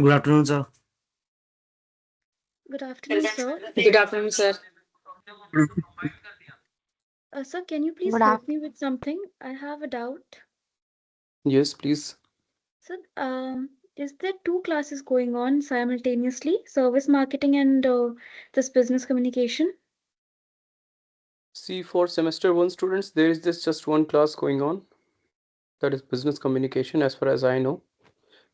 Good afternoon, sir. Good afternoon, sir. Good afternoon, sir. Sir, can you please Good help afternoon. me with something? I have a doubt. Yes, please. Sir, is there two classes going on simultaneously? Service marketing and this business communication? See, for semester one students, there is just one class going on, that is business communication, as far as I know.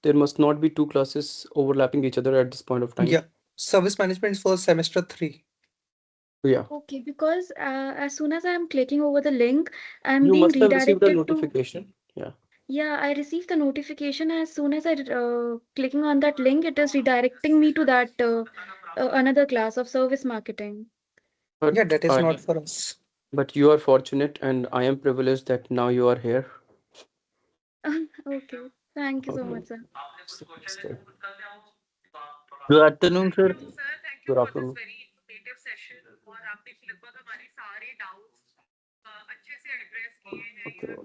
There must not be two classes overlapping each other at this point of time. Yeah, service management for semester three. Yeah, Okay, because as soon as I'm clicking over the link, I'm you being must have received a redirected to. notification. Yeah, Yeah, I received the notification as soon as I clicking on that link, it is redirecting me to that another class of service marketing. Yeah, but that is not for us. you are fortunate, and I am privileged that now you are here. Okay, thank you so Okay. much, sir. So, stay. Good afternoon, sir. Good afternoon. Okay,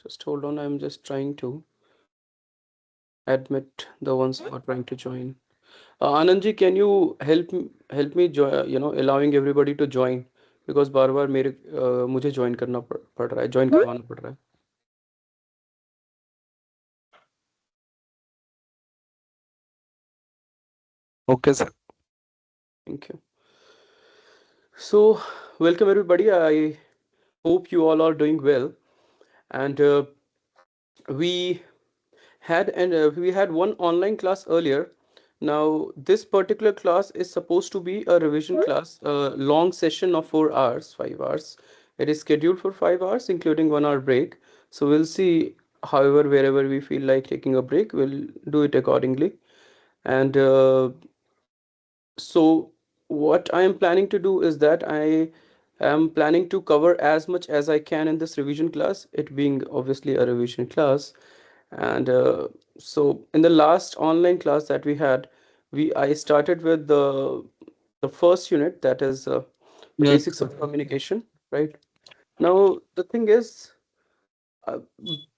just hold on. I'm just trying to admit the ones who are trying to join. Anandji, can you help me join? Allowing everybody to join because बार-बार मुझे join करना पड़ रहा है, join करवाना पड़ रहा है. Okay, sir. Thank you. So, welcome everybody. I hope you all are doing well. And we we had one online class earlier. Now, this particular class is supposed to be a revision class, a long session of 4 hours, 5 hours. It is scheduled for 5 hours, including 1 hour break. So we'll see. However, wherever we feel like taking a break, we'll do it accordingly. And so what I am planning to do is that I am planning to cover as much as I can in this revision class, it being obviously a revision class. And so in the last online class that we had, I started with the first unit, that is the Yes, basics sir. of communication, right? Now the thing is, uh,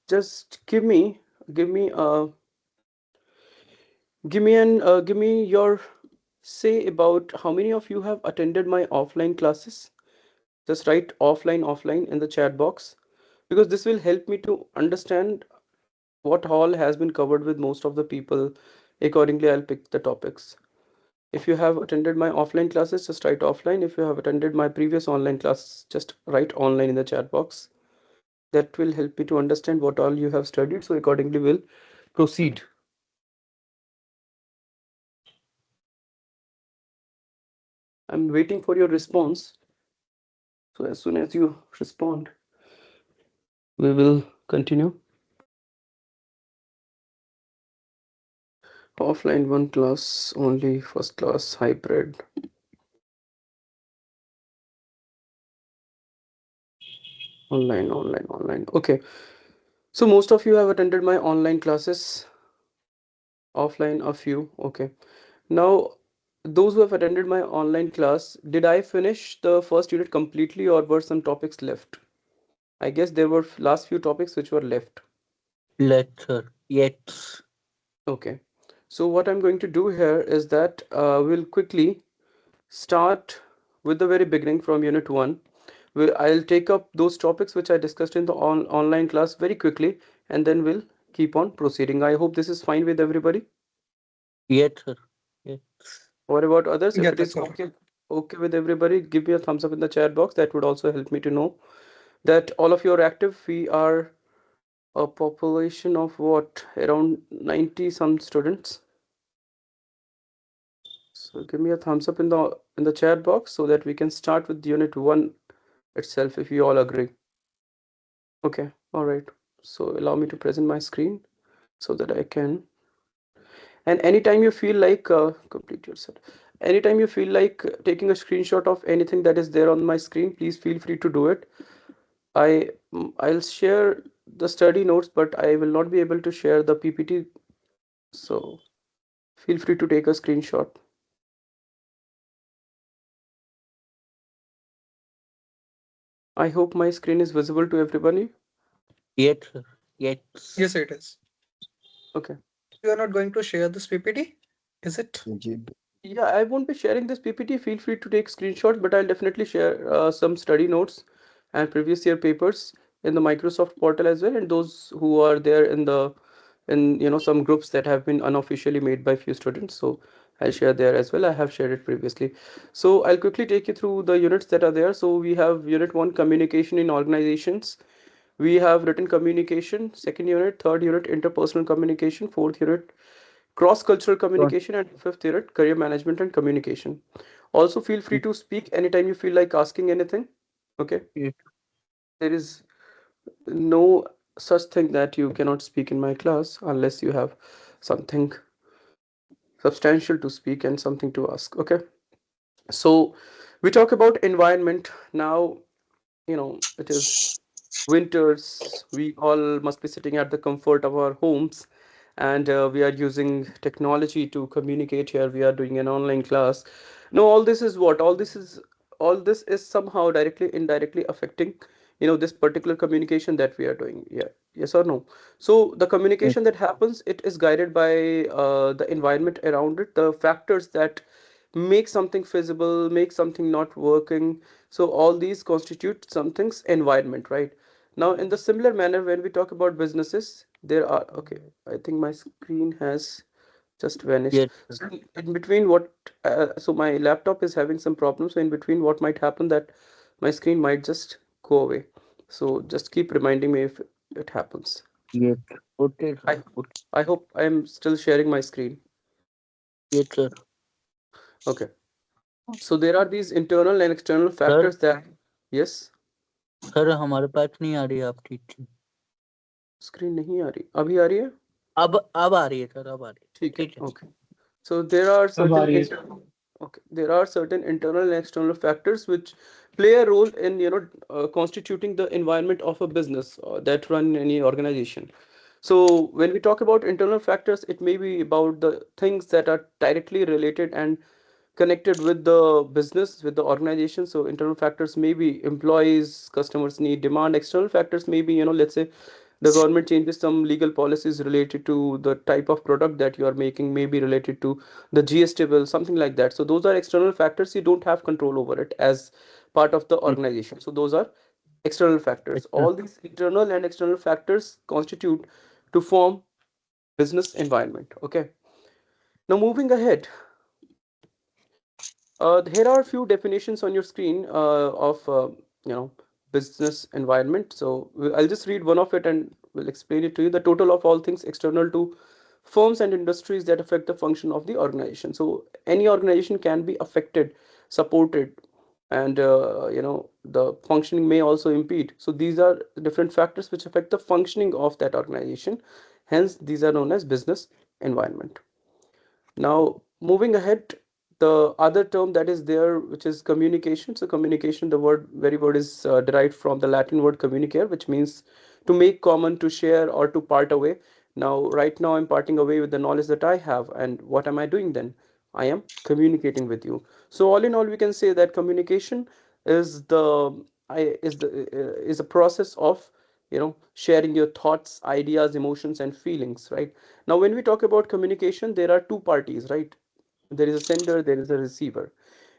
just give me give me your say about how many of you have attended my offline classes. Just write offline in the chat box, because this will help me to understand what all has been covered with most of the people. Accordingly, I'll pick the topics. If you have attended my offline classes, just write offline. If you have attended my previous online classes, just write online in the chat box. That will help me to understand what all you have studied. So accordingly, we'll proceed. I'm waiting for your response. So as soon as you respond, we will continue. Offline one class only, first class hybrid. Online. Okay. So most of you have attended my online classes, offline a few. Okay. Now, those who have attended my online class, did I finish the first unit completely or were some topics left? I guess there were last few topics which were left. Let, sir. Yes. Okay. So what I'm going to do here is that we'll quickly start with the very beginning from unit 1. I'll take up those topics which I discussed in the online class very quickly, and then we'll keep on proceeding. I hope this is fine with everybody. Yes, sir. Yes. What about others? Yeah, If it that's is all right. okay with everybody, give me a thumbs up in the chat box. That would also help me to know that all of you are active. We are a population of what, around 90 some students. So give me a thumbs up in the chat box so that we can start with unit 1 itself, if you all agree. Okay, all right. So allow me to present my screen so that I can. And anytime you feel like complete yourself. Anytime you feel like taking a screenshot of anything that is there on my screen, please feel free to do it. I'll share the study notes, but I will not be able to share the PPT. So feel free to take a screenshot. I hope my screen is visible to everybody. Yes, sir. Yes. Yes, it is. Okay. You are not going to share this PPT, is it? Yeah, I won't be sharing this PPT. Feel free to take screenshots, but I'll definitely share some study notes and previous year papers in the Microsoft portal as well, and those who are there in the in some groups that have been unofficially made by few students. So I'll share there as well. I have shared it previously. So I'll quickly take you through the units that are there. So we have unit 1, communication in organizations. We have written communication, second unit, third unit, interpersonal communication, fourth unit, cross-cultural Don't communication, and fifth unit, career management and communication. Also, feel free to speak anytime you feel like asking anything. Okay, yes. there is no such thing that you cannot speak in my class unless you have something substantial to speak and something to ask. Okay, so we talk about environment now. It is winters. We all must be sitting at the comfort of our homes, and we are using technology to communicate here. We are doing an online class. No, all this is what? All this is somehow directly, indirectly affecting, this particular communication that we are doing. Yeah. Yes or no? So the Yes. communication that happens, it is guided by the environment around it, the factors that make something feasible, make something not working. So all these constitute something's environment, right? Now, in the similar manner, when we talk about businesses, there are, okay, I think my screen has just vanished. Yes, sir. So in between so my laptop is having some problems. So in between, what might happen that my screen might just go away. So just keep reminding me if it happens. Yes. Okay, sir. I Okay. I hope I am still sharing my screen. Yes, sir. Okay. So there are these internal and external sir factors that, yes, sir हमारे पास नहीं आ रही है आपकी चीज़। Screen नहीं आ रही, अभी आ रही है? अब आ रही है सर, अब आ रही है। ठीक है, ठीक है। okay. So there are अब आ certain रही है। okay, there are certain internal and external factors which play a role in constituting the environment of a business that run any organization. So when we talk about internal factors, it may be about the things that are directly related and connected with the business, with the organization. So internal factors may be employees, customers need, demand. External factors may be, let's say the government changes some legal policies related to the type of product that you are making, may be related to the GST bill, something like that. So those are external factors. You don't have control over it as part of the ठीक। organization. So those are external factors. अच्छा। All these internal and external factors constitute to form business environment. Okay. Now moving ahead, here are a few definitions on your screen of you know business environment. So I'll just read one of it and we'll explain it to you. The total of all things external to firms and industries that affect the function of the organization. So any organization can be affected, supported, and the functioning may also impede. So these are different factors which affect the functioning of that organization. Hence, these are known as business environment. Now, moving ahead, the other term that is there, which is communication. So, communication, the very word is derived from the Latin word communicare, which means to make common, to share, or to part away. Now, right now, I'm parting away with the knowledge that I have. And what am I doing then? I am communicating with you. So, all in all, we can say that communication is is a process of sharing your thoughts, ideas, emotions, and feelings, right? Now, when we talk about communication, there are two parties, right? There is a sender, there is a receiver.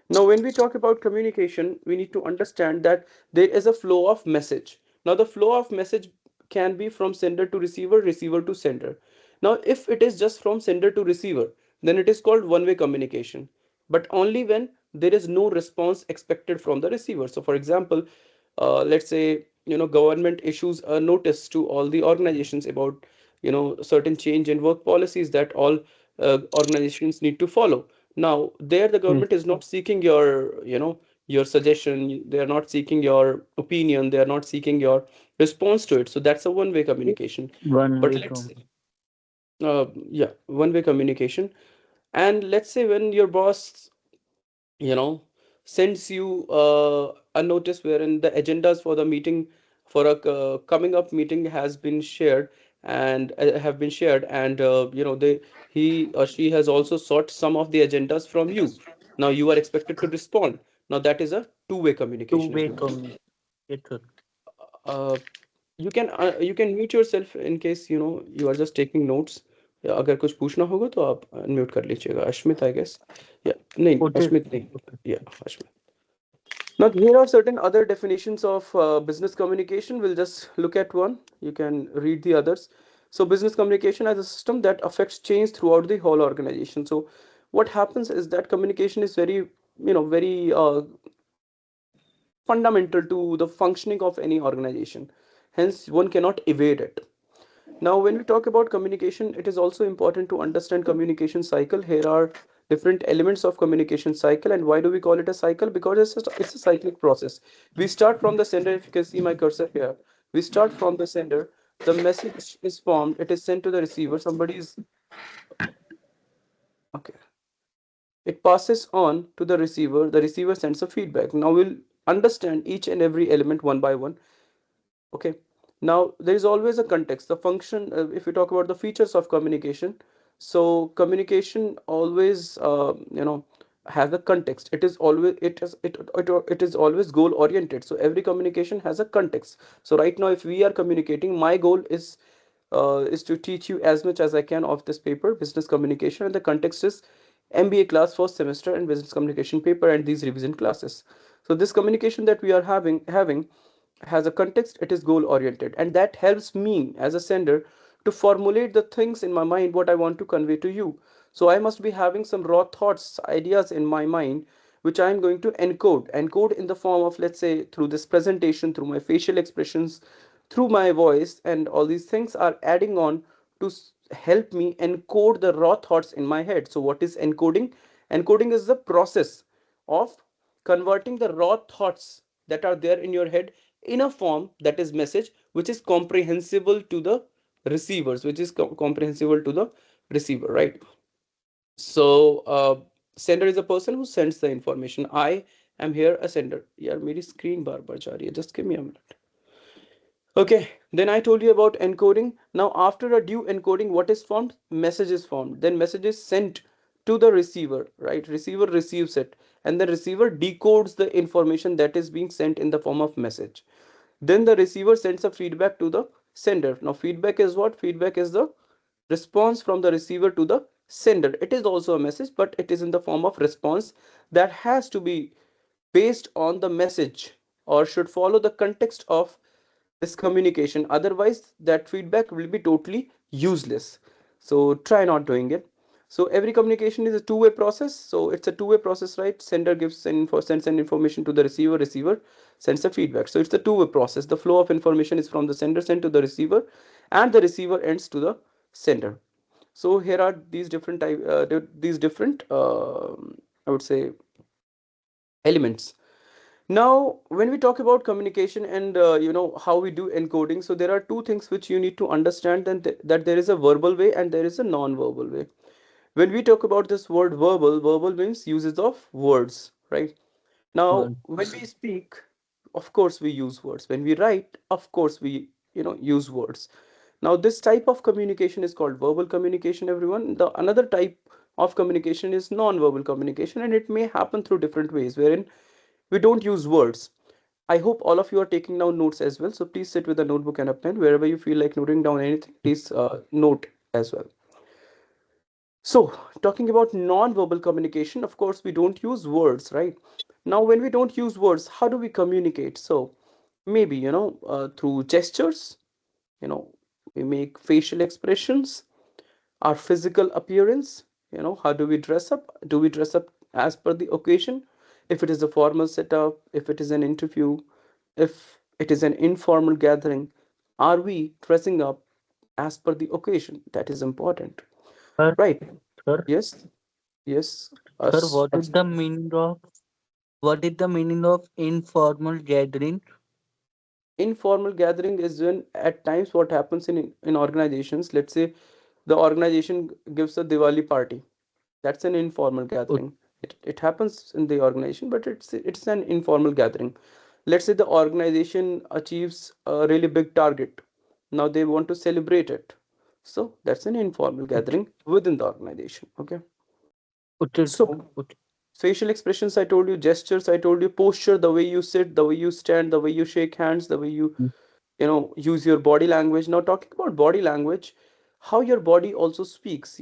Now, when we talk about communication, we need to understand that there is a flow of message. Now, the flow of message can be from sender to receiver, receiver to sender. Now, if it is just from sender to receiver, then it is called one-way communication, but only when there is no response expected from the receiver. So, for example, let's say government issues a notice to all the organizations about certain change in work policies that all organizations need to follow. Now, there the hmm. government is not seeking your suggestion, they are not seeking your opinion, they are not seeking your response to it. So that's a one-way communication. One But way let's come. yeah, one-way communication. And let's say when your boss you know sends you a notice wherein the agendas for the meeting for a coming up meeting has been shared and have been shared, and they he or she has also sought some of the agendas from you. Now you are expected to respond. Now that is a two-way two communication, way if you will. Come. ये sir. uh, you can mute yourself in case you are just taking notes. या अगर कुछ पूछना होगा तो आप unmute कर लीजिएगा. Ashmit, I guess. या नहीं, Okay. अश्मित नहीं. या Ashmit. Now, here are certain other definitions of business communication. We'll just look at one. You can read the others. So, business communication as a system that affects change throughout the whole organization. So, what happens is that communication is very fundamental to the functioning of any organization. Hence, one cannot evade it. Now, when we talk about communication, it is also important to understand communication cycle. Here are different elements of communication cycle. And why do we call it a cycle? Because it's a cyclic process. We start from the sender. If you can see my cursor here, we start from the sender. The message is formed. It is sent to the receiver. Somebody is okay. It passes on to the receiver. The receiver sends a feedback. Now we'll understand each and every element one by one. Okay. Now there is always a context. The function, if we talk about the features of communication, so communication always has a context. It is always it is always goal oriented. So every communication has a context. So right now, if we are communicating, my goal is to teach you as much as I can of this paper, business communication, and the context is MBA class first semester and business communication paper and these revision classes. So this communication that we are having has a context. It is goal oriented, and that helps me as a sender to formulate the things in my mind what I want to convey to you. So I must be having some raw thoughts, ideas in my mind, which I am going to encode in the form of, let's say, through this presentation, through my facial expressions, through my voice, and all these things are adding on to help me encode the raw thoughts in my head. So what is encoding? Encoding is the process of converting the raw thoughts that are there in your head in a form that is message which is comprehensible to the receivers, which is comprehensible to the receiver, right? So sender is a person who sends the information. I am here a sender. यार मेरी screen बार बार जा रही है. Just give me a minute. Okay, then I told you about encoding. Now, after a due encoding, what is formed? Message is formed. Then message is sent to the receiver, right? Receiver receives it, and the receiver decodes the information that is being sent in the form of message. Then the receiver sends a feedback to the sender. Now, feedback is what? Feedback is the response from the receiver to the sender. It is also a message, but it is in the form of response that has to be based on the message or should follow the context of this communication. Otherwise, that feedback will be totally useless. So try not doing it. So every communication is a two-way process. So it's a two-way process, right? Sender sends an information to the receiver, receiver sends a feedback. So it's a two-way process. The flow of information is from the sender sent to the receiver, and the receiver ends to the sender. So here are these different I would say elements. Now, when we talk about communication and how we do encoding, so there are two things which you need to understand, that there is a verbal way and there is a non-verbal way. When we talk about this word verbal, verbal means uses of words, right? Now, Well, when we speak, of course we use words. When we write, of course we use words. Now, this type of communication is called verbal communication, everyone. The another type of communication is non-verbal communication, and it may happen through different ways, wherein we don't use words. I hope all of you are taking down notes as well. So please sit with a notebook and a pen. Wherever you feel like noting down anything, please note as well. So, talking about non-verbal communication, of course, we don't use words, right? Now, when we don't use words, how do we communicate? So, maybe, through gestures, you know, we make facial expressions, our physical appearance, how do we dress up? Do we dress up as per the occasion? If it is a formal setup, if it is an interview, if it is an informal gathering, are we dressing up as per the occasion? That is important, sir, right? sir, Yes, yes. sir, Us. what is the meaning of informal gathering? Informal gathering is when at times what happens in organizations. Let's say the organization gives a Diwali party. That's an informal O- gathering. It happens in the organization, but it's an informal gathering. Let's say the organization achieves a really big target. Now they want to celebrate it. So that's an informal Okay, gathering within the organization. Okay. okay, So okay. facial expressions, I told you, gestures, I told you, posture, the way you sit, the way you stand, the way you shake hands, the way you use your body language. Now, talking about body language, how your body also speaks.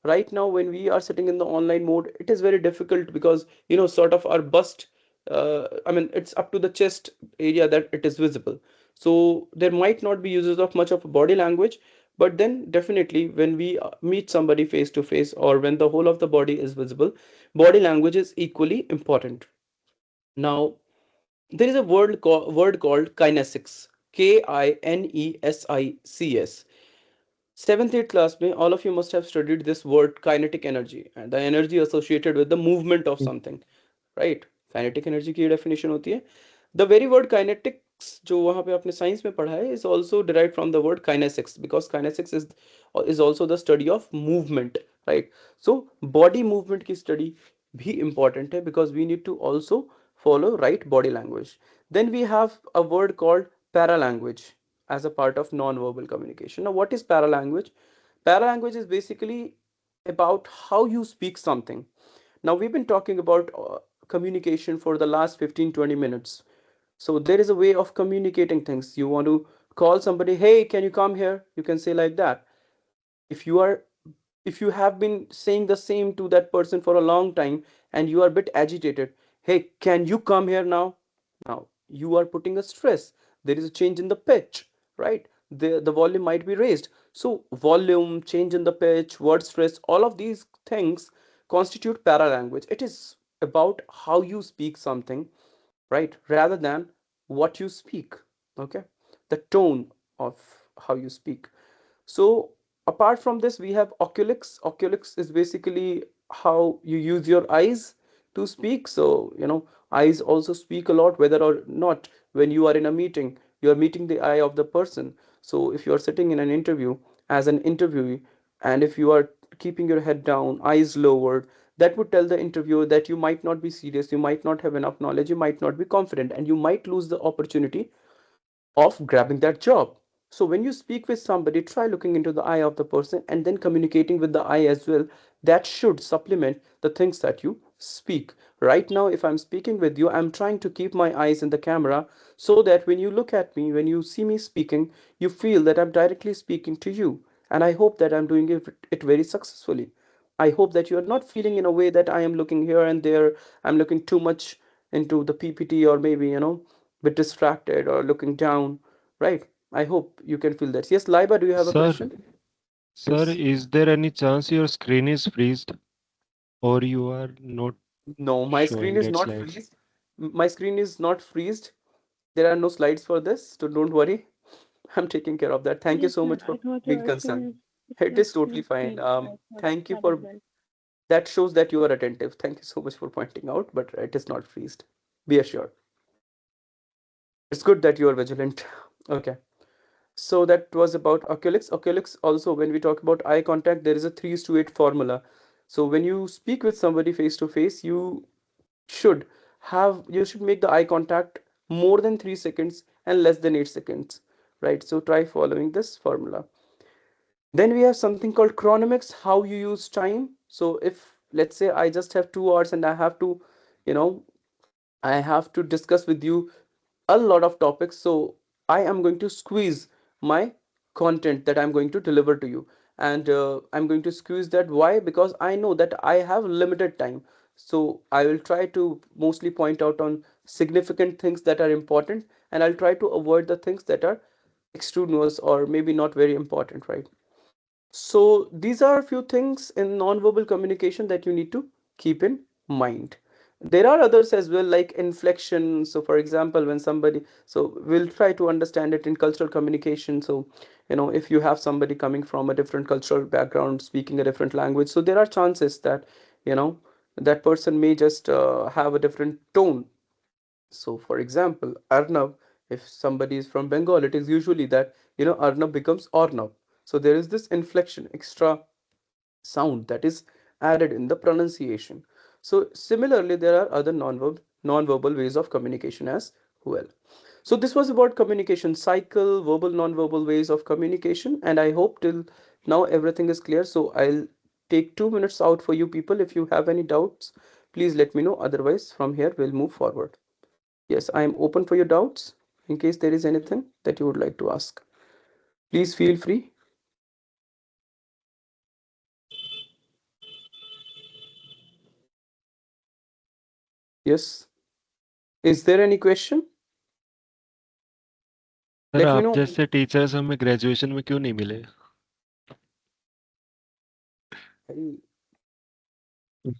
Right now when we are sitting in the online mode, it is very difficult because sort of our bust, I mean, it's up to the chest area that it is visible. So there might not be uses of much of body language, but then definitely when we meet somebody face to face, or when the whole of the body is visible, body language is equally important. Now, there is a word called kinesics. Kinesics. Seventh, eighth class में all of you must have studied this word kinetic energy, and the energy associated with the movement of something, right? Kinetic energy की definition होती है. The very word kinetics जो वहाँ पे आपने science में पढ़ा है is also derived from the word kinesics, because kinesics is also the study of movement, right? So body movement की study भी important है, because we need to also follow right body language. Then we have a word called paralanguage as a part of non-verbal communication. Now, what is paralanguage? Paralanguage is basically about how you speak something. Now, we've been talking about communication for the last 15-20 minutes. So there is a way of communicating things. You want to call somebody, hey, can you come here? You can say like that. If you are if you have been saying the same to that person for a long time and you are a bit agitated, hey, can you come here now? Now you are putting a stress. There is a change in the pitch, right? The volume might be raised. So volume, change in the pitch, word stress, all of these things constitute paralanguage. It is about how you speak something, right, rather than what you speak. Okay, the tone of how you speak. So apart from this, we have oculics. Oculics is basically how you use your eyes to speak. So, eyes also speak a lot, whether or not when you are in a meeting, you are meeting the eye of the person. So if you are sitting in an interview as an interviewee, and if you are keeping your head down, eyes lowered, that would tell the interviewer that you might not be serious, you might not have enough knowledge, you might not be confident, and you might lose the opportunity of grabbing that job. So when you speak with somebody, try looking into the eye of the person and then communicating with the eye as well. That should supplement the things that you speak. Right now, if I'm speaking with you, I'm trying to keep my eyes in the camera so that when you look at me, when you see me speaking, you feel that I'm directly speaking to you. And I hope that I'm doing it very successfully. I hope that you are not feeling in a way that I am looking here and there, I'm looking too much into the PPT, or maybe, bit distracted or looking down, right? I hope you can feel that. Yes, Laiba, do you have a Sir, question? sir, Yes. is there any chance your screen is freezed or you are not No, my screen showing is that not slides? freezed. My screen is not freezed. There are no slides for this, so don't worry. I'm taking care of that. Thank you Yes, so sir. much I for thought being your concerned. screen It your is totally screen fine. freeze. I thought Thank you that as for well. that. Shows that you are attentive. Thank you so much for pointing out, but it is not freezed. Be assured. It's good that you are vigilant. Okay. So that was about oculics. Oculics also, when we talk about eye contact, there is a 3:8 formula. So when you speak with somebody face to face, should you should make the eye contact more than 3 seconds and less than 8 seconds, right? So try following this formula. Then we have something called chronomics, how you use time. So if, let's say, I just have 2 hours and you know, I have to discuss with you a lot of topics. So I am going to squeeze my content that I'm going to deliver to you. And I'm going to squeeze that. Why? Because I know that I have limited time. So I will try to mostly point out on significant things that are important, and I'll try to avoid the things that are extraneous or maybe not very important, right? So these are a few things in nonverbal communication that you need to keep in mind. There are others as well, like inflection. So for example, when somebody, so we'll try to understand it in cultural communication. So, if you have somebody coming from a different cultural background, speaking a different language, so there are chances that, you know, that person may just have a different tone. So for example, Arnav, if somebody is from Bengal, it is usually that, Arnav becomes Ornav. So there is this inflection, extra sound that is added in the pronunciation. So similarly, there are other non-verbal ways of communication as well. So this was about communication cycle, verbal, non-verbal ways of communication, and I hope till now everything is clear. So I'll take 2 minutes out for you people. If you have any doubts, please let me know. Otherwise, from here we'll move forward. Yes, I am open for your doubts. in case there is anything that you would like to ask. Please feel free. Yes. Is there any question? Sir Let me आप know. जैसे teachers हमें graduation में क्यों नहीं मिले?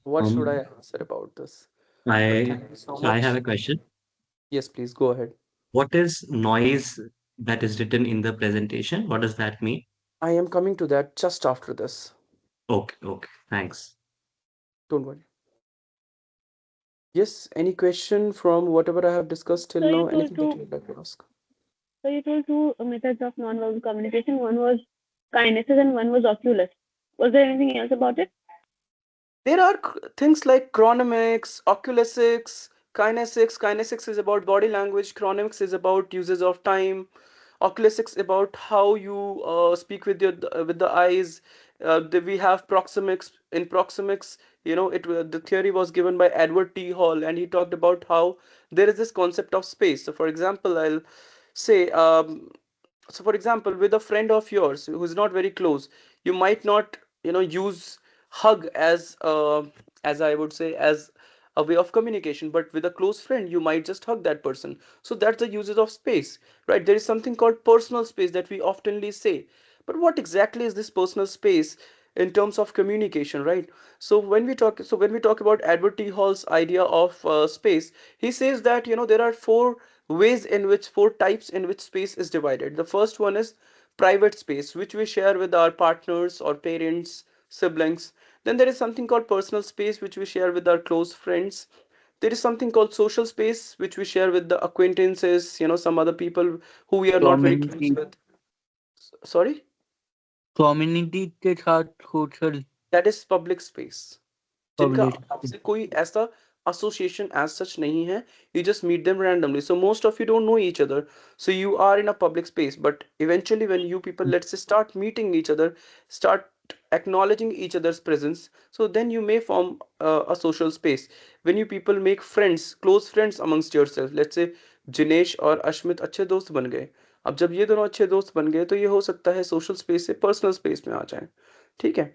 What should I Um, answer about this? But I thank you so I much. have a question. Yes, please go ahead. What is noise that is written in the presentation? What does that mean? I am coming to that just after this. Okay, okay, thanks. Don't worry. Yes, any question from whatever I have discussed till So now? you told Anything that two. you would like to ask? So you told two methods of non-verbal communication. One was kinesis and one was oculus. Was there anything else about it? There are things like chronemics, oculesics, kinesics. Kinesics is about body language. Chronemics is about uses of time. Oculesics about how you speak with the eyes. We have proxemics. In proxemics, the theory was given by Edward T. Hall, and he talked about how there is this concept of space. So, for example, I'll say so for example, with a friend of yours who's not very close, you might not use hug as I would say, as a way of communication, but with a close friend you might just hug that person. So that's the uses of space, right? There is something called personal space that we oftenly say, but what exactly is this personal space in terms of communication, right? So when we talk about Edward T. Hall's idea of space, he says that there are four types in which space is divided. The first one is private space, which we share with our partners or parents, siblings. Then there is something called personal space, which we share with our close friends. There is something called social space, which we share with the acquaintances, some other people who we are not very close community with. Sorry? community के साथ social That is public space, जिनका public आपसे कोई ऐसा association as such नहीं है. You just meet them randomly, so most of you don't know each other, so you are in a public space. But eventually when you people, let's say, start meeting each other, start acknowledging each other's presence, so then you may form a social space. When you people make friends, close friends amongst yourself, let's say Jinesh और अश्मित अच्छे दोस्त बन गए. अब जब ये दोनों अच्छे दोस्त बन गए तो ये हो सकता है सोशल स्पेस से पर्सनल स्पेस में आ जाए. ठीक है.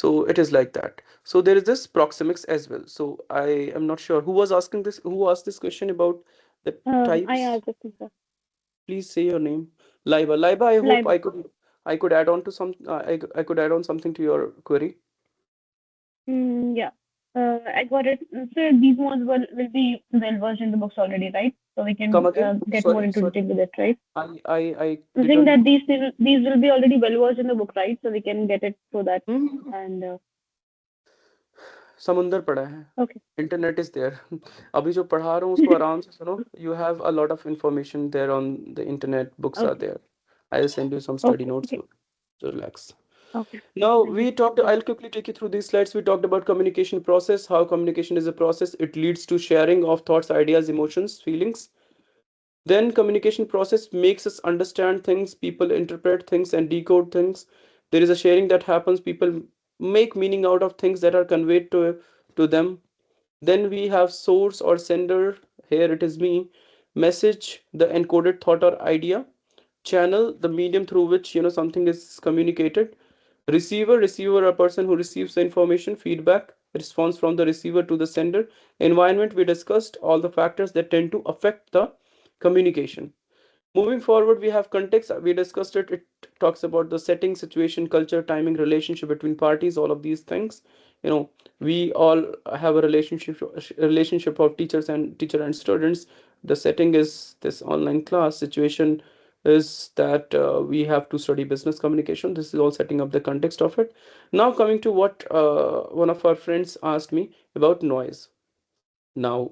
So it is like that. So there is this proxemics as well. So I am not sure who was asking this, who asked this question about the I types. asked this thing, sir. Please say your name. Laiba. Laiba, I hope Live. I could add on to some I could add on something to your query. Yeah. I got it. So these ones will be well versed in the books already, right? So we Come can again. get more Sorry, into sorry. detail with it, right? I I did think not. that these will be already well versed in the book, right? So we can get it so that Hmm. and समुंदर पड़ा है. okay. Internet is there. अभी जो पढ़ा रहा हूँ उसको आराम से सुनो. You have a lot of information there on the internet. Books are Okay. there. I'll send you some study Okay. notes. Okay. So relax. Okay. Now Thank we you. talked, I'll quickly take you through these slides. We talked about communication process, how communication is a process. It leads to sharing of thoughts, ideas, emotions, feelings. Then communication process makes us understand things, people interpret things and decode things. There is a sharing that happens. People make meaning out of things that are conveyed to them. Then we have source or sender. Here it is me. Message, the encoded thought or idea. Channel, the medium through which something is communicated. Receiver, a person who receives the information. Feedback, response from the receiver to the sender. Environment, we discussed all the factors that tend to affect the communication. Moving forward, we have context. We discussed it. It talks about the setting, situation, culture, timing, relationship between parties, all of these things. We all have a relationship of teacher and students. The setting is this online class. Situation is that we have to study business communication. This is all setting up the context of it. Now coming to what one of our friends asked me about noise. Now,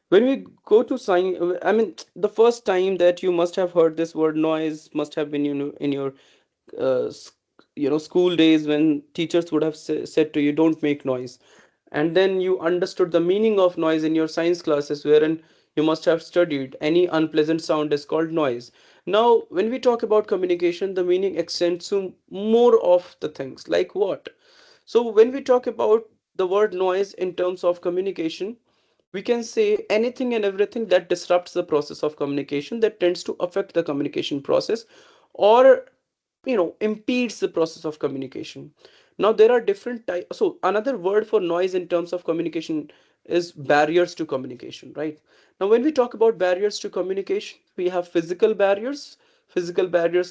when we go to sign, I mean, the first time that you must have heard this word noise must have been, in your, uh, s- school days, when teachers would have said to you, "Don't make noise," and then you understood the meaning of noise in your science classes, wherein you must have studied any unpleasant sound is called noise. Now, when we talk about communication, the meaning extends to more of the things. Like what? So, when we talk about the word noise in terms of communication, we can say anything and everything that disrupts the process of communication, that tends to affect the communication process, or impedes the process of communication. Now there are different types. So another word for noise in terms of communication is barriers to communication, right? Now when we talk about barriers to communication, we have physical barriers,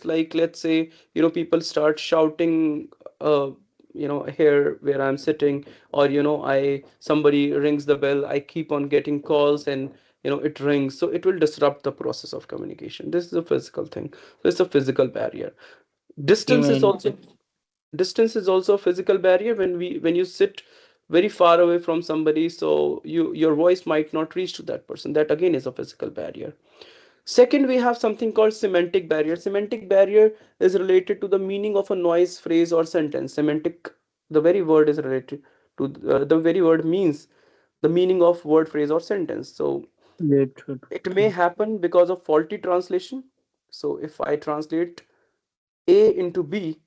like let's say people start shouting, uh, here where I'm sitting, or I somebody rings the bell, I keep on getting calls, and it rings, so it will disrupt the process of communication. This is a physical thing. So it's a physical barrier. Distance is Email. also distance is also a physical barrier. When you sit very far away from somebody, so your voice might not reach to that person, that again is a physical barrier. Second, we have something called semantic barrier. Semantic barrier is related to the meaning of a noise, phrase, or sentence. Semantic, the very word is related to the very word means the meaning of word, phrase, or sentence. So Later. it may happen because of faulty translation. So if I translate A into B,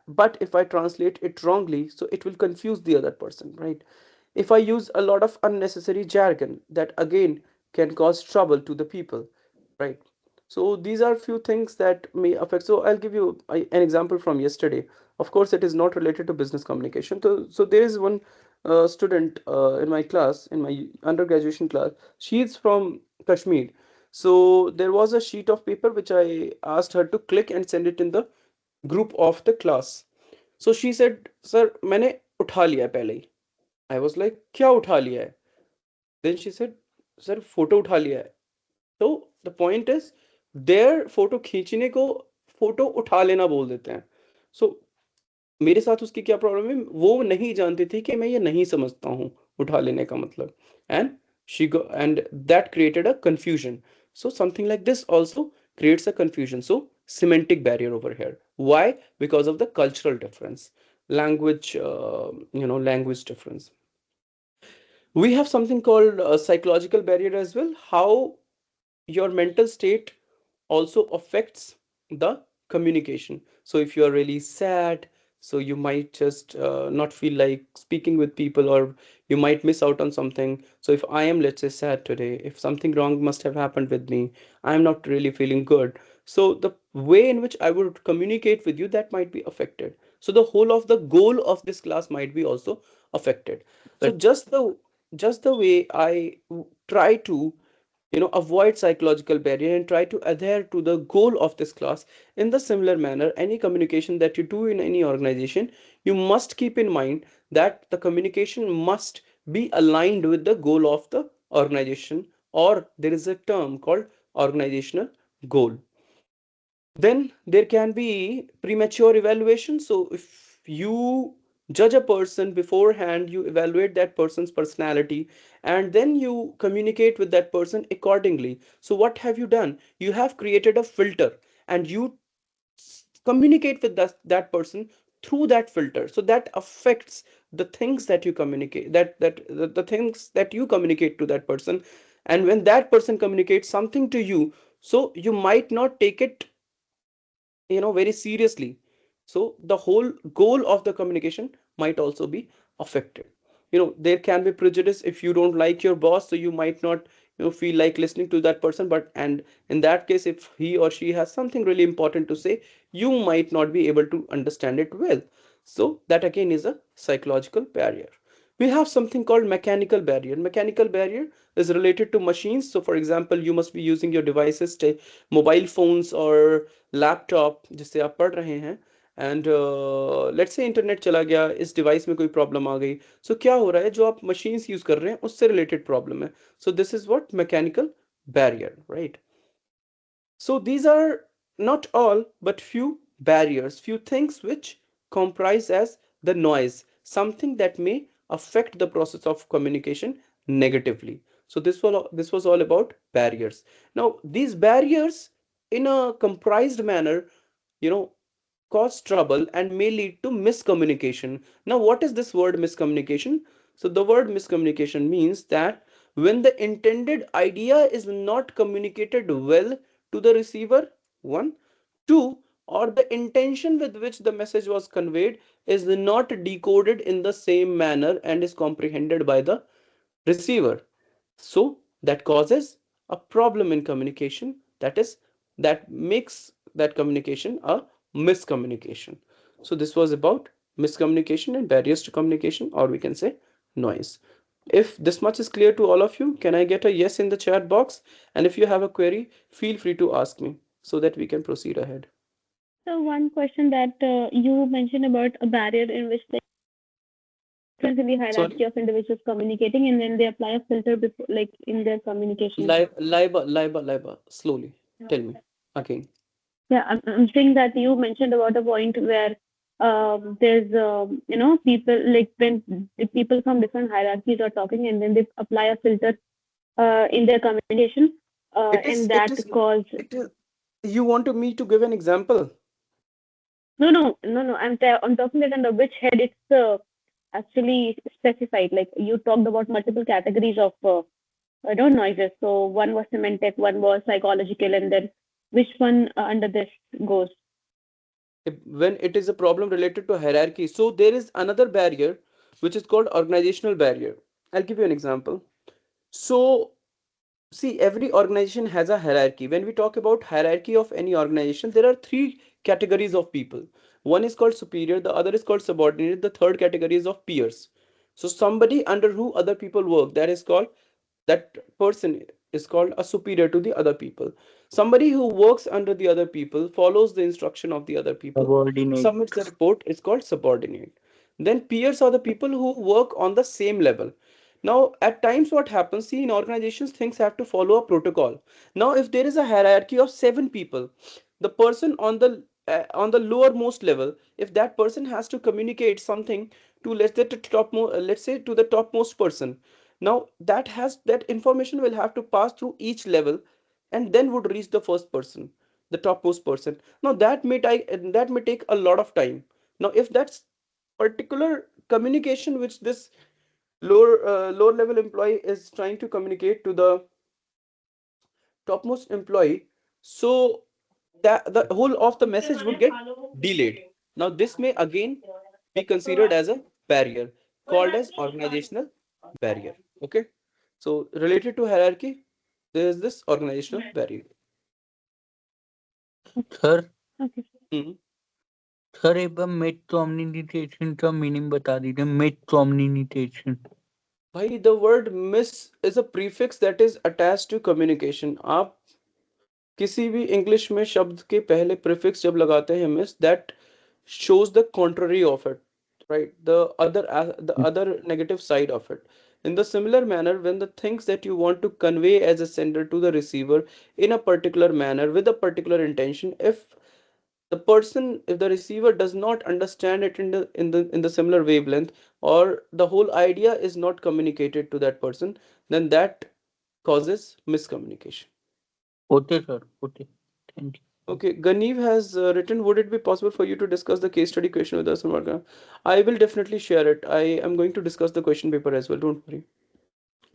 but if I translate it wrongly, so it will confuse the other person, right? If I use a lot of unnecessary jargon, that again can cause trouble to the people, right? So these are few things that may affect. So I'll give you an example from yesterday. Of course it is not related to business communication. So there is one student in my class, in my undergraduation class. She is from Kashmir. So there was a sheet of paper which I asked her to click and send it in the group of the class. So she said, sir, मैंने उठा लिया पहले ही. I was like, क्या उठा लिया है? Then she said, sir, photo उठा लिया है. So the point is, their photo खींचने को फोटो उठा लेना बोल देते हैं. So मेरे साथ उसकी क्या प्रॉब्लम है, वो नहीं जानती थी कि मैं ये नहीं समझता हूँ उठा लेने का मतलब. And and that created a confusion. So something like this also creates a confusion. So semantic barrier over here. Why? Because of the cultural difference, language, language difference. We have something called a psychological barrier as well. How your mental state also affects the communication. So if you are really sad, so you might just not feel like speaking with people, or you might miss out on something. So if I am, let's say, sad today, if something wrong must have happened with me, I'm not really feeling good, so the way in which I would communicate with you, that might be affected. So the whole of the goal of this class might be also affected. So But just the way I try to avoid psychological barrier and try to adhere to the goal of this class, in the similar manner, any communication that you do in any organization, you must keep in mind that the communication must be aligned with the goal of the organization, or there is a term called organizational goal. Then there can be premature evaluation. So if you judge a person beforehand, you evaluate that person's personality, and then you communicate with that person accordingly. So what have you done? You have created a filter, and you communicate with that person through that filter. So that affects the things that you communicate, the things that you communicate to that person. And when that person communicates something to you, so you might not take it very seriously. So the whole goal of the communication might also be affected. There can be prejudice. If you don't like your boss, so you might not feel like listening to that person. But and in that case, if he or she has something really important to say, you might not be able to understand it well. So that again is a psychological barrier. We have something called mechanical barrier. Mechanical barrier is related to machines. So for example, you must be using your devices, mobile phones or laptop जिससे आप पढ़ रहे हैं, and let's say internet चला गया, इस device में कोई प्रॉब्लम आ गई. सो क्या हो रहा है, जो आप मशीन्स यूज कर रहे हैं उससे रिलेटेड प्रॉब्लम है. So this is what mechanical barrier, right? So these are not all, but few barriers, few things which comprise as the noise, something that may affect the process of communication negatively. So this was all about barriers. Now these barriers, in a comprised manner, you know, cause trouble and may lead to miscommunication. Now, what is this word miscommunication? So the word miscommunication means that when the intended idea is not communicated well to the receiver, one, two, or the intention with which the message was conveyed is not decoded in the same manner and is comprehended by the receiver. So that causes a problem in communication, that makes that communication a miscommunication. So this was about miscommunication and barriers to communication, or we can say noise. If this much is clear to all of you, can I get a yes in the chat box? And if you have a query, feel free to ask me so that we can proceed ahead. So one question that you mentioned about a barrier in which like difference in the Sorry? hierarchy of individuals communicating, and then they apply a filter before, like in their communication. Liba, slowly. Tell me again. Yeah, I'm saying that you mentioned about a point where there's people like when the people from different hierarchies are talking, and then they apply a filter in their communication, It is, and it that is, cause it is. You want me to give an example? no. I'm talking that under which head it's actually specified. Like you talked about multiple categories of I don't noises. So one was semantic, one was psychological, and then which one under this goes? When it is a problem related to hierarchy, so there is another barrier which is called organizational barrier. I'll give you an example. So see, every organization has a hierarchy. When we talk about hierarchy of any organization, there are three categories of people. One is called superior, the other is called subordinate, the third category is of peers. So somebody under who other people work, that person is called a superior to the other people. Somebody who works under the other people, follows the instruction of the other people, Subordinate. submits the report, is called subordinate. Then peers are the people who work on the same level. Now at times what happens, see, in organizations things have to follow a protocol. Now if there is a hierarchy of 7 people, the person on the lowermost level, if that person has to communicate something to, let's say to the topmost person, now that information will have to pass through each level and then would reach the first person, the topmost person. Now that may take a lot of time. Now if that's particular communication which this lower level employee is trying to communicate to the topmost employee, so that the whole of the message would get delayed. Now this may again be considered as a barrier, called as organizational barrier. Okay, so related to hierarchy, there is this organizational barrier. Sir Okay. Hmm. Sir एक बार mid communication का meaning बता दीजिए mid communication भाई, the word miss is a prefix that is attached to communication. आप किसी भी English में शब्द के पहले प्रीफिक्स जब लगाते हैं miss, that shows the contrary of it, right? The other negative side of it. In the similar manner, when the things that you want to convey as a sender to the receiver in a particular manner with a particular intention, if the receiver does not understand it in the similar wavelength, or the whole idea is not communicated to that person, then that causes miscommunication. Okay sir okay thank you Okay, Ganeev has written, would it be possible for you to discuss the case study question with us, Marga? I will definitely share it. I am going to discuss the question paper as well. Don't worry.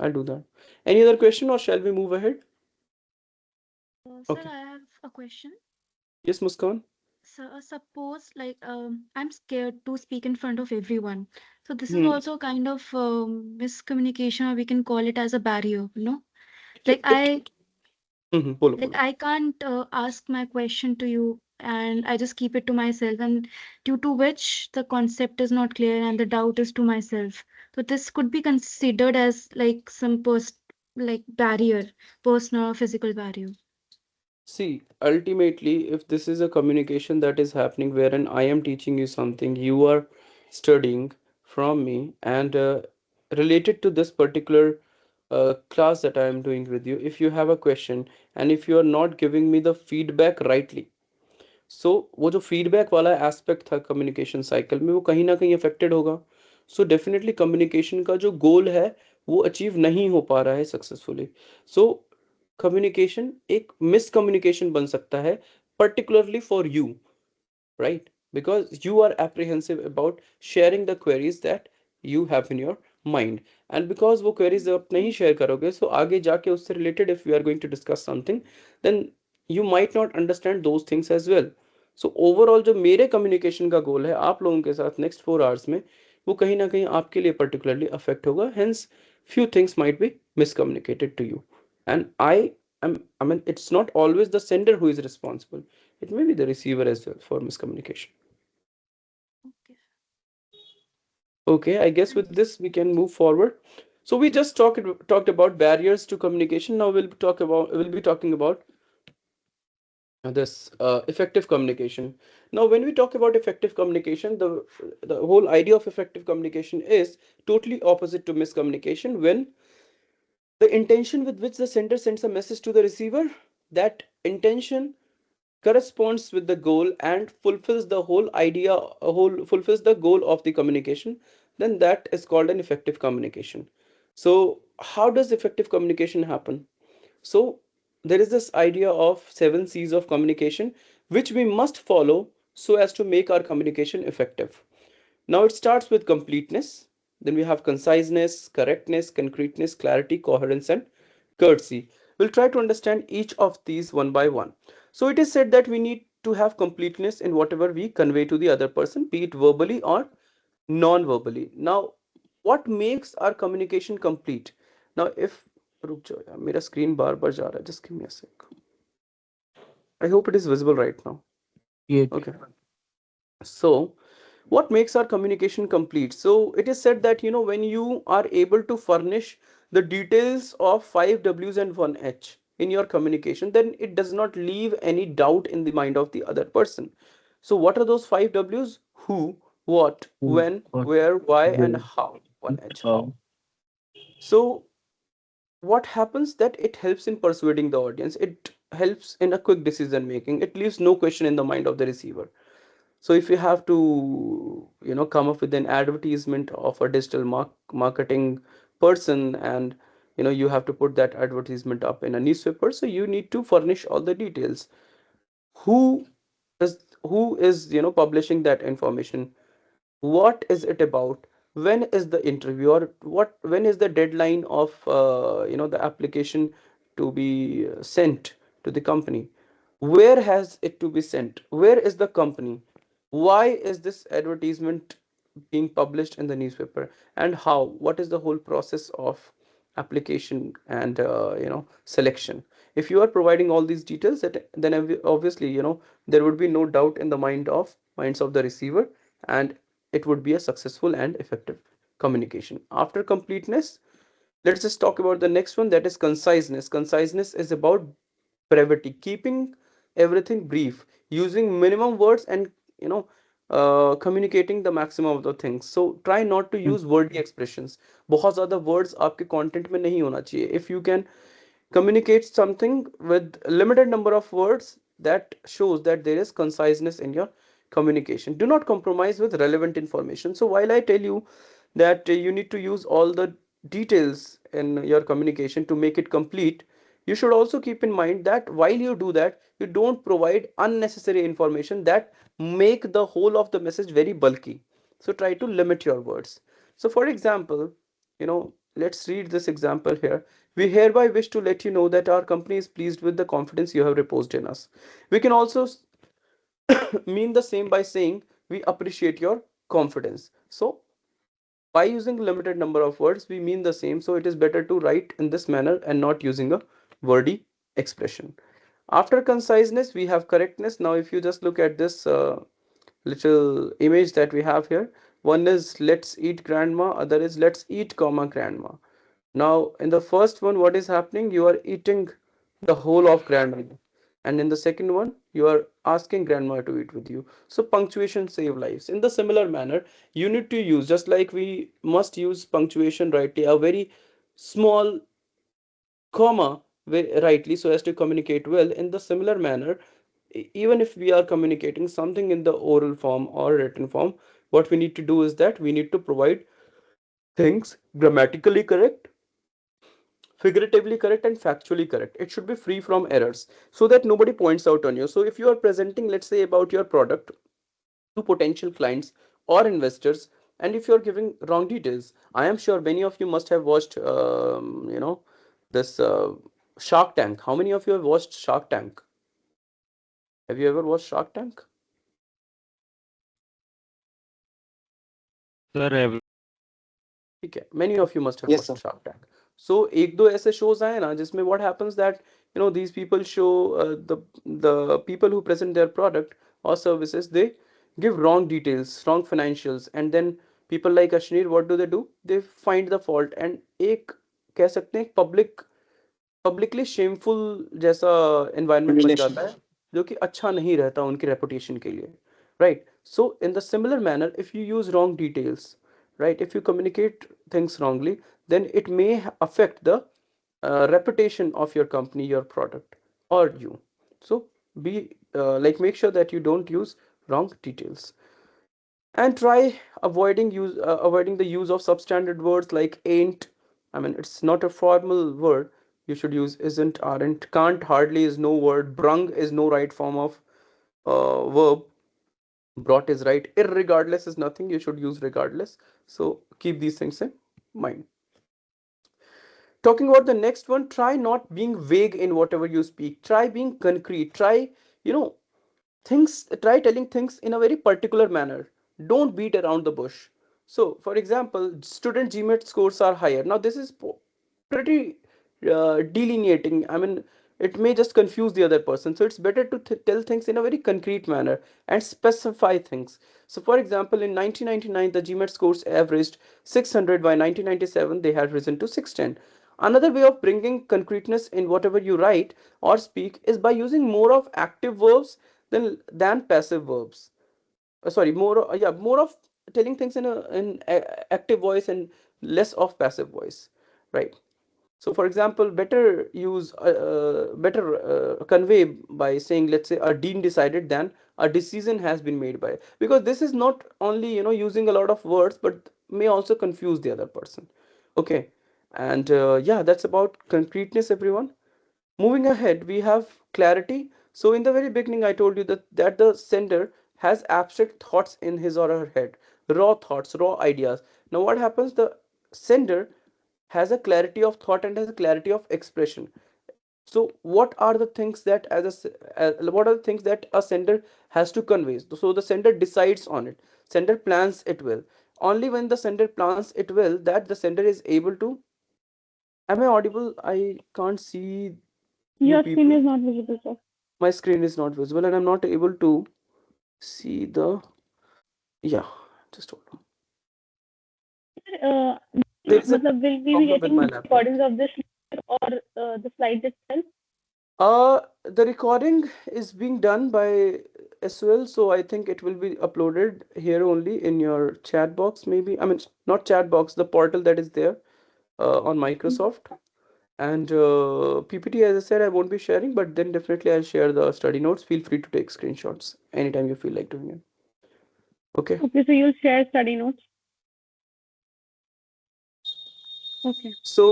I'll do that. Any other question, or shall we move ahead? Sir, Okay. I have a question. Yes, Muskan. So, suppose like I'm scared to speak in front of everyone. So this is Hmm. also kind of miscommunication, or we can call it as a barrier, you know? It, Like it, I Polo, like polo. I can't ask my question to you, and I just keep it to myself, and due to which the concept is not clear and the doubt is to myself. So this could be considered as like some like barrier, personal or physical barrier. See, ultimately, if this is a communication that is happening wherein I am teaching you something, you are studying from me, and related to this particular class that I am doing with you, if you have a question and if you are not giving me the feedback rightly, सो वो जो feedback वाला aspect था communication cycle में, वो कहीं ना कहीं affected होगा. सो डेफिनेटली कम्युनिकेशन का जो गोल है वो अचीव नहीं हो पा रहा है सक्सेसफुली. सो कम्युनिकेशन एक मिसकम्युनिकेशन बन सकता है, particularly for you, right? Because you are apprehensive about sharing the queries that you have in your mind, and because वो queries आप नहीं share करोगे, so आगे जाके उससे related if we are going to discuss something, then you might not understand those things as well. So overall जो मेरे communication का goal है आप लोगों के साथ next 4 hours में, वो कहीं ना कहीं आपके लिए particularly affect होगा, hence few things might be miscommunicated to you. And I mean, it's not always the sender who is responsible. It may be the receiver as well for miscommunication. Okay. Okay, I guess with this we can move forward. So we just talked about barriers to communication. Now we'll be talking about this effective communication. Now, when we talk about effective communication, the whole idea of effective communication is totally opposite to miscommunication. When the intention with which the sender sends a message to the receiver, that intention corresponds with the goal and fulfills the whole idea, whole fulfills the goal of the communication, then that is called an effective communication. So how does effective communication happen? So there is this idea of 7 C's of communication, which we must follow so as to make our communication effective. Now it starts with completeness. Then we have conciseness, correctness, concreteness, clarity, coherence, and courtesy. We'll try to understand each of these one by one. So it is said that we need to have completeness in whatever we convey to the other person, be it verbally or non-verbally. Now, what makes our communication complete? Now, if रुक जाओ यार, मेरा screen बार बार जा रहा है. Just give me a sec. I hope it is visible right now. Yes. Okay. So, what makes our communication complete? So, it is said that, when you are able to furnish the details of 5 W's and 1 H in your communication, then it does not leave any doubt in the mind of the other person. So, what are those 5 W's? Who, what, Who, when, what, where, why, and where, how. 1 H, how. how. So, what happens that it helps in persuading the audience, it helps in a quick decision making, it leaves no question in the mind of the receiver. So if you have to come up with an advertisement of a digital marketing person, and you have to put that advertisement up in a newspaper, so you need to furnish all the details. who who is publishing that information, what is it about, when is the interview, or when is the deadline of the application to be sent to the company, where has it to be sent, where is the company, why is this advertisement being published in the newspaper, and how, what is the whole process of application and selection. If you are providing all these details, then obviously there would be no doubt in the minds of the receiver, and it would be a successful and effective communication. After completeness, let's just talk about the next one, that is conciseness. Conciseness is about brevity, keeping everything brief, using minimum words, and you know communicating the maximum of the things. So try not to use wordy expressions. बहुत ज़्यादा words आपके content में नहीं होना चाहिए. If you can communicate something with limited number of words, that shows that there is conciseness in your communication. Do not compromise with relevant information. So while I tell you that you need to use all the details in your communication to make it complete, you should also keep in mind that while you do that, you don't provide unnecessary information that make the whole of the message very bulky. So try to limit your words. So for example, let's read this example here. We hereby wish to let you know that our company is pleased with the confidence you have reposed in us. We can also mean the same by saying we appreciate your confidence. So by using limited number of words, we mean the same. So it is better to write in this manner and not using a wordy expression. After conciseness, we have correctness. Now, if you just look at this little image that we have here, one is let's eat grandma, other is let's eat comma grandma. Now, in the first one, what is happening? You are eating the whole of grandma. And in the second one, you are asking grandma to eat with you. So punctuation save lives. In the similar manner, you need to use, just like we must use punctuation rightly, a very small comma rightly so as to communicate well. In the similar manner, even if we are communicating something in the oral form or written form, what we need to do is that we need to provide things grammatically correct, figuratively correct, and factually correct. It should be free from errors so that nobody points out on you. So if you are presenting, let's say, about your product to potential clients or investors, and if you're giving wrong details, I am sure many of you must have watched this Shark Tank. How many of you have watched Shark Tank? Have you ever watched Shark Tank? Sir, ठीक है, many of you must have Yes, watched sir. Shark Tank. So एक दो ऐसे shows आए ना जिसमें what happens that these people show the people who present their product or services, they give wrong details, wrong financials, and then people like Ashneer, what do? They find the fault, and एक कह सकते हैं publicly shameful जैसा environment बन Relation. जाता है जो कि अच्छा नहीं रहता उनकी रेपुटेशन के लिए, right? So in the similar manner if you use wrong details, right, if you communicate things wrongly, then it may affect the reputation of your company, your product, or you. So be like make sure that you don't use wrong details, and try avoiding the use of substandard words like ain't. I mean, it's not a formal word. You should use isn't, aren't, can't, hardly is no word, brung is no right form of verb, brought is right, irregardless is nothing, you should use regardless. So keep these things in mind. Talking about the next one, try not being vague in whatever you speak, try being concrete, try you know try telling things in a very particular manner. Don't beat around the bush. So for example, student GMAT scores are higher. Now this is pretty delineating. I mean, it may just confuse the other person, so it's better to tell things in a very concrete manner and specify things. So for example, in 1999 the GMAT scores averaged 600. By 1997 they had risen to 610. Another way of bringing concreteness in whatever you write or speak is by using more of active verbs than passive verbs. Sorry, more of telling things in active voice and less of passive voice, right? So for example, better convey by saying, let's say, a dean decided than a decision has been made by, because this is not only using a lot of words but may also confuse the other person. Okay, and yeah, that's about concreteness, everyone. Moving ahead, we have clarity. So in the very beginning, I told you that the sender has abstract thoughts in his or her head, raw thoughts, raw ideas. Now what happens? The sender has a clarity of thought and has a clarity of expression. So what are the things that what are the things that a sender has to convey? So the sender decides on it. Sender plans it well. Only when the sender plans it well that the sender is able to. Am I audible? I can't see you Your screen people. is not visible, sir. My screen is not visible and I'm not able to see the. Yeah, just hold on. Uh, There is a will we be problem with getting my laptop. recordings of this or the slides itself? The recording is being done by SOL, so I think it will be uploaded here only in your chat box, maybe. I mean, not chat box, the portal that is there on Microsoft. And PPT, as I said, I won't be sharing, but then definitely I'll share the study notes. Feel free to take screenshots anytime you feel like doing it. Okay. Okay, so you'll share study notes. Okay. So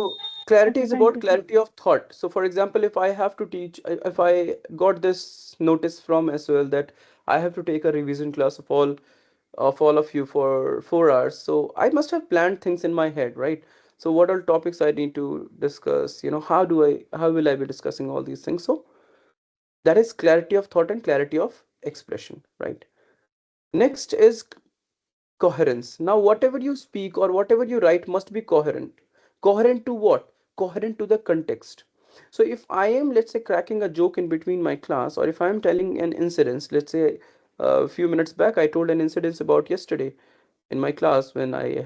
clarity Okay, is thank about you. clarity of thought. So for example, if I have to teach, if I got this notice from SOL that I have to take a revision class of all of you for 4 hours, so I must have planned things in my head, right? So what are topics I need to discuss? How will I be discussing all these things? So that is clarity of thought and clarity of expression, right? Next is coherence. Now whatever you speak or whatever you write must be coherent. Coherent to what? Coherent to the context. So if I am, let's say, cracking a joke in between my class, or if I am telling an incident, let's say a few minutes back I told an incident about yesterday in my class when I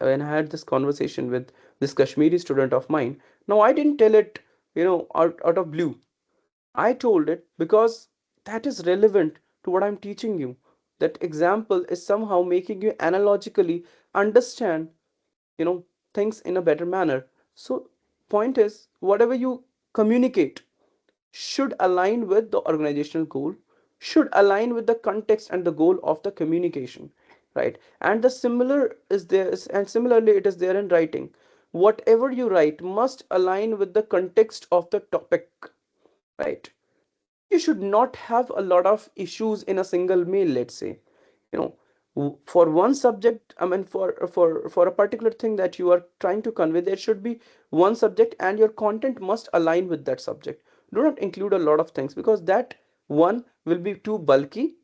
had this conversation with this Kashmiri student of mine. Now I didn't tell it out of blue. I told it because that is relevant to what I'm teaching you. That example is somehow making you analogically understand, you know, things in a better manner. So, point is, whatever you communicate should align with the organizational goal, should align with the context and the goal of the communication, right? And the similar is there, and similarly, it is there in writing. Whatever you write must align with the context of the topic, right? You should not have a lot of issues in a single mail, let's say. you know for one subject, I mean, for a particular thing that you are trying to convey, there should be one subject and your content must align with that subject. Do not include a lot of things, because that one will be too bulky,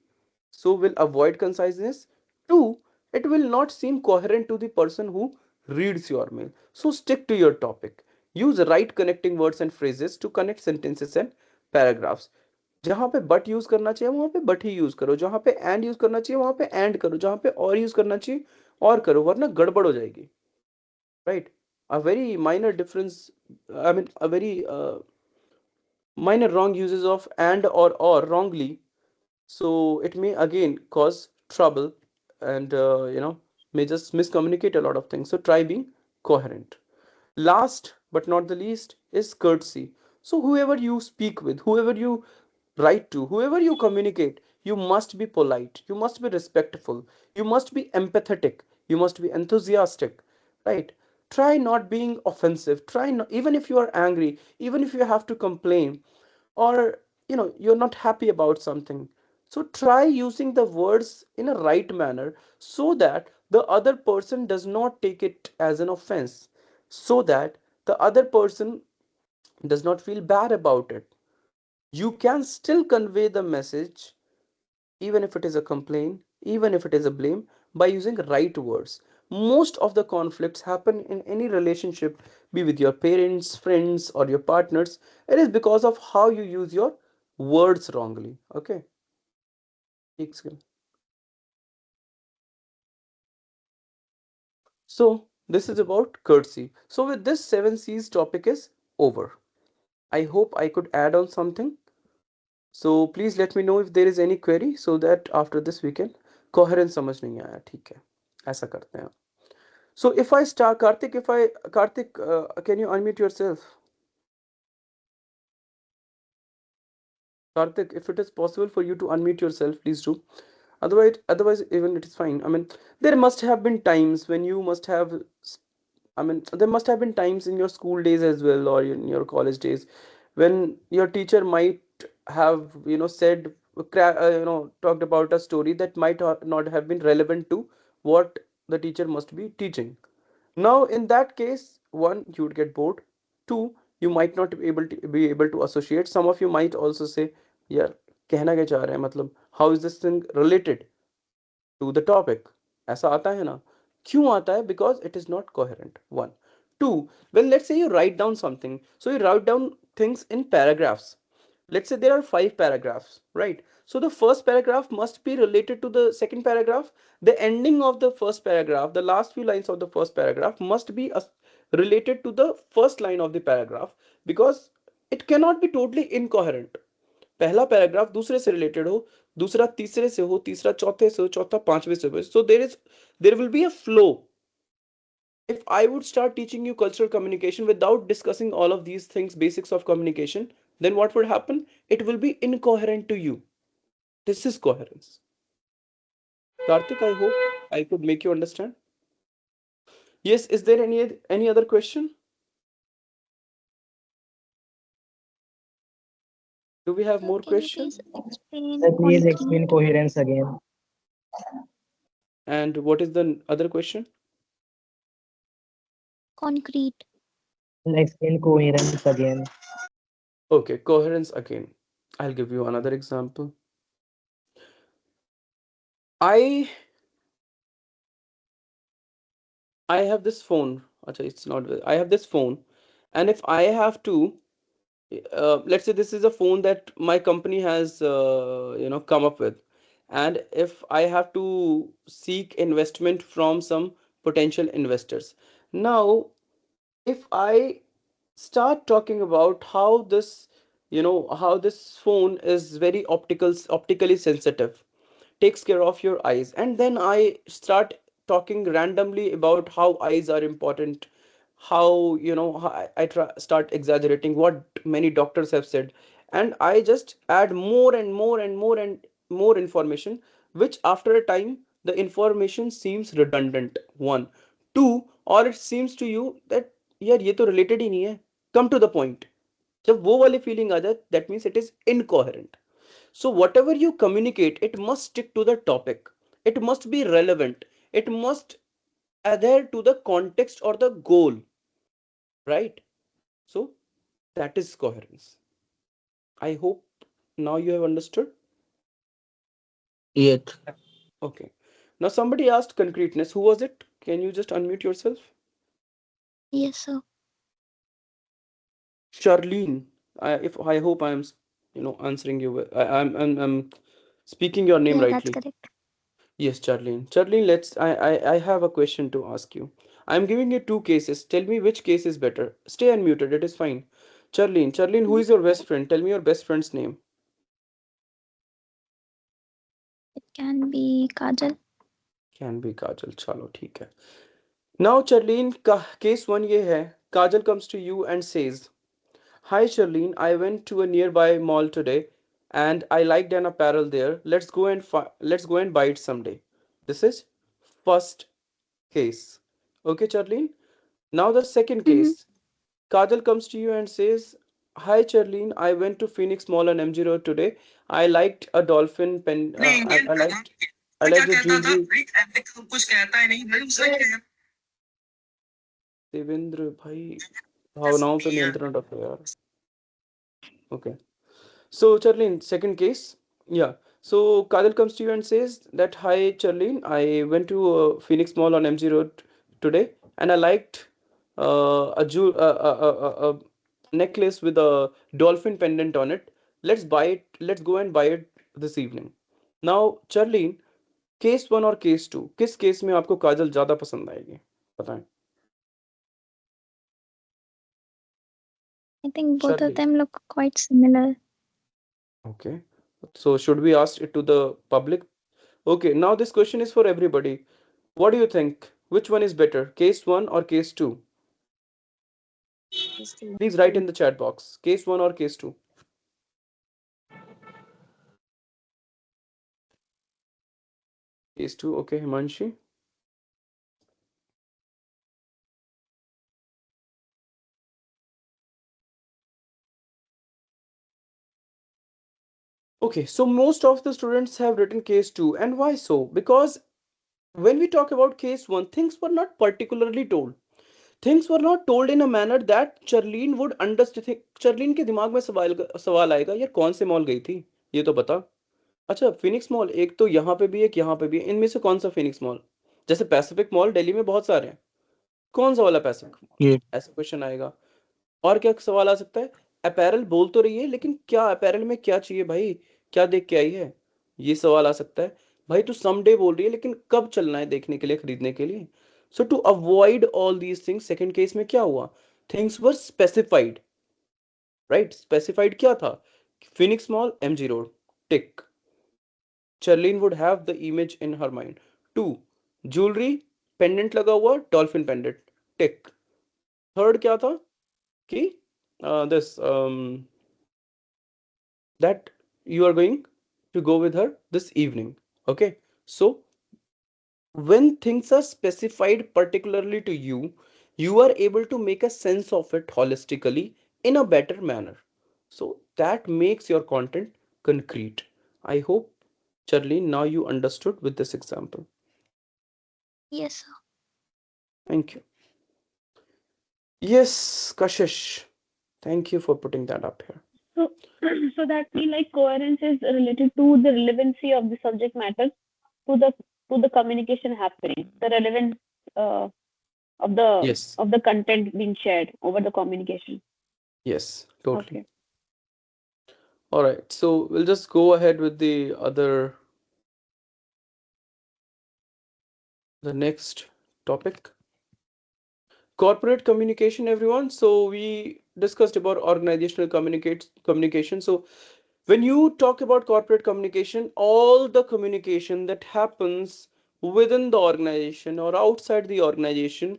so will avoid conciseness. Two, it will not seem coherent to the person who reads your mail. So stick to your topic. Use right connecting words and phrases to connect sentences and paragraphs. जहां पे but use करना चाहिए वहां पे but he use करो, जहां पे and use करना चाहिए वहां पे एंड करो, जहां पे और यूज करना चाहिए और करो, वरना गड़बड़ हो जाएगी. Right? A very minor difference, I mean, a very minor wrong uses of and or wrongly, so it may again cause trouble and may just miscommunicate a lot of things. So try being coherent. Last but not the least is courtesy. So whoever you speak with, whoever you write to, whoever you communicate, you must be polite, you must be respectful, you must be empathetic, you must be enthusiastic, right? Try not being offensive. Try not, even if you are angry, even if you have to complain, or you're not happy about something, so try using the words in a right manner so that the other person does not take it as an offense, so that the other person does not feel bad about it. You can still convey the message even if it is a complaint, even if it is a blame, by using right words. Most of the conflicts happen in any relationship, be with your parents, friends, or your partners. It is because of how you use your words wrongly. Okay. So this is about courtesy. So with this 7 C's topic is over. I hope I could add on something. So please let me know if there is any query so that after this we can coherence समझ नहीं आया ठीक है ऐसा करते हैं. So if I start, Karthik, can you unmute yourself? Karthik, if it is possible for you to unmute yourself, please do. Otherwise, even it is fine. I mean, there must have been times when you must have, I mean, there must have been times in your school days as well or in your college days when your teacher might have, said, talked about a story that might not have been relevant to what the teacher must be teaching. Now, in that case, one, you would get bored. Two, you might not be able to associate. Some of you might also say, "Yeah, कहना क्या चाह रहे हैं मतलब how is this thing related to the topic?" ऐसा आता है ना? क्यों आता है? Because it is not coherent. One. Two, well, let's say you write down something. So you write down things in paragraphs. Let's say there are 5 paragraphs, right? So the first paragraph must be related to the second paragraph. The ending of the first paragraph, the last few lines of the first paragraph must be related to the first line of the paragraph, because it cannot be totally incoherent. पहला paragraph दूसरे से related हो, दूसरा तीसरे से हो, तीसरा चौथे से हो, चौथा पांचवे से हो. So there will be a flow. If I would start teaching you cultural communication without discussing all of these things, basics of communication, then what would happen? It will be incoherent to you. This is coherence. Karthik, I hope I could make you understand. Yes, is there any other question? Do we have Sir, more can you questions? please explain Please explain concrete? coherence again. And what is the other question? Concrete. Explain coherence again. Okay, coherence again. I'll give you another example. I have this phone. Achha, it's not. I have this phone, and if I have to, let's say this is a phone that my company has, come up with, and if I have to seek investment from some potential investors. Now, if I start talking about how this phone is very optically sensitive, takes care of your eyes, and then I start talking randomly about how eyes are important, how start exaggerating what many doctors have said, and I just add more and more and more and more information, which after a time the information seems redundant. One. Two, or it seems to you that यार ये तो related ही नहीं है. Come to the point. जब वो वाली feeling आ जाए, that means it is incoherent. So whatever you communicate, it must stick to the topic. It must be relevant. It must adhere to the context or the goal, right? So that is coherence. I hope now you have understood. Yes. Okay. Now somebody asked concreteness. Who was it? Can you just unmute yourself? Yes, sir. Charlene, I hope I'm answering you. I'm speaking your name Yeah, that's rightly. correct. Yes, Charlene. Charlene, I have a question to ask you. I'm giving you two cases. Tell me which case is better. Stay unmuted. It is fine. Charlene, who Mhm. is your best friend? Tell me your best friend's name. It can be Kajal. Can be Kajal. चलो ठीक है. Now, Charlene, case one ये है. Kajal comes to you and says, "Hi, Charlene. I went to a nearby mall today, and I liked an apparel there. Let's go and buy it someday." This is first case. Okay, Charlene. Now the second Mm-hmm. case. Kajal comes to you and says, "Hi, Charlene. I went to Phoenix Mall on MG Road today. I liked a dolphin pen. I liked the jewelry." Devendra भाई भावनाओं पे नियंत्रण रखो यार. Okay. So, Charlene, second case. Yeah. So, Kajal comes to you and says that, "Hi, Charlene. I went to Phoenix Mall on MG Road today, and I liked a necklace with a dolphin pendant on it. Let's buy it. Let's go and buy it this evening." Now, Charlene, case one और case to, किस case में आपको काजल ज्यादा पसंद आएगी, बताएं. I think both of Charlene. them look quite similar. Okay. So should we ask it to the public? Okay, now this question is for everybody. What do you think? Which one is better, case 1 or case 2? Please write in the chat box. Case 1 or case 2? Case 2, okay, Himanshi. Okay, so most of the students have written case 2. And why so? Because when we talk about case 1, things were not particularly told. Things were not told in a manner that Charlene would understand. Charlene के दिमाग में सवाल आएगा, यार कौन से mall गई थी, ये तो बता. अच्छा, फिनिक्स मॉल एक तो यहाँ पे भी है, एक यहाँ पे भी है, इनमें से कौन सा फिनिक्स मॉल? जैसे पैसिफिक मॉल दिल्ली में बहुत सारे हैं, कौन सा वाला पैसिफिक मॉल? ये ऐसा क्वेश्चन आएगा. और क्या सवाल आ सकता है? अपैरल बोल तो रही है, लेकिन क्या अपैरल में क्या चाहिए भाई, क्या देख के आई है, ये सवाल आ सकता है. भाई तू समडे बोल रही है, लेकिन कब चलना है देखने के लिए, खरीदने के लिए? So to avoid all these things, second case में क्या हुआ, things were specified. Right, specified क्या था? Phoenix mall, MG road, tick. Charlene would have the image in her mind. Two, jewelry, pendant लगा हुआ, dolphin pendant, tick. Third क्या था कि this that you are going to go with her this evening. Okay, so when things are specified particularly to you, you are able to make a sense of it holistically in a better manner. So that makes your content concrete. I hope, Charlene, now you understood with this example. Yes, sir. Thank you. Yes, Kashish. Thank you for putting that up here. So, so that means like coherence is related to the relevancy of the subject matter to the communication happening, the relevance uh, Yes, of the content being shared over the communication. yes, totally. Okay. All right, so we'll just go ahead with the next topic. Corporate communication, everyone. So we discussed about organizational communication. So when you talk about corporate communication, all the communication that happens within the organization or outside the organization,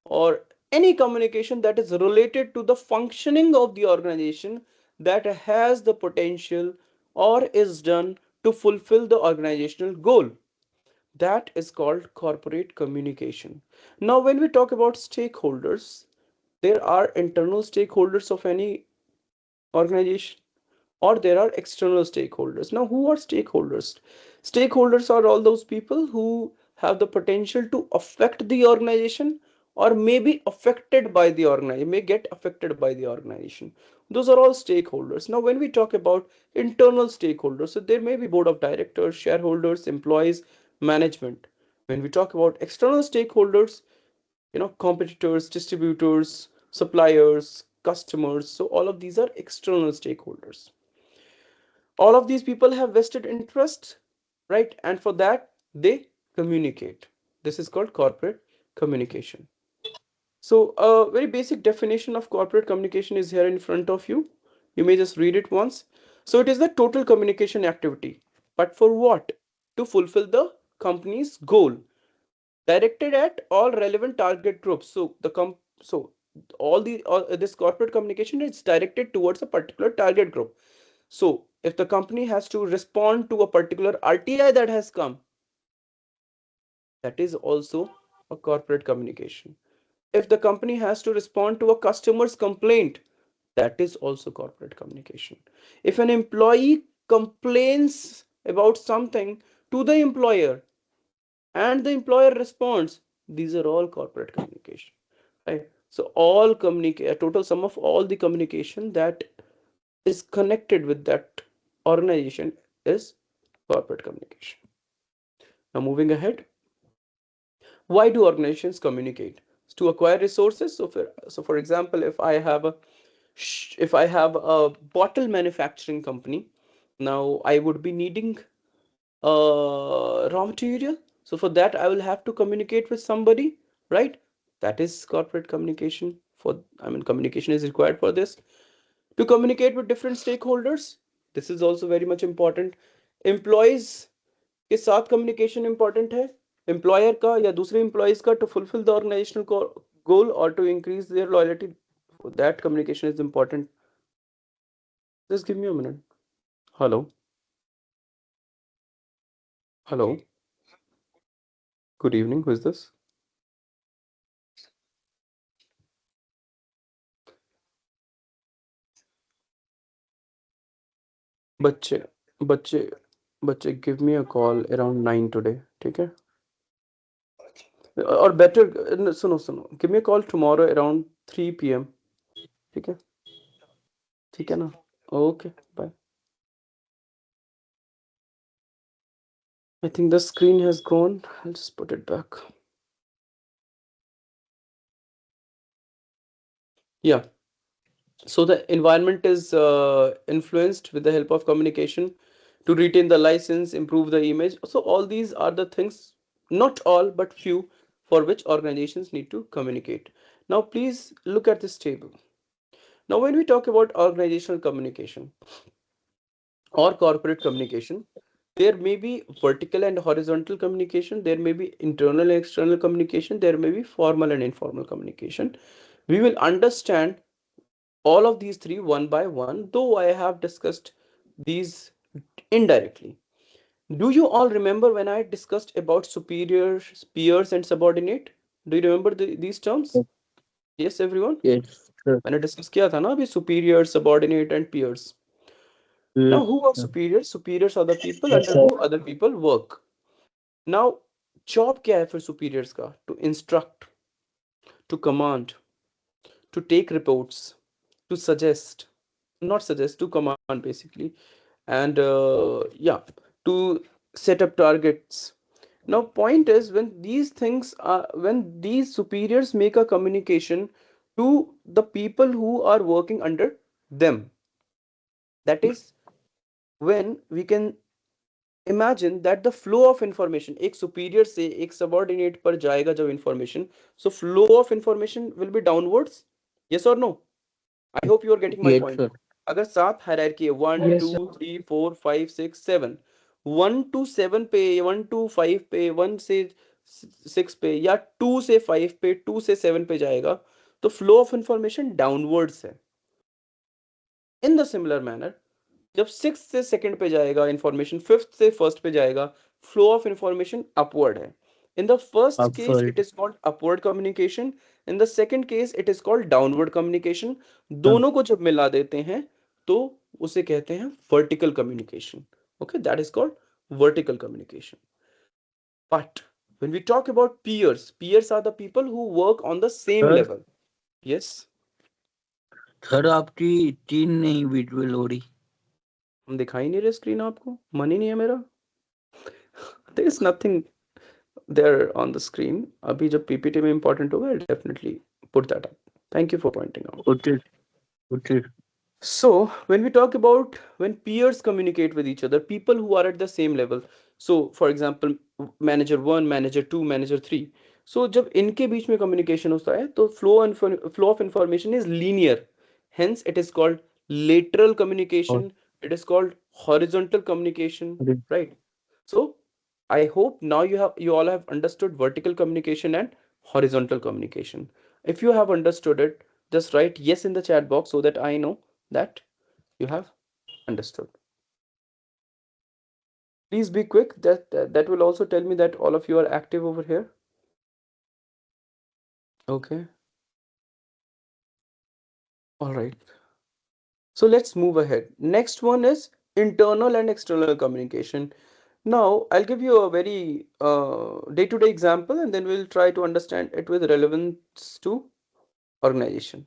or any communication that is related to the functioning of the organization, that has the potential or is done to fulfill the organizational goal, that is called corporate communication. Now when we talk about stakeholders, there are internal stakeholders of any organization, or there are external stakeholders. Now, who are stakeholders? Stakeholders are all those people who have the potential to affect the organization, or may be affected by the organization, may get affected by the organization. Those are all stakeholders. Now, when we talk about internal stakeholders, so there may be board of directors, shareholders, employees, management. When we talk about external stakeholders, competitors, distributors, suppliers, customers. So all of these are external stakeholders. All of these people have vested interest, right? And for that, they communicate. This is called corporate communication. So a very basic definition of corporate communication is here in front of you. You may just read it once. So it is the total communication activity. But for what? To fulfill the company's goal, directed at all relevant target groups. So this corporate communication is directed towards a particular target group. So if the company has to respond to a particular RTI that has come, that is also a corporate communication. If the company has to respond to a customer's complaint, that is also corporate communication. If an employee complains about something to the employer and the employer responds, these are all corporate communication, right? So all a total sum of all the communication that is connected with that organization is corporate communication. Now moving ahead, why do organizations communicate? To acquire resources. So for example, if I have a bottle manufacturing company, now I would be needing raw material. So for that, I will have to communicate with somebody, right? That is corporate communication. Communication is required for this. To communicate with different stakeholders, this is also very much important. Employees के साथ communication important है, employer का या दूसरे employees का, to fulfill the organizational goal or to increase their loyalty. For that, communication is important. Just give me a minute. Hello. Hello. Good evening. Who is this? बच्चे बच्चे बच्चे give me a call around 9 today, ठीक है? और better सुनो give me a call tomorrow around 3 p.m. ठीक है? ठीक है ना? Okay, bye. I think the screen has gone. I'll just put it back. Yeah. So the environment is influenced with the help of communication to retain the license, improve the image. So all these are the things, not all, but few, for which organizations need to communicate. Now, please look at this table. Now, when we talk about organizational communication or corporate communication, there may be vertical and horizontal communication, there may be internal and external communication, there may be formal and informal communication. We will understand all of these three one by one, though I have discussed these indirectly. Do you all remember when I discussed about superiors, peers, and subordinate? Do you remember these terms? Yes, everyone? Yes, sir. मैंने discuss किया था ना अभी superior, subordinate, and peers. Now, Yes, who are sir. superiors? Superiors are the people Yes, under sir. who other people work. Now, job क्या है फिर superiors का? To instruct, to command, to take reports, to suggest, not suggest, to command basically, and yeah, to set up targets. Now, point is, when these superiors make a communication to the people who are working under them, that is when we can imagine that the flow of information एक superior से एक subordinate पर जाएगा जब information, so flow of information will be downwards. Yes or no? I hope you are getting my Yes, point. sir. अगर 7 hierarchy है 1 Yes, 2 sir. 3 4 5 6 7, 1 to 7 पे 1 to 5 पे 1 से 6 पे या 2 से 5 पे 2 से 7 पे जाएगा, तो flow of information downwards है. In the similar manner, जब 6 से सेकंड पे जाएगा इंफॉर्मेशन, 5th से फर्स्ट पे जाएगा, फ्लो ऑफ इंफॉर्मेशन अपवर्ड है. In the first case it Upward. Is called upward communication, in the second case it is called downward communication. Sir. दोनों को जब मिला देते हैं तो उसे कहते हैं vertical communication. Okay, that is called vertical communication. But when we talk about peers, peers are the people who work on the same Sir, level. Yes. Sir आपकी तीन नहीं विजुअल हो रही. हम दिखाई नहीं रहे स्क्रीन आपको, मन ही नहीं है मेरा. There is nothing. there on the screen. अभी जब PPT में important होगा, I'll definitely put that up. Thank you for pointing out. Okay. Okay. So when we talk about when peers communicate with each other, people who are at the same level. So for example, manager 1, manager 2, manager 3. So जब इनके बीच में communication होता है, तो flow of information is linear. Hence it is called lateral Oh, communication. It is called horizontal communication, okay. right? So I hope now you all have understood vertical communication and horizontal communication. If you have understood it, just write yes in the chat box so that I know that you have understood. Please be quick. That will also tell me that all of you are active over here. Okay. All right. So let's move ahead. Next one is internal and external communication. Now I'll give you a very day-to-day example, and then we'll try to understand it with relevance to organization.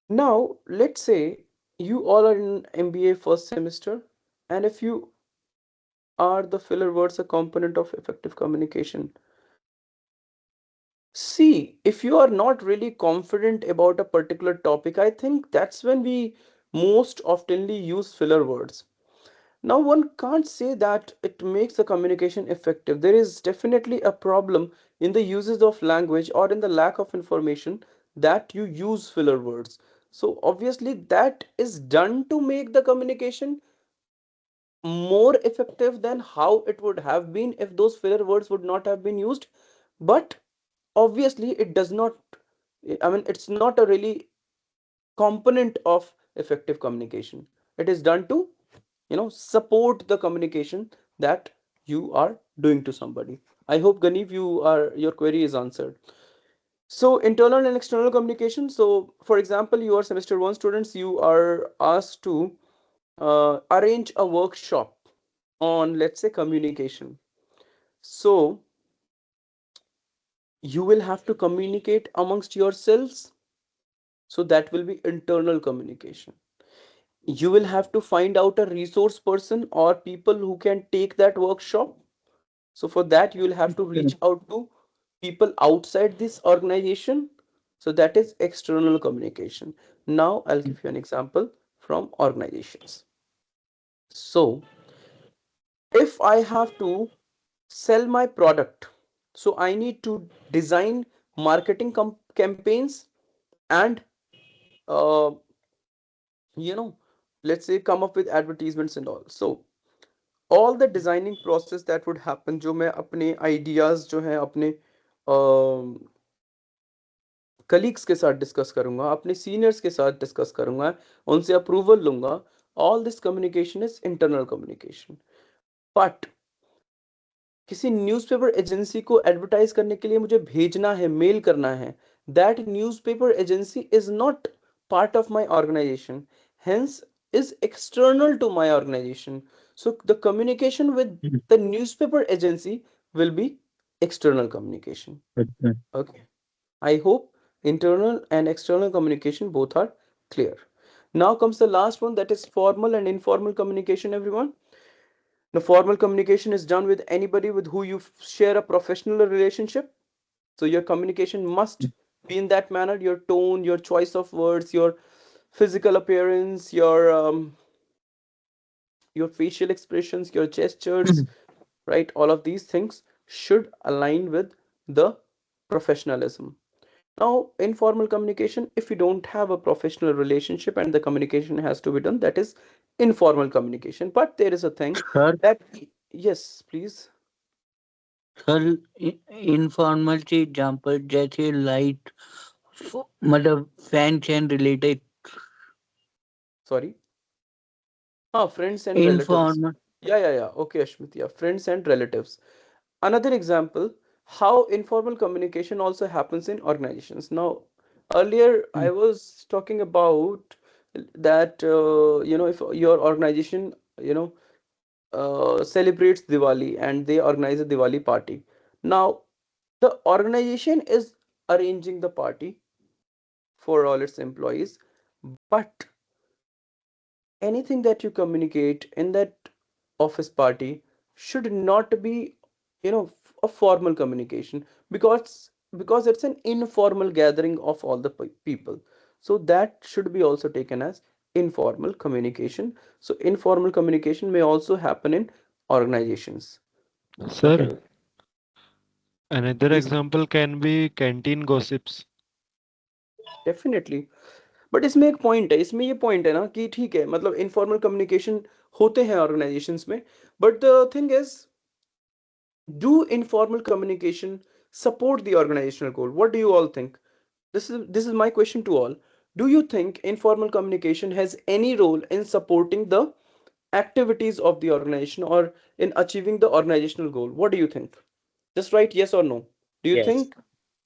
Now let's say you all are in MBA first semester, and if you are the filler words a component of effective communication. See, if you are not really confident about a particular topic, I think that's when we most oftenly use filler words. Now, one can't say that it makes the communication effective. There is definitely a problem in the uses of language or in the lack of information that you use filler words. So, obviously, that is done to make the communication more effective than how it would have been if those filler words would not have been used. But obviously, it does not, I mean, it's not a really component of effective communication. It is done to, support the communication that you are doing to somebody. I hope Ganeep, your query is answered. So internal and external communication. So for example, you are semester 1 students, you are asked to arrange a workshop on, let's say, communication. So you will have to communicate amongst yourselves. So that will be internal communication. You will have to find out a resource person or people who can take that workshop. So for that, you will have to reach out to people outside this organization. So that is external communication. Now I'll give you an example from organizations. So if I have to sell my product, so I need to design marketing campaigns and uh, you know let's say come up with advertisements and all. So all the designing process that would happen, जो मैं अपने ideas जो हैं अपने colleagues के साथ discuss करूंगा, अपने सीनियर्स के साथ डिस्कस करूंगा, उनसे अप्रूवल लूंगा, all this communication is internal communication. But किसी न्यूज़पेपर एजेंसी को एडवर्टाइज करने के लिए मुझे भेजना है, मेल करना है, that newspaper agency is not part of my organization, hence is external to my organization. So the communication with the newspaper agency will be external communication. Okay. Okay. I hope internal and external communication both are clear. Now comes the last one, that is formal and informal communication, everyone. The formal communication is done with anybody with who you share a professional relationship. So your communication must be in that manner, your tone, your choice of words, your physical appearance, your facial expressions, your gestures, right? All of these things should align with the professionalism. Now, informal communication, if you don't have a professional relationship and the communication has to be done, that is informal communication. But there is a thing sir that, yes, please. Sir informal से example जैसे light मतलब fan chain related Sorry. Friends and relatives. Informal. Yeah. Okay, Ashmit. Yeah, friends and relatives. Another example, how informal communication also happens in organizations. Now, earlier I was talking about that, if your organization, celebrates Diwali and they organize a Diwali party. Now, the organization is arranging the party for all its employees, but anything that you communicate in that office party should not be, a formal communication, because it's an informal gathering of all the people. So that should be also taken as informal communication. So informal communication may also happen in organizations. Okay. Sir, another Please. example can be canteen gossips. Definitely, but इसमें एक point है, इसमें ये point है ना कि ठीक है, मतलब इनफॉर्मल कम्युनिकेशन होते हैं ऑर्गेनाइजेशंस में, but the thing is, do informal communication support the organizational goal? What do you all think? This is my question to all. Do you think informal communication has any role in supporting the activities of the organization or in achieving the organizational goal? What do you think? Just write yes or no. Do you Yes. think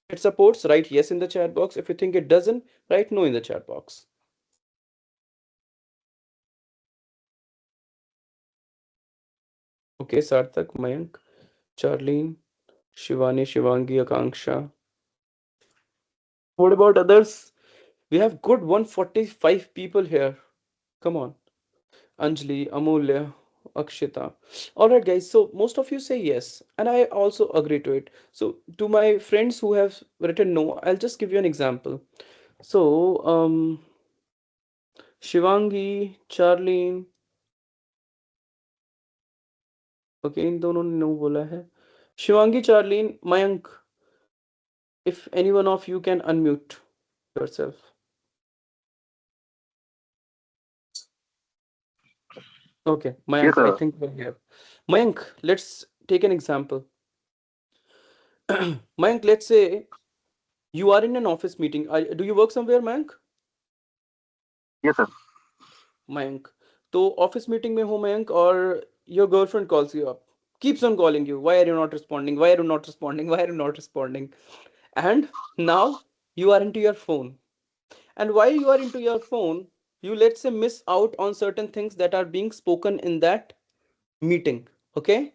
it supports? Write yes in the chat box. If you think it doesn't, write no in the chat box. Okay, Sarthak, Mayank, Charlene, Shivani, Shivangi, Akanksha. What about others? We have good 145 people here. Come on. Anjali, Amulya, Akshita. All right, guys. So most of you say yes, and I also agree to it. So to my friends who have written no, I'll just give you an example. So Shivangi, Charlene. Okay, इन दोनों ने no बोला है. Shivangi, Charlene, Mayank. If any one of you can unmute yourself. Okay, Mayank, I think we're here. Mayank, let's take an example. Mayank, let's say you are in an office meeting. Do you work somewhere, Mayank? Yes, sir. Mayank. तो office meeting में हो Mayank, और your girlfriend calls you up, keeps on calling you. Why are you not responding? Why are you not responding? Why are you not responding? And now you are into your phone. And while you are into your phone, you, let's say, miss out on certain things that are being spoken in that meeting. Okay?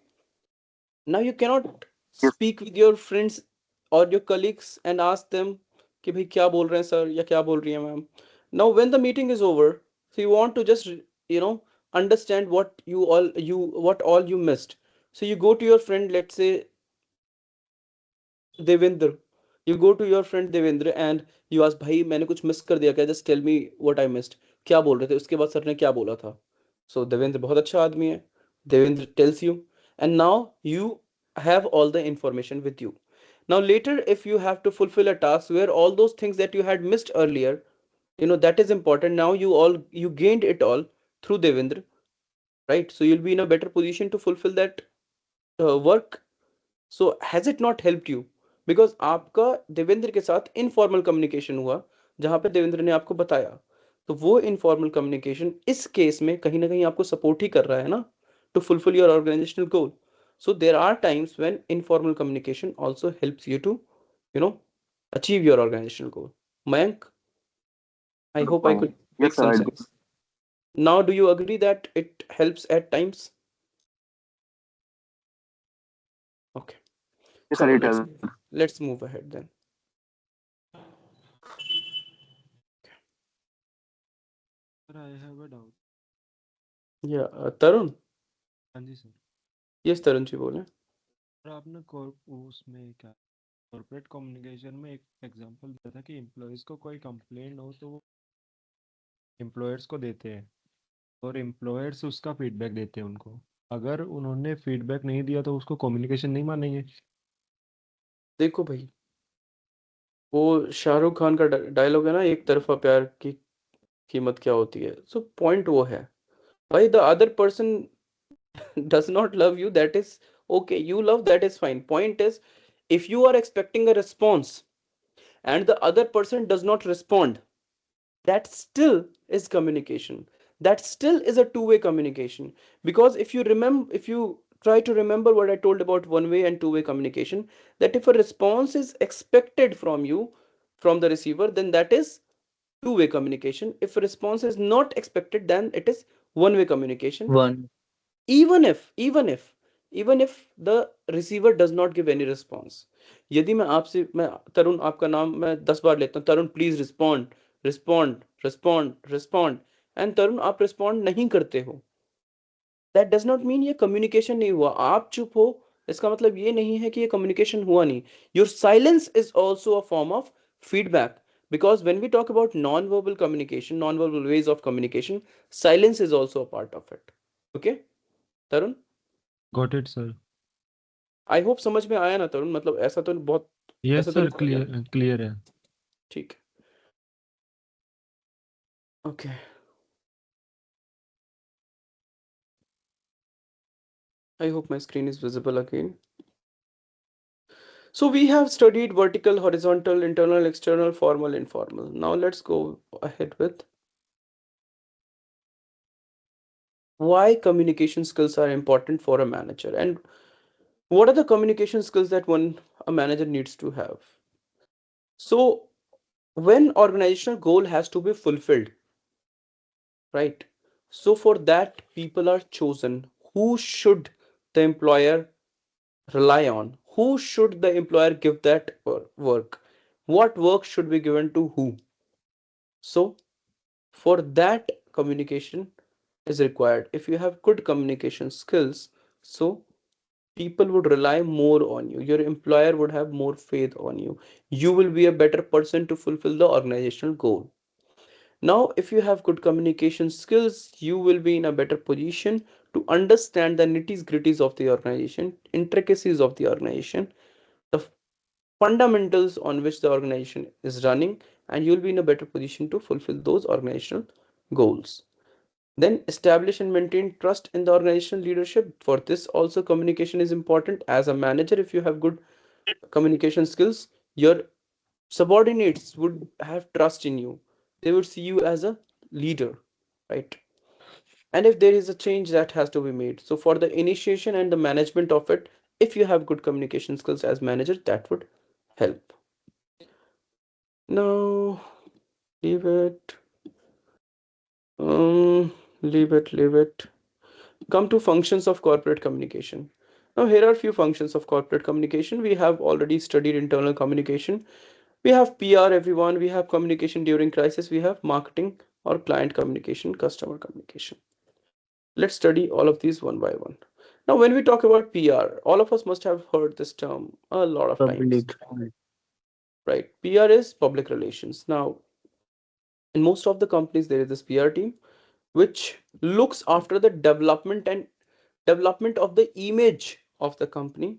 Now you cannot Yes. speak with your friends or your colleagues and ask them कि भाई क्या बोल रहे हैं sir या क्या बोल रही है ma'am. Now when the meeting is over, so you want to just, you know, understand what all you missed. So you go to your friend, let's say Devendra. You go to your friend Devendra and you ask, भाई मैंने कुछ miss कर दिया क्या, just tell me what I missed. क्या बोल रहे थे, उसके बाद सर ने क्या बोला था. So Devendra बहुत अच्छा आदमी है. Devendra tells you, and now you have all the information with you. Now later, if you have to fulfill a task where all those things that you had missed earlier, you know, that is important. Now you gained it all through Devendra, right? So you'll be in a better position to fulfill that work. So has it not helped you, because आपका देवेंद्र के साथ informal communication हुआ, जहां पे देवेंद्र ने आपको बताया. तो वो इनफॉर्मल कम्युनिकेशन इस केस में कहीं ना कहीं आपको सपोर्ट ही कर रहा है ना, to fulfil your organizational goal. So there are times when informal communication also helps you to, you know, achieve your organizational goal. Mayank, I hope I could make Yes, sir. some sense. Now, do you agree that it helps at times? Okay. Yes, So sir. It has. let's move ahead then. Sir, I have a doubt. Yeah, Tarun. हाँ जी sir. Yes, Tarun जी बोले. Sir आपने उसमें क्या corporate communication में एक example दिया था कि एम्प्लॉयज को कोई कंप्लेंट हो तो वो एम्प्लॉयर्स को देते हैं और एम्प्लॉयर्स उसका फीडबैक देते हैं उनको. अगर उन्होंने फीडबैक नहीं दिया तो उसको कम्युनिकेशन नहीं मानेंगे. देखो भाई, वो शाहरुख खान का डायलॉग है ना, एक तरफा प्यार की कीमत क्या होती है. सो पॉइंट वो है भाई, the other person does not love you, that is okay. You love, that is fine. Point is, if you are expecting a response and the other person does not respond, that still is communication. That still is a two-way communication. Because if you try to remember what I told about one-way and two-way communication, that if a response is expected from you, from the receiver, then that is two-way communication. If a response is not expected, then it is one-way communication. One. Even if the receiver does not give any response. यदि मैं तरुण, आपका नाम मैं 10 बार लेता हूँ, Tarun please respond, respond, respond, respond, and Tarun आप respond नहीं करते हो, दैट डज नॉट मीन ये कम्युनिकेशन नहीं हुआ. आप चुप हो, इसका मतलब ये नहीं है कि ये कम्युनिकेशन हुआ नहीं. Your silence is also a form of feedback, because when we talk about non-verbal communication, non-verbal ways of communication, silence is also a part of it. Okay, Tarun? Got it, sir. I hope समझ में आया ना तरुण, मतलब ऐसा तो बहुत Yes, ऐसा तो sir. नहीं समझ आया. Clear है. ठीक है. Okay. I hope my screen is visible again. So we have studied vertical, horizontal, internal, external, formal, informal. Now let's go ahead with why communication skills are important for a manager, and what are the communication skills that a manager needs to have. So when organizational goal has to be fulfilled, right? So for that, people are chosen. Who should the employer rely on? Who should the employer give that work? What work should be given to who? So for that, communication is required. If you have good communication skills, so people would rely more on you. Your employer would have more faith on you. You will be a better person to fulfill the organizational goal. Now, if you have good communication skills, you will be in a better position to understand the nitties gritties of the organization, intricacies of the organization, the fundamentals on which the organization is running, and you'll be in a better position to fulfill those organizational goals. Then establish and maintain trust in the organizational leadership. For this also communication is important. As a manager, if you have good communication skills, your subordinates would have trust in you. They would see you as a leader, right? And if there is a change that has to be made, so for the initiation and the management of it, if you have good communication skills as manager, that would help. Now leave it. Leave it. Come to functions of corporate communication. Now here are a few functions of corporate communication. We have already studied internal communication. We have PR, everyone. We have communication during crisis. We have marketing or client communication, customer communication. Let's study all of these one by one. Now, when we talk about PR, all of us must have heard this term a lot of times, Public. right? PR is public relations. Now, in most of the companies, there is this PR team which looks after the development of the image of the company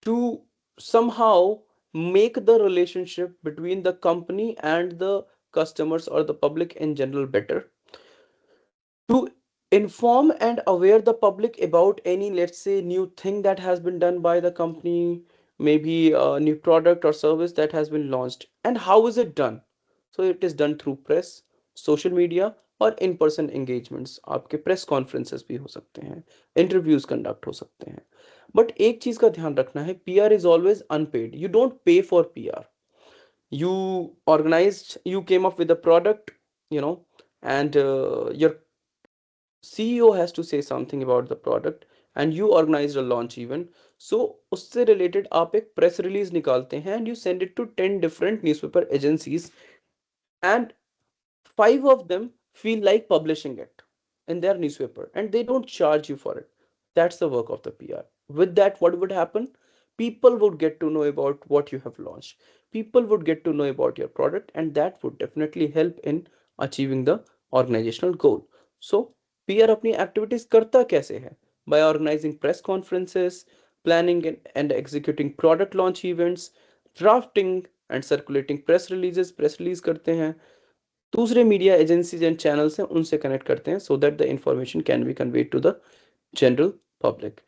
to somehow make the relationship between the company and the customers or the public in general better, to inform and aware the public about any, let's say, new thing that has been done by the company, maybe a new product or service that has been launched. And how is it done? So it is done through press, social media, और in person engagements. आपके press conferences भी हो सकते हैं, interviews conduct हो सकते हैं. But एक चीज का ध्यान रखना है, PR is always unpaid. You don't pay for PR. You organized, you came up with a product, and your CEO has to say something about the product, and you organized a launch event. So उससे related आप एक press release निकालते हैं and you send it to 10 different newspaper agencies, and 5 of them feel like publishing it in their newspaper and they don't charge you for it. That's the work of the PR. With that, what would happen? People would get to know about what you have launched. People would get to know about your product, and that would definitely help in achieving the organizational goal. So, PR अपनी activities करता कैसे है? By organizing press conferences, planning and executing product launch events, drafting and circulating press releases. Press release करते हैं, दूसरे media agencies and channels हैं उनसे connect करते हैं, so that the information can be conveyed to the general public.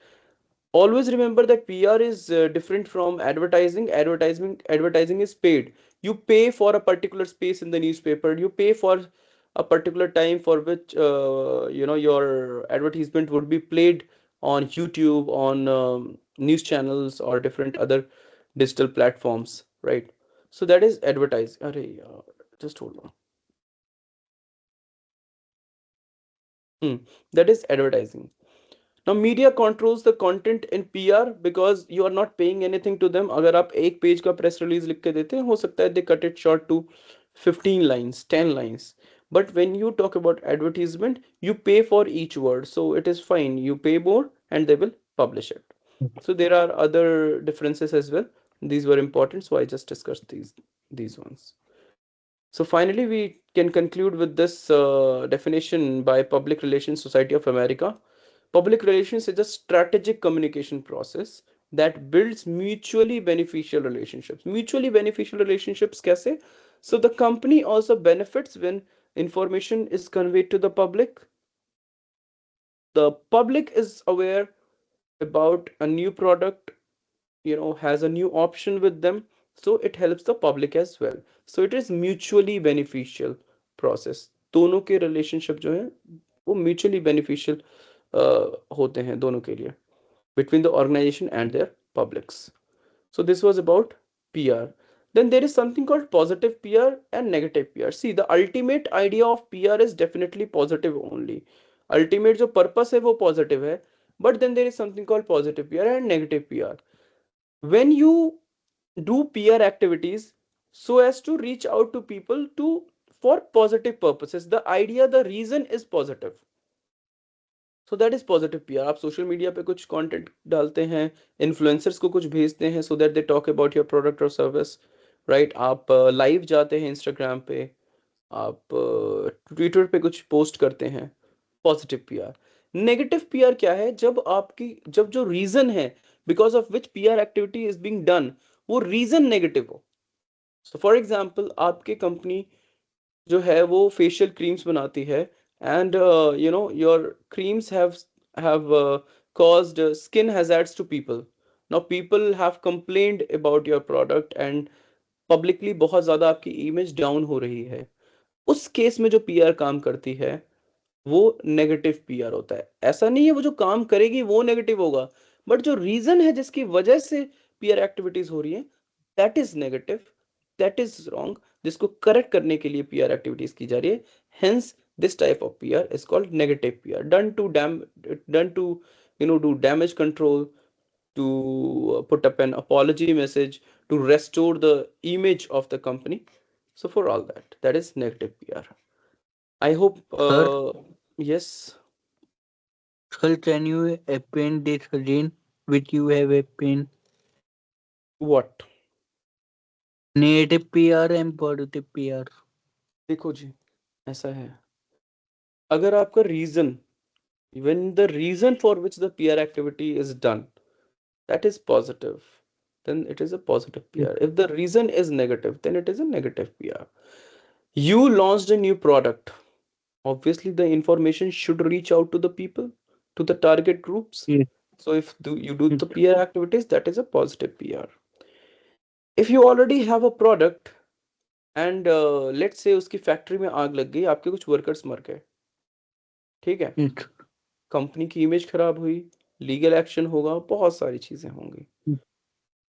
Always remember that PR is different from advertising. Advertising is paid. You pay for a particular space in the newspaper. You pay for a particular time for which your advertisement would be played on YouTube, on news channels or different other digital platforms, right? So that is advertising. Arey, just hold on. That is advertising. Now media controls the content in PR because you are not paying anything to them. अगर आप एक page का press release लिख के देते हैं, हो सकता है they cut it short to 15 lines, 10 lines. But when you talk about advertisement, you pay for each word, so it is fine. You pay more and they will publish it. So there are other differences as well. These were important, so I just discussed these ones. So finally, we can conclude with this definition by Public Relations Society of America. Public relations is a strategic communication process that builds mutually beneficial relationships. Mutually beneficial relationships कैसे? So the company also benefits when information is conveyed to the public. The public is aware about a new product, has a new option with them, so it helps the public as well. So it is mutually beneficial process. दोनों के relationship जो है वो mutually beneficial होते हैं दोनों के लिए, between the organization and their publics. So this was about PR. Then there is something called positive PR and negative PR. See, the ultimate idea of PR is definitely positive only. Ultimate जो purpose है वो positive है, but then there is something called positive PR and negative PR. When you do PR activities so as to reach out to people to for positive purposes, the idea, the reason is positive. So that is positive PR. आप social media पे कुछ content डालते हैं, influencers को कुछ भेजते हैं so that they talk about your product और सर्विस, राइट. आप लाइव जाते हैं इंस्टाग्राम पे, आप ट्विटर पे कुछ पोस्ट करते हैं, पॉजिटिव पीआर. नेगेटिव पीआर क्या है? जब जो रीजन है because of which PR activity is being done, वो रीजन नेगेटिव हो. सो फॉर एग्जांपल, आपकी कंपनी जो है वो फेशियल क्रीम्स बनाती है, and your creams have caused skin hazards to people. Now people have complained about your product and publicly बहुत ज्यादा आपकी इमेज डाउन हो रही है. उस केस में जो पीआर काम करती है वो नेगेटिव पीआर होता है. ऐसा नहीं है वो जो काम करेगी वो नेगेटिव होगा, बट जो रीजन है जिसकी वजह से पीआर एक्टिविटीज हो रही है that is negative, that is wrong, जिसको करेक्ट करने के लिए पीआर एक्टिविटीज की जा रही है. Hence this type of PR is called negative PR, done to do damage control, to put up an apology message, to restore the image of the company. So for all that is negative PR. I hope Sir, yes. sir, can you append this again, which you have append? What? Negative PR and positive PR. देखो जी, ऐसा है, अगर आपका reason, when the reason for which the PR activity is done, that is positive, then it is a positive PR. If the reason is negative, then it is a negative PR. You launched a new product. Obviously, the information should reach out to the people, to the target groups. Yes. So if you do the PR activities, that is a positive PR. If you already have a product and let's say उसकी factory में आग लग गई, आपके कुछ workers मर गए, ठीक है, Yes. कंपनी की इमेज खराब हुई, लीगल एक्शन होगा, बहुत सारी चीजें होंगी,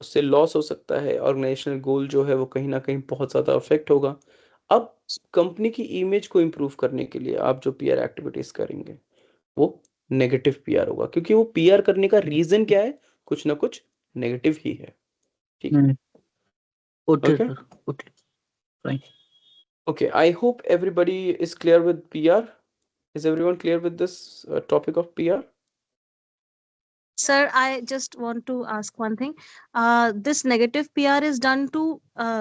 उससे लॉस हो सकता है, ऑर्गेनाइजेशनल गोल जो है वो कहीं ना कहीं बहुत ज़्यादा अफेक्ट होगा. अब कंपनी की इमेज को इम्प्रूव करने के लिए आप जो पीआर एक्टिविटीज करेंगे वो नेगेटिव पीआर होगा, क्योंकि वो पीआर करने का रीजन क्या है? कुछ ना कुछ नेगेटिव ही है. ठीक है. Okay, Okay. sir. Okay. Fine. Okay, I hope everybody is clear with PR. Is everyone clear with this topic of PR? Sir, I just want to ask one thing. This negative PR is done to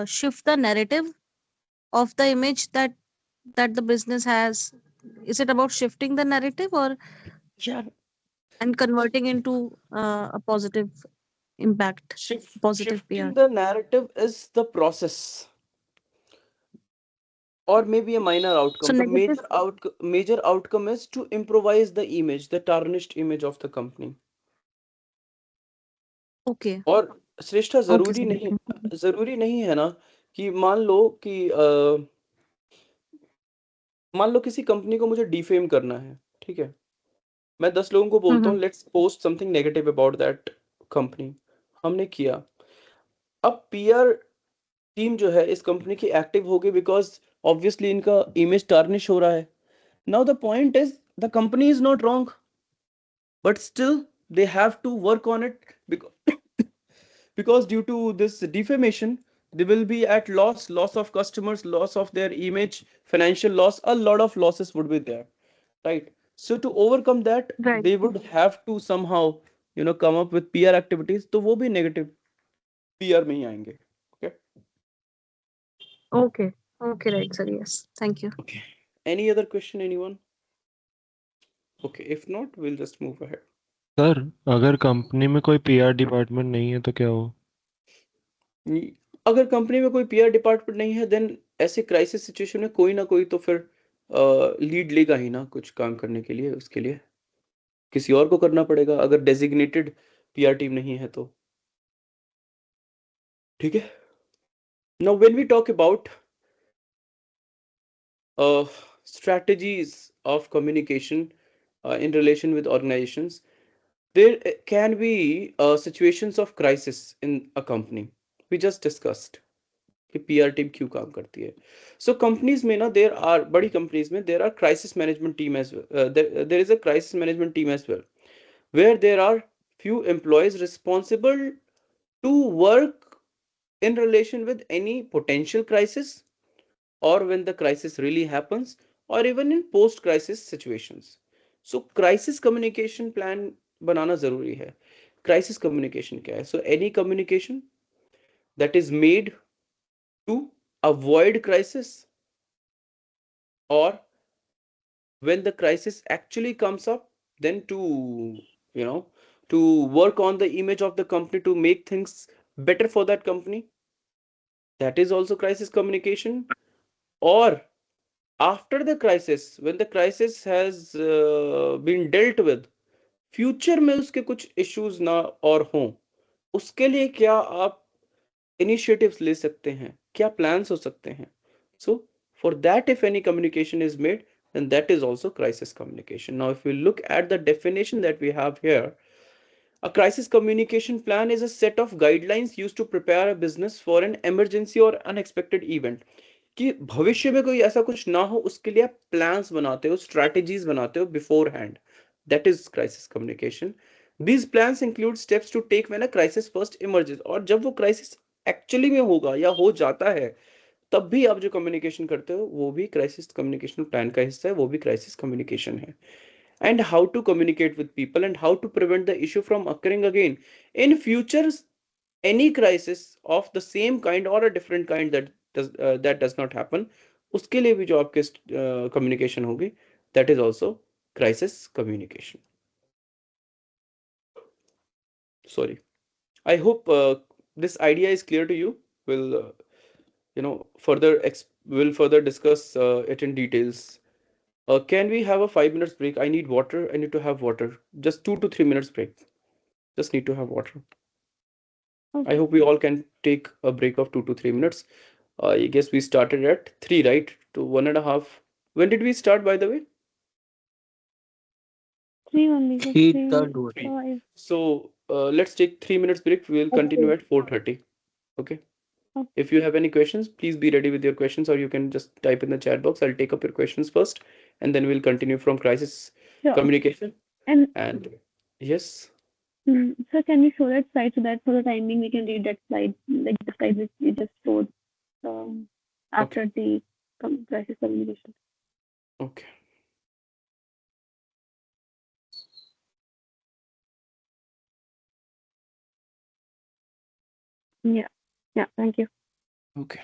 shift the narrative of the image that the business has. Is it about shifting the narrative or Yeah. and converting into a positive impact, positive PR? Shifting the narrative is the process, or maybe a minor So outcome. The negative. major outcome is to improvise the image, the tarnished image of the company. Okay. और श्रेष्ठा Okay, sir. जरूरी नहीं है ना कि मान लो किसी company को मुझे डिफेम करना है, ठीक है, मैं 10 लोगों को बोलता हूँ let's post something negative about that company. हमने किया, अब पीआर टीम जो है इस कंपनी की एक्टिव होगी बिकॉज ऑब्वियसली इनका इमेज टार्निश हो रहा है. Now the point is the company is not wrong, but still they have to work on it because due to this defamation they will be at loss of customers, loss of their image, financial loss, a lot of losses would be there, right? So to overcome that, Right. they would have to somehow come up with PR activities, तो वो भी negative PR में ही आएंगे. Okay. Okay. Okay, right, sir. Yes. Thank you. Okay. Any other question, anyone? Okay. If not, we'll just move ahead. Sir अगर company में कोई PR department नहीं है तो क्या हो? अगर कंपनी में कोई पीआर डिपार्टमेंट नहीं है, देन ऐसे क्राइसिस सिचुएशन में कोई ना कोई तो फिर लीड लेगा ही ना कुछ काम करने के लिए. उसके लिए किसी और को करना पड़ेगा अगर डेजिग्नेटेड पीआर टीम नहीं है तो. ठीक है. Now when we talk about strategies of communication in relation with organizations, there can be situations of crisis in a company. We just discussed कि पीआर टीम क्यों काम करती है. सो कंपनीज में ना देर आर, बड़ी कंपनीज में there are crisis management team as well. There is a crisis management team as well where there are few employees responsible to work in relation with any potential crisis, or when the crisis really happens, or even in post crisis situations. So crisis communication plan बनाना जरूरी है. Crisis communication क्या है? So any communication that is made to avoid crisis, or when the crisis actually comes up, then to you know to work on the image of the company to make things better for that company, that is also crisis communication. Or after the crisis, when the crisis has been dealt with, future में उसके कुछ issues ना और हों, उसके लिए क्या आप इनिशिएटिव्स ले सकते हैं, क्या प्लान्स हो सकते हैं. सो for that, if any communication is made, then that is also crisis communication. Now if we look at the definition that we have here, a crisis communication plan is a set of guidelines used to prepare a business for an emergency or unexpected event. कि भविष्य में कोई ऐसा कुछ ना हो उसके लिए आप प्लान्स बनाते हो, स्ट्रैटेजीज बनाते हो beforehand. That is crisis communication. These plans include steps to take when a crisis first emerges. और जब वो क्राइसिस एक्चुअली में होगा या हो जाता है, तब भी आप जो कम्युनिकेशन करते हो वो भी क्राइसिस कम्युनिकेशन प्लान का हिस्सा है, वो भी क्राइसिस कम्युनिकेशन है. And how to communicate with people and how to prevent the issue from occurring again in future, any crisis of the same kind or a different kind that does not happen, उसके लिए भी जो आपके communication होगी, that is also crisis communication. Sorry. I hope this idea is clear to you. We'll further discuss it in details. Can we have a 5 minutes break? I need water. I need to have water. Just 2 to 3 minutes break. Just need to have water. I hope we all can take a break of 2 to 3 minutes. I guess we started at 3, right? To 1.5. When did we start, by the way? 3 only, sir. He 3, third was 5. So let's take 3 minutes break. We will continue at 4:30. Okay. Okay. If you have any questions, please be ready with your questions, or you can just type in the chat box. I'll take up your questions first, and then we'll continue from crisis Sure. communication. And yes. sir, can you show that slide so that for the timing we can read that slide, like the slide which we just showed after the crisis communication. Okay. Yeah. Yeah. Thank you. Okay.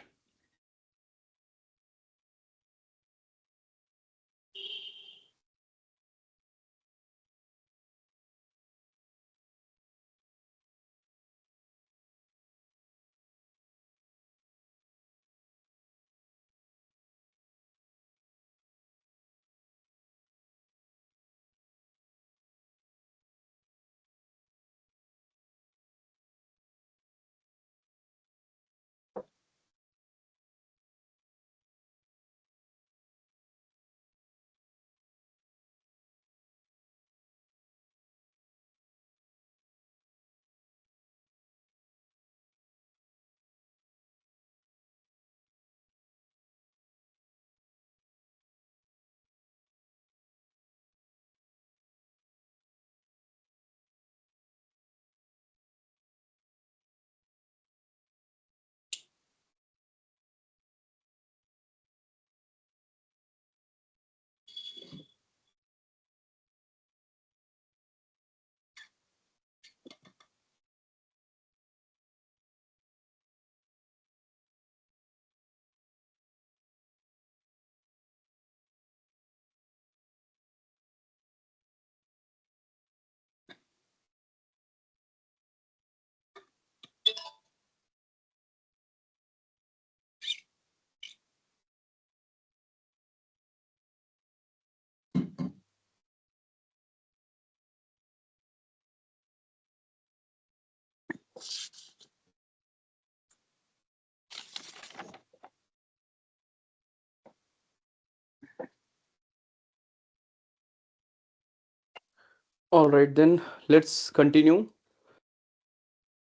All right, then let's continue.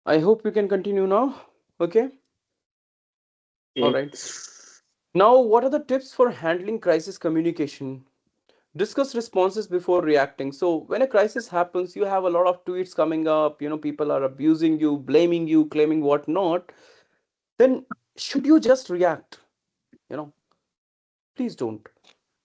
I hope we can continue now. Okay. All right. Now, what are the tips for handling crisis communication? Discuss responses before reacting. So, when a crisis happens, you have a lot of tweets coming up, people are abusing you, blaming you, claiming whatnot. Then, should you just react? You know, please don't.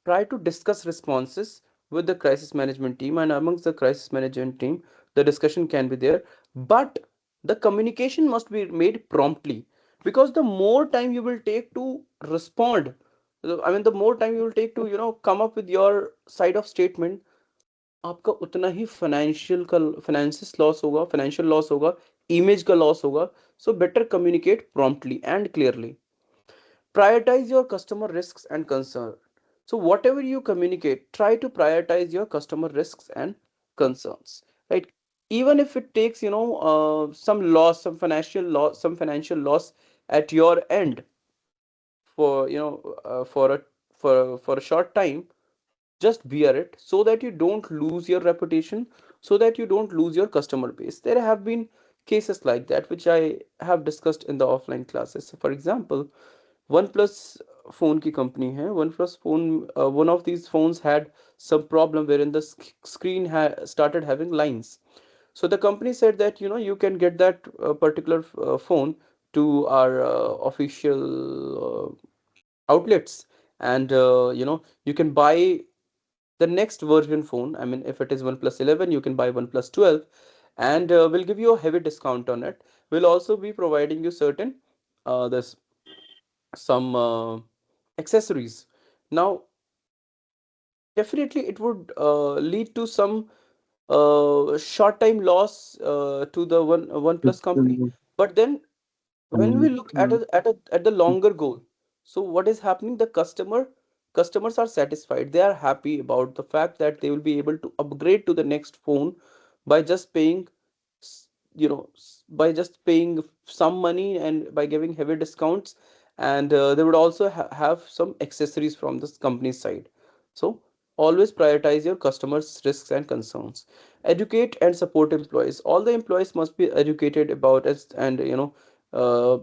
Try to discuss responses with the crisis management team, and amongst the crisis management team the discussion can be there, but the communication must be made promptly, because the more time you will take to respond, the more time you will take to come up with your side of statement, आपका उतना ही financial loss होगा, image का loss होगा. So better communicate promptly and clearly. Prioritize your customer risks and concern. So whatever you communicate, try to prioritize your customer risks and concerns, right? Even if it takes some loss, some financial loss at your end, for for a short time, just bear it, so that you don't lose your reputation, so that you don't lose your customer base. There have been cases like that which I have discussed in the offline classes. So for example, OnePlus phone की company है. OnePlus phone, one of these phones had some problem wherein the screen started having lines. So the company said that you can get that particular phone to our official outlets, and you can buy the next version phone. I mean, if it is OnePlus 11, you can buy OnePlus 12, and we'll give you a heavy discount on it. We'll also be providing you certain this some accessories. Now, definitely it would lead to some short time loss to the one plus company, but then when we look at the longer goal, so what is happening, the customers are satisfied, they are happy about the fact that they will be able to upgrade to the next phone by just paying by just paying some money and by giving heavy discounts, and they would also have some accessories from this company's side. So always prioritize your customers risks and concerns. Educate and support employees. All the employees must be educated about it, and uh,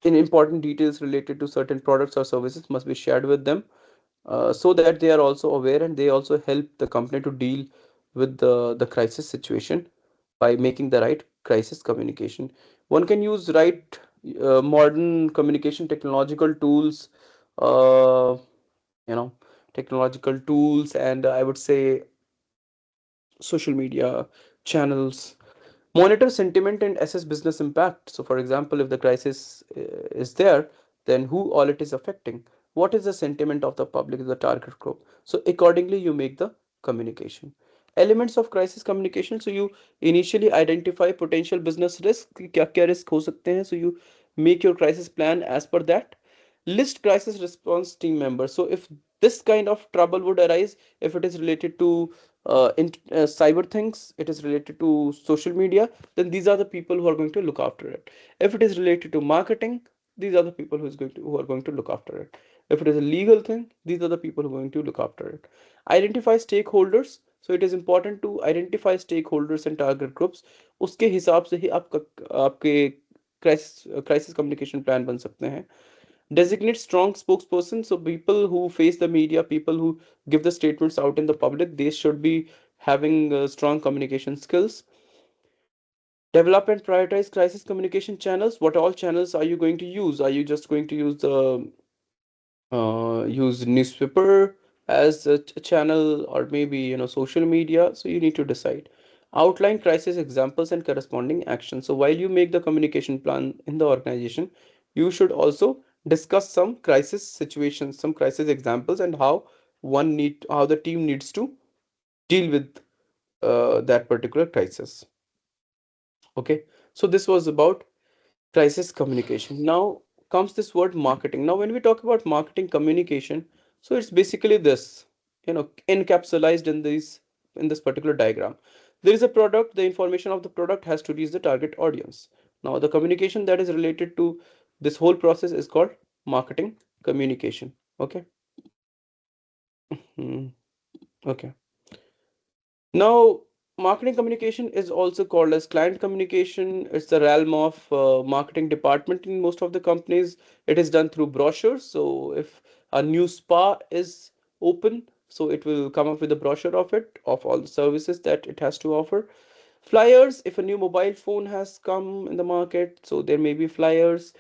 in important details related to certain products or services must be shared with them, so that they are also aware and they also help the company to deal with the crisis situation by making the right crisis communication. One can use right modern communication technological tools, uh, you know technological tools, and I would say social media channels. Monitor sentiment and assess business impact. So, for example, if the crisis is there, then who all it is affecting? What is the sentiment of the public, the target group? So, accordingly, you make the communication. Elements of crisis communication. So, you initially identify potential business risk. क्या क्या risk हो सकते हैं? So, you make your crisis plan as per that. List crisis response team members. So, if this kind of trouble would arise, if it is related to cyber things, it is related to social media, then these are the people who are going to look after it. If it is related to marketing, these are the people who are going to look after it. If it is a legal thing, these are the people who are going to look after it. Identify stakeholders. So it is important to identify stakeholders and target groups. उसके हिसाब से ही आपके crisis communication plan बन सकते हैं. Designate strong spokesperson. So people who face the media, people who give the statements out in the public, they should be having strong communication skills. Develop and prioritize crisis communication channels. What all channels are you going to use? Are you just going to use the use newspaper as a channel, or maybe social media? So you need to decide. Outline crisis examples and corresponding actions. So while you make the communication plan in the organization, you should also discuss some crisis situations, some crisis examples, and how the team needs to deal with that particular crisis. Okay, so this was about crisis communication. Now comes this word marketing. Now when we talk about marketing communication, so it's basically this, encapsulated in this particular diagram. There is a product, the information of the product has to reach the target audience. Now the communication that is related to this whole process is called marketing communication. Okay. Okay. Now marketing communication is also called as client communication. It's the realm of marketing department in most of the companies. It is done through brochures. So if a new spa is open, so it will come up with a brochure of it, of all the services that it has to offer. Flyers, if a new mobile phone has come in the market, so there may be flyers,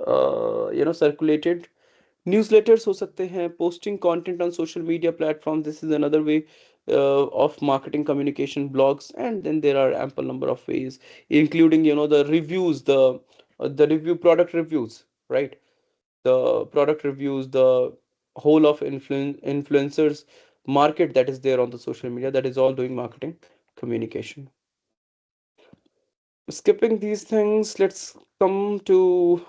circulated. Newsletters हो सकते हैं, posting content on social media platforms. This is another way of marketing communication, blogs, and then there are ample number of ways, including the reviews, the review product reviews, right? The product reviews, the whole of influencers market that is there on the social media, that is all doing marketing communication. Skipping these things, let's come to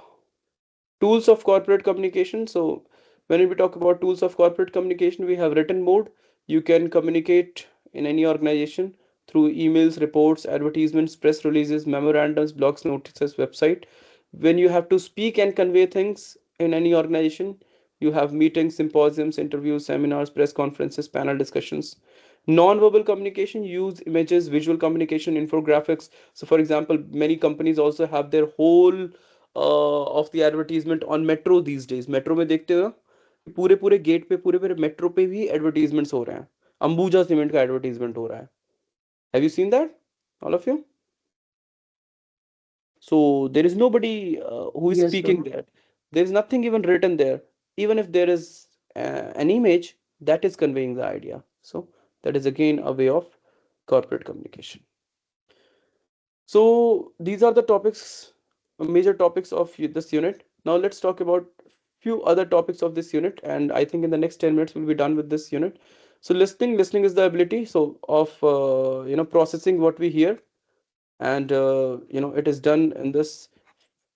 tools of corporate communication. So when we talk about tools of corporate communication, we have written mode. You can communicate in any organization through emails, reports, advertisements, press releases, memorandums, blogs, notices, website. When you have to speak and convey things in any organization, you have meetings, symposiums, interviews, seminars, press conferences, panel discussions. Non-verbal communication, use images, visual communication, infographics. So for example, many companies also have their whole of the advertisement on metro these days. Metro में देखते हो पूरे पूरे gate पे, पूरे पूरे metro पे भी एडवर्टीजमेंट्स हो रहे हैं. अंबुजा सीमेंट का एडवर्टीजमेंट हो रहा है. Have you seen that, all of you? So there is nobody who is Yes, sir. speaking there. There is nothing even written there. Even if there is an image that is conveying the idea. So that is again a way of corporate communication. So these are the topics, major topics of this unit. Now let's talk about few other topics of this unit, and I think in the next 10 minutes we'll be done with this unit. So listening is the ability of processing what we hear, and it is done in this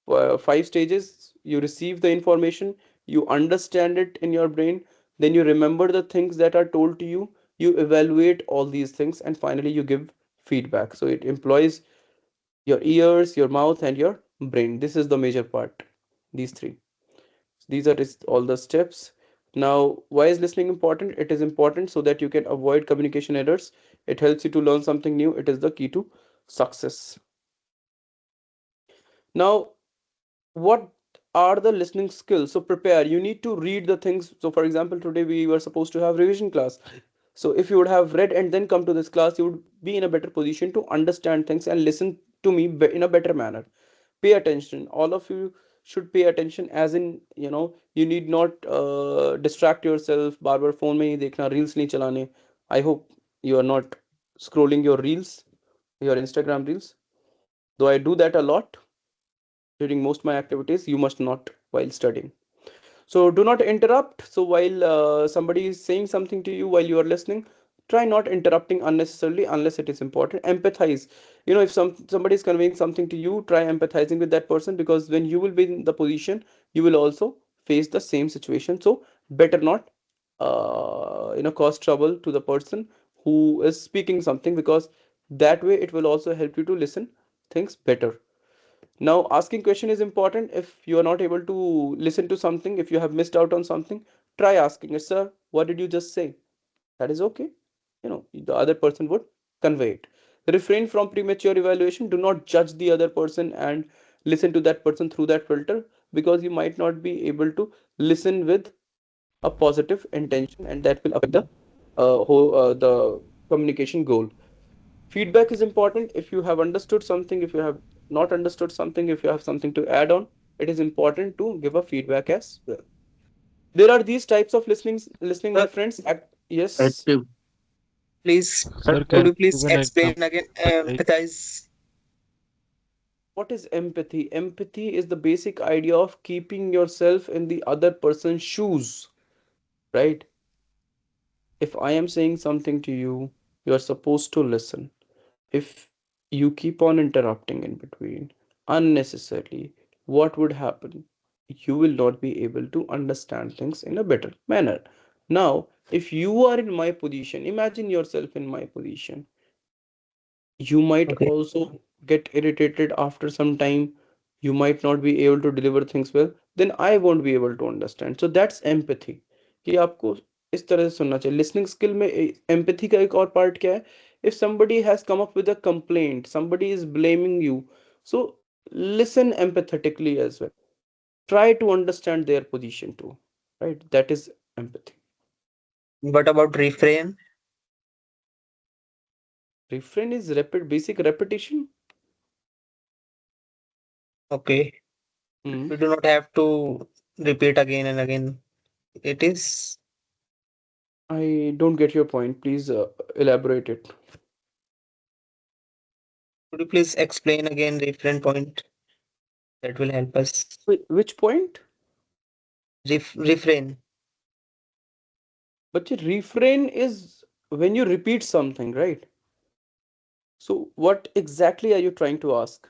5 stages. You receive the information, you understand it in your brain, then you remember the things that are told to you, you evaluate all these things, and finally you give feedback. So it employs your ears, your mouth, and your brain. This is the major part. These three. These are all the steps. Now, why is listening important? It is important so that you can avoid communication errors. It helps you to learn something new. It is the key to success. Now, what are the listening skills? So prepare. You need to read the things. So for example, today we were supposed to have revision class. So if you would have read and then come to this class, you would be in a better position to understand things and listen to me in a better manner. Pay attention. All of you should pay attention, as in you need not distract yourself. Bar bar phone में ही देखना, reels नहीं चलाने. I hope you are not scrolling your reels, your Instagram reels, though I do that a lot during most my activities. You must not while studying. So do not interrupt. So while somebody is saying something to you while you are listening, try not interrupting unnecessarily unless it is important. Empathize. If somebody is conveying something to you, try empathizing with that person, because when you will be in the position, you will also face the same situation. So better not cause trouble to the person who is speaking something, because that way it will also help you to listen things better. Now, asking question is important. If you are not able to listen to something, if you have missed out on something, try asking it, sir, what did you just say? That is okay. The other person would convey it. Refrain from premature evaluation. Do not judge the other person and listen to that person through that filter, because you might not be able to listen with a positive intention, and that will affect the communication goal. Feedback is important. If you have understood something, if you have not understood something, if you have something to add on, it is important to give a feedback as well. There are these types of listening, my Sir, friends. Yes. active. Please, Sir, could can you you give please an explain example? again? Like, Empathize. What is empathy? Empathy is the basic idea of keeping yourself in the other person's shoes, right? If I am saying something to you, you are supposed to listen. If you keep on interrupting in between unnecessarily, what would happen? You will not be able to understand things in a better manner. Now, if you are in my position, imagine yourself in my position. You might Okay. also get irritated after some time. You might not be able to deliver things well. Then I won't be able to understand. So that's empathy. कि आपको इस तरह से सुनना चाहिए. Listening skill में empathy का एक और part क्या है? if somebody has come up with a complaint, somebody is blaming you, so listen empathetically as well. Try to understand their position too, right? That is empathy. What about refrain? Refrain is basic repetition. Okay. Hmm. We do not have to repeat again and again. It is. I don't get your point. Please elaborate it. Could you please explain again refrain point? That will help us. Which point? Refrain. But your refrain is when you repeat something, right? So what exactly are you trying to ask?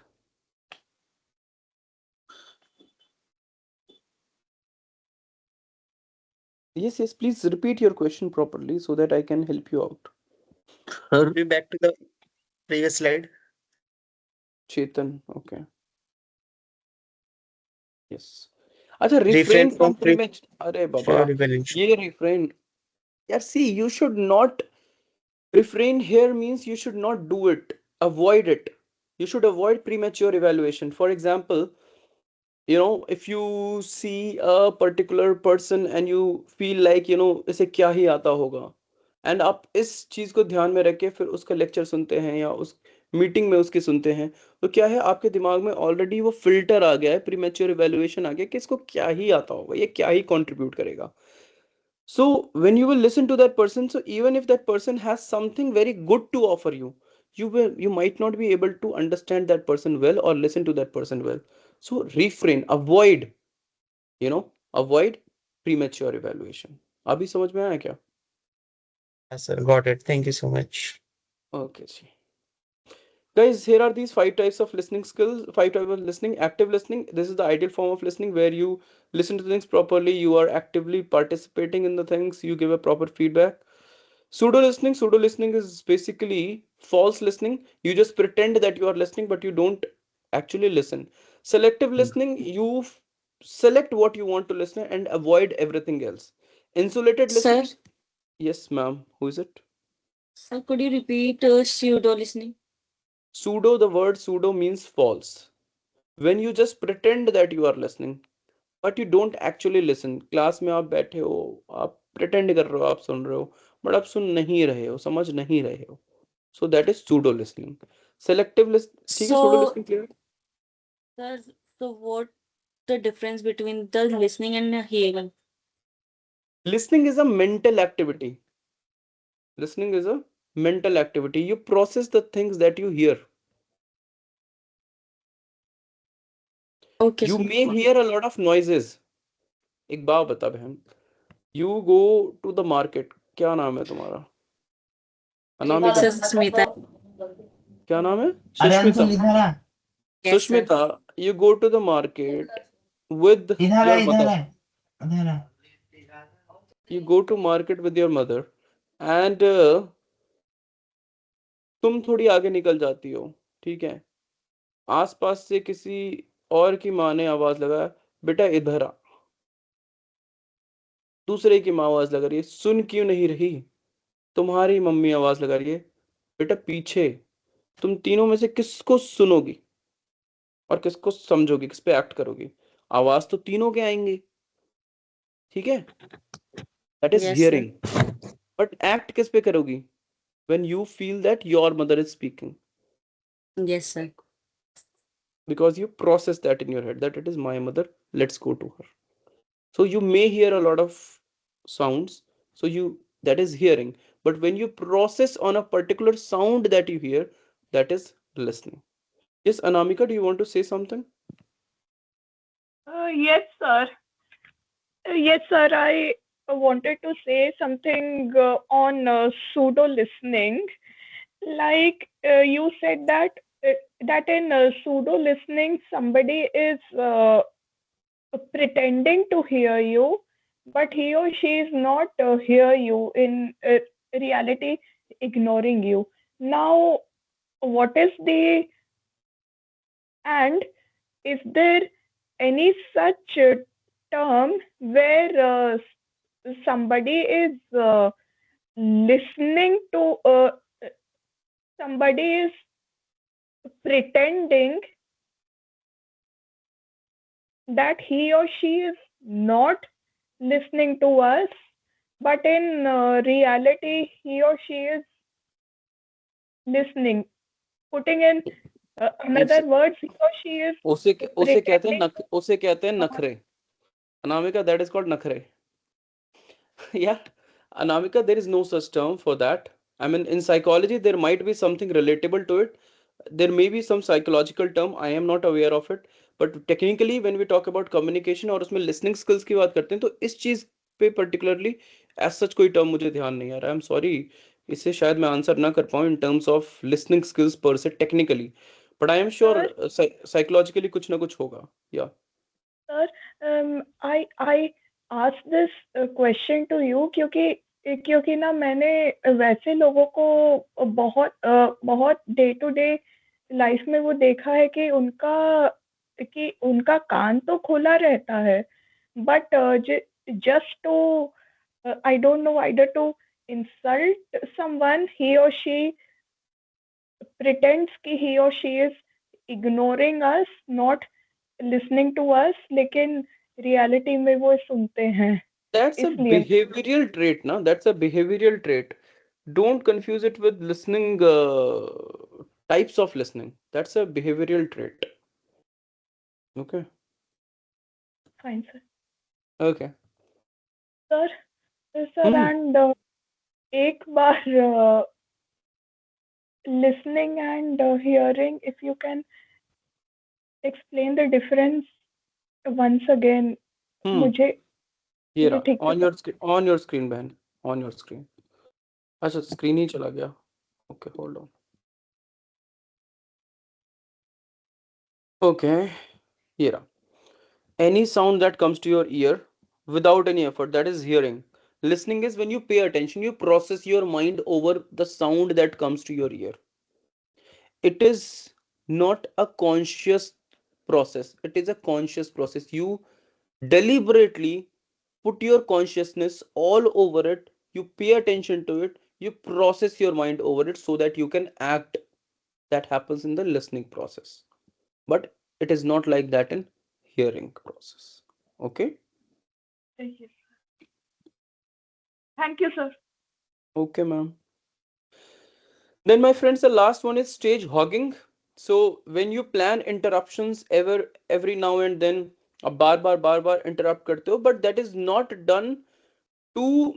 Yes, yes, please repeat your question properly so that I can help you out. Are we back to the previous slide? Chetan, okay. Yes. अच्छा, Refrain refrain from from premature. अरे बाबा, premature evaluation. ये refrain. Yeah, see, you should not refrain here means you should not do it. Avoid it. You should avoid premature evaluation. For example, if you see a particular person and you feel like इसे क्या ही आता होगा, and आप इस चीज को ध्यान में रख के फिर उसका लेक्चर सुनते हैं या उस मीटिंग में उसकी सुनते हैं, तो क्या है, आपके दिमाग में ऑलरेडी वो फिल्टर आ गया है, प्रीमेच्योर इवैल्यूएशन आ गया कि इसको क्या ही आता होगा, ये क्या ही कंट्रीब्यूट करेगा. So when you will listen to that person, so even if that person has something very good to offer you, you might not be able to understand that person well or listen to that person well. So refrain, avoid premature evaluation. अभी समझ में आया क्या? Yes, sir. Got it. Thank you so much. Okay, ji. Guys, here are these 5 types of listening skills, 5 types of listening. Active listening, this is the ideal form of listening where you listen to things properly, you are actively participating in the things, you give a proper feedback. Pseudo listening is basically false listening. You just pretend that you are listening, but you don't actually listen. Selective listening, you select what you want to listen and avoid everything else. Insulated Sir, listening, yes, ma'am. Who is it? sir, could you repeat pseudo listening? Pseudo, the word pseudo means false. When you just pretend that you are listening, but you don't actually listen. Class में आप बैठे हो, आप pretend कर रहे हो, आप सुन रहे हो, but आप सुन नहीं रहे हो, समझ नहीं रहे हो. So that is pseudo listening. Selective listening, ठीक है, pseudo So, listening clear? sir, so what the difference between the listening and hearing? Listening is a mental activity. Listening is a mental activity. You process the things that you hear. Okay, You sir. may hear a lot of noises. एक बात बता बहन. You go to the market. क्या नाम है तुम्हारा? Anamika. Smita. क्या नाम है? अरे सुष्मिता. अंशुल इधर आ. Yes, sir. Sushmita, you go to the market with इधर आ your इधर mother. आ इधर आ. You go to market with your mother and तुम थोड़ी आगे निकल जाती हो, ठीक है. आसपास से किसी और की माँ ने आवाज लगाया, बेटा इधर आ. दूसरे की माँ आवाज लगा रही है, सुन क्यों नहीं रही. तुम्हारी मम्मी आवाज लगा रही है, बेटा पीछे. तुम तीनों में से किसको सुनोगी और किसको समझोगी, किस पे एक्ट करोगी. आवाज तो तीनों के आएंगे, ठीक है. That is Yes, sir. Hearing. But act किस पे करोगी? when you feel that your mother is speaking, Yes, sir. because you process that in your head that it is my mother, let's go to her. So you may hear a lot of sounds, so you that is hearing, but when you process on a particular sound that you hear, that is listening. Yes, Anamika, do you want to say something? Yes, sir. Yes, sir. I wanted to say something on pseudo listening. Like you said that in pseudo listening, somebody is pretending to hear you, but he or she is not hear you in reality, ignoring you. Now, what is the and is there any such term where somebody is listening to somebody is pretending that he or she is not listening to us, but in reality, he or she is listening. Putting in another words, he or she is उसे कहते हैं pretending. उसे कहते हैं नखरे. Anamika, that is called nakhre. Yeah, Anamika, there is no such term for that. I mean, in psychology, there might be something relatable to it. There may be some psychological term. I am not aware of it. But technically, when we talk about communication और उसमें listening skills की बात करते हैं, तो इस चीज पे particularly as such कोई term मुझे ध्यान नहीं आ रहा है. I'm sorry. इससे शायद मैं आंसर ना कर पाऊँ in terms of listening skills per se technically. But I am sure psychologically कुछ ना कुछ होगा. Yeah. Sir, I asked this question to you क्योंकि ना मैंने वैसे लोगों को बहुत डे टू डे लाइफ में वो देखा है कि उनका कान तो खुला रहता है, but just to I don't know, either to insult someone, he or she pretends कि he or she is ignoring us, not listening to us, लेकिन reality में वो सुनते हैं. That's a इसलिए behavioral trait, na? That's a behavioral trait. Don't confuse it with listening, types of listening. That's a behavioral trait. Okay. fine, sir. Okay. Sir, and एक बार listening and hearing, if you can explain the difference once again, मुझे Here, ठीक से on your screen, बहन. On your screen. अच्छा, screen ही चला गया. Okay, hold on. Okay. Here. Any sound that comes to your ear without any effort, that is hearing. Listening is when you pay attention, you process your mind over the sound that comes to your ear. It is not a conscious process, it is a conscious process. You deliberately put your consciousness all over it, you pay attention to it, you process your mind over it so that you can act. That happens in the listening process, but it is not like that in hearing process. Okay. Thank you, sir. Okay, ma'am. Then my friends, the last one is stage hogging. So when you plan interruptions every now and then, a bar interrupt karte ho, but that is not done to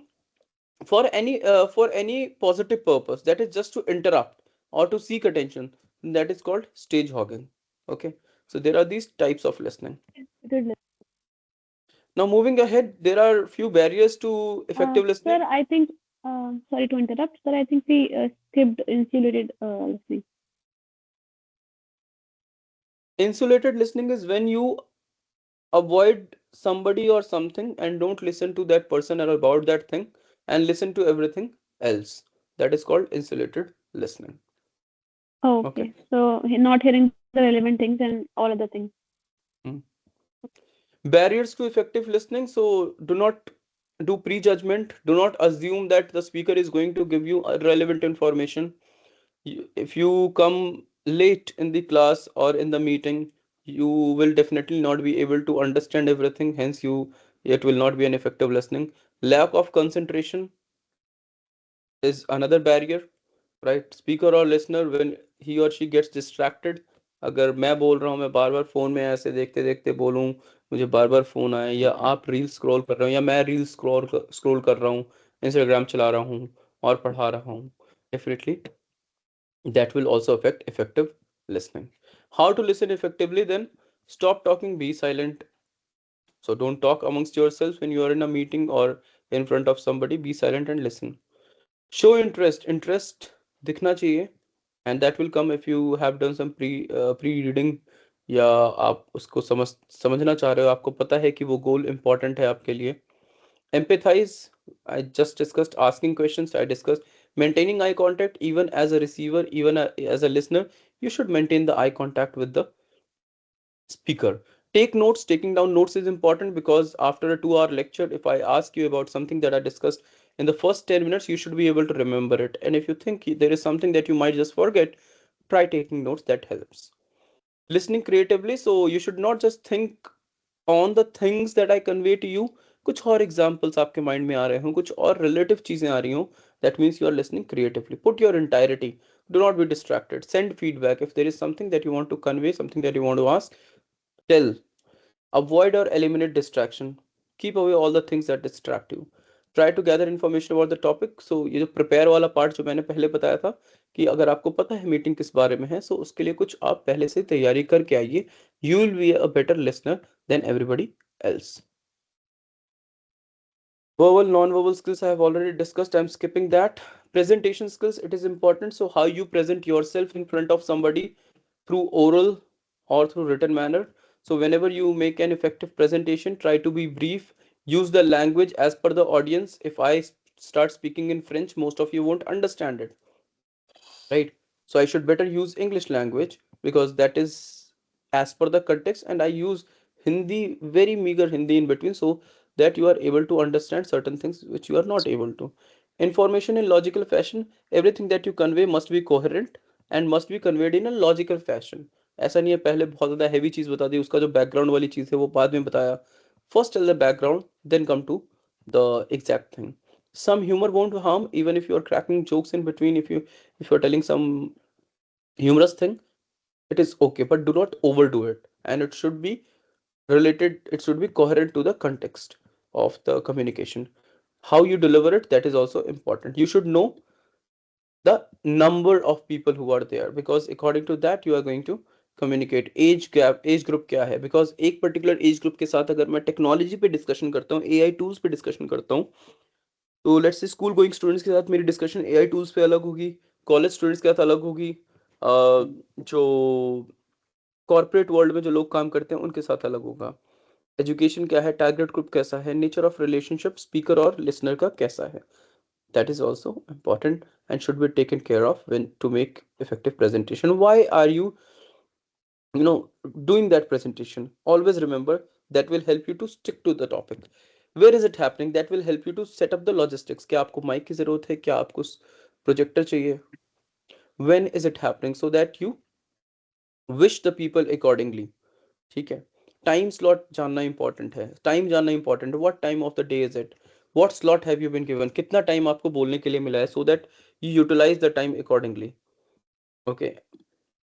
for any positive purpose. That is just to interrupt or to seek attention. That is called stage hogging. Okay. So there are these types of listening. Good. Now moving ahead, there are few barriers to effective listening. Sir, I think, sorry to interrupt, sir, I think we skipped insulated listening. Insulated listening is when you avoid somebody or something and don't listen to that person or about that thing and listen to everything else. That is called insulated listening. Oh, okay. So not hearing the relevant things and all other things. Barriers to effective listening. So do not do prejudgment. Do not assume that the speaker is going to give you relevant information. If you come late in the class or in the meeting, you will definitely not be able to understand everything. Hence, it will not be an effective listening. Lack of concentration is another barrier, right? Speaker or listener, when he or she gets distracted, अगर मैं बोल रहा हूँ, मैं बार बार phone में ऐसे देखते देखते बोलूँ, मुझे बार बार फोन आए, या आप रील स्क्रॉल कर रहे हो, या मैं रील स्क्रॉल कर रहा हूँ, इंस्टाग्राम चला रहा हूँ और पढ़ा रहा हूँ, definitely that will also affect effective listening. How to listen effectively then? Stop talking, be silent. So don't talk amongst yourselves when you are in a meeting or in front of somebody. Be silent and listen. Show interest दिखना चाहिए, and that will come if you have done some pre reading, या आप उसको समझना चाह रहे हो, आपको पता है कि वो गोल important है आपके लिए. Empathize. I just discussed asking questions. I discussed maintaining eye contact. Even as a receiver, even as a listener, you should maintain the eye contact with the speaker. Take notes. Taking down notes is important because after a 2-hour lecture, if I ask you about something that I discussed In the first 10 minutes, you should be able to remember it. And if you think there is something that you might just forget, try taking notes. That helps. Listening creatively, so you should not just think on the things that I convey to you. कुछ और examples आपके mind में आ रहे हों, कुछ और relative चीजें आ रही हों, that means you are listening creatively. Put your entirety. Do not be distracted. Send feedback. If there is something that you want to convey, something that you want to ask, tell. Avoid or eliminate distraction. Keep away all the things that distract you. Try to gather information about the topic. So ये जो prepare वाला part जो मैंने पहले बताया था कि अगर आपको पता है मीटिंग किस बारे में है, so उसके लिए कुछ आप पहले से तैयारी करके आइए. You will be a better listener than everybody else. Verbal, non-verbal skills I have already discussed. I'm skipping that. Presentation skills, it is important. So how you present yourself in front of somebody through oral or through written manner. So whenever you make an effective presentation, try to be brief. Use the language as per the audience. If I start speaking in French, most of you won't understand it, right? So I should better use English language because that is as per the context, and I use Hindi, very meager Hindi in between, so that you are able to understand certain things which you are not able to. Information in logical fashion, everything that you convey must be coherent and must be conveyed in a logical fashion. ऐसा नहीं है पहले बहुत ज़्यादा heavy चीज़ बता दी, उसका जो background वाली चीज़ है वो बाद में बताया. First tell the background, then come to the exact thing. Some humor won't harm even if you are cracking jokes in between. If you're telling some humorous thing, it is okay, but do not overdo it, and it should be related, it should be coherent to the context of the communication. How you deliver it, that is also important. You should know the number of people who are there, because according to that you are going to communicate. Age gap, age group क्या है, because एक particular age group के साथ अगर मैं technology पे discussion करता हूँ, एआई टूल्स पे डिस्कशन करता हूँ, तो let's say school going students के साथ मेरी डिस्कशन एआई टूल्स पे अलग होगी, कॉलेज स्टूडेंट्स के साथ अलग होगी, जो कॉर्पोरेट वर्ल्ड में जो लोग काम करते हैं उनके साथ अलग होगा. एजुकेशन क्या है, टारगेट ग्रुप कैसा है, नेचर ऑफ रिलेशनशिप स्पीकर और लिसनर का कैसा है, that is also important and should be taken care of when to make effective presentation. Why are you know doing that presentation? Always remember that will help you to stick to the topic. Where is it happening, that will help you to set up the logistics. क्या आपको mic की जरूरत है, क्या आपको projector चाहिए, when is it happening, so that you wish the people accordingly. ठीक है. टाइम स्लॉट जानना इंपॉर्टेंट है, टाइम जानना इंपॉर्टेंट है. What time of the day is it, what slot have you been given, कितना टाइम आपको बोलने के लिए मिला है, so that you utilize the time accordingly. Okay.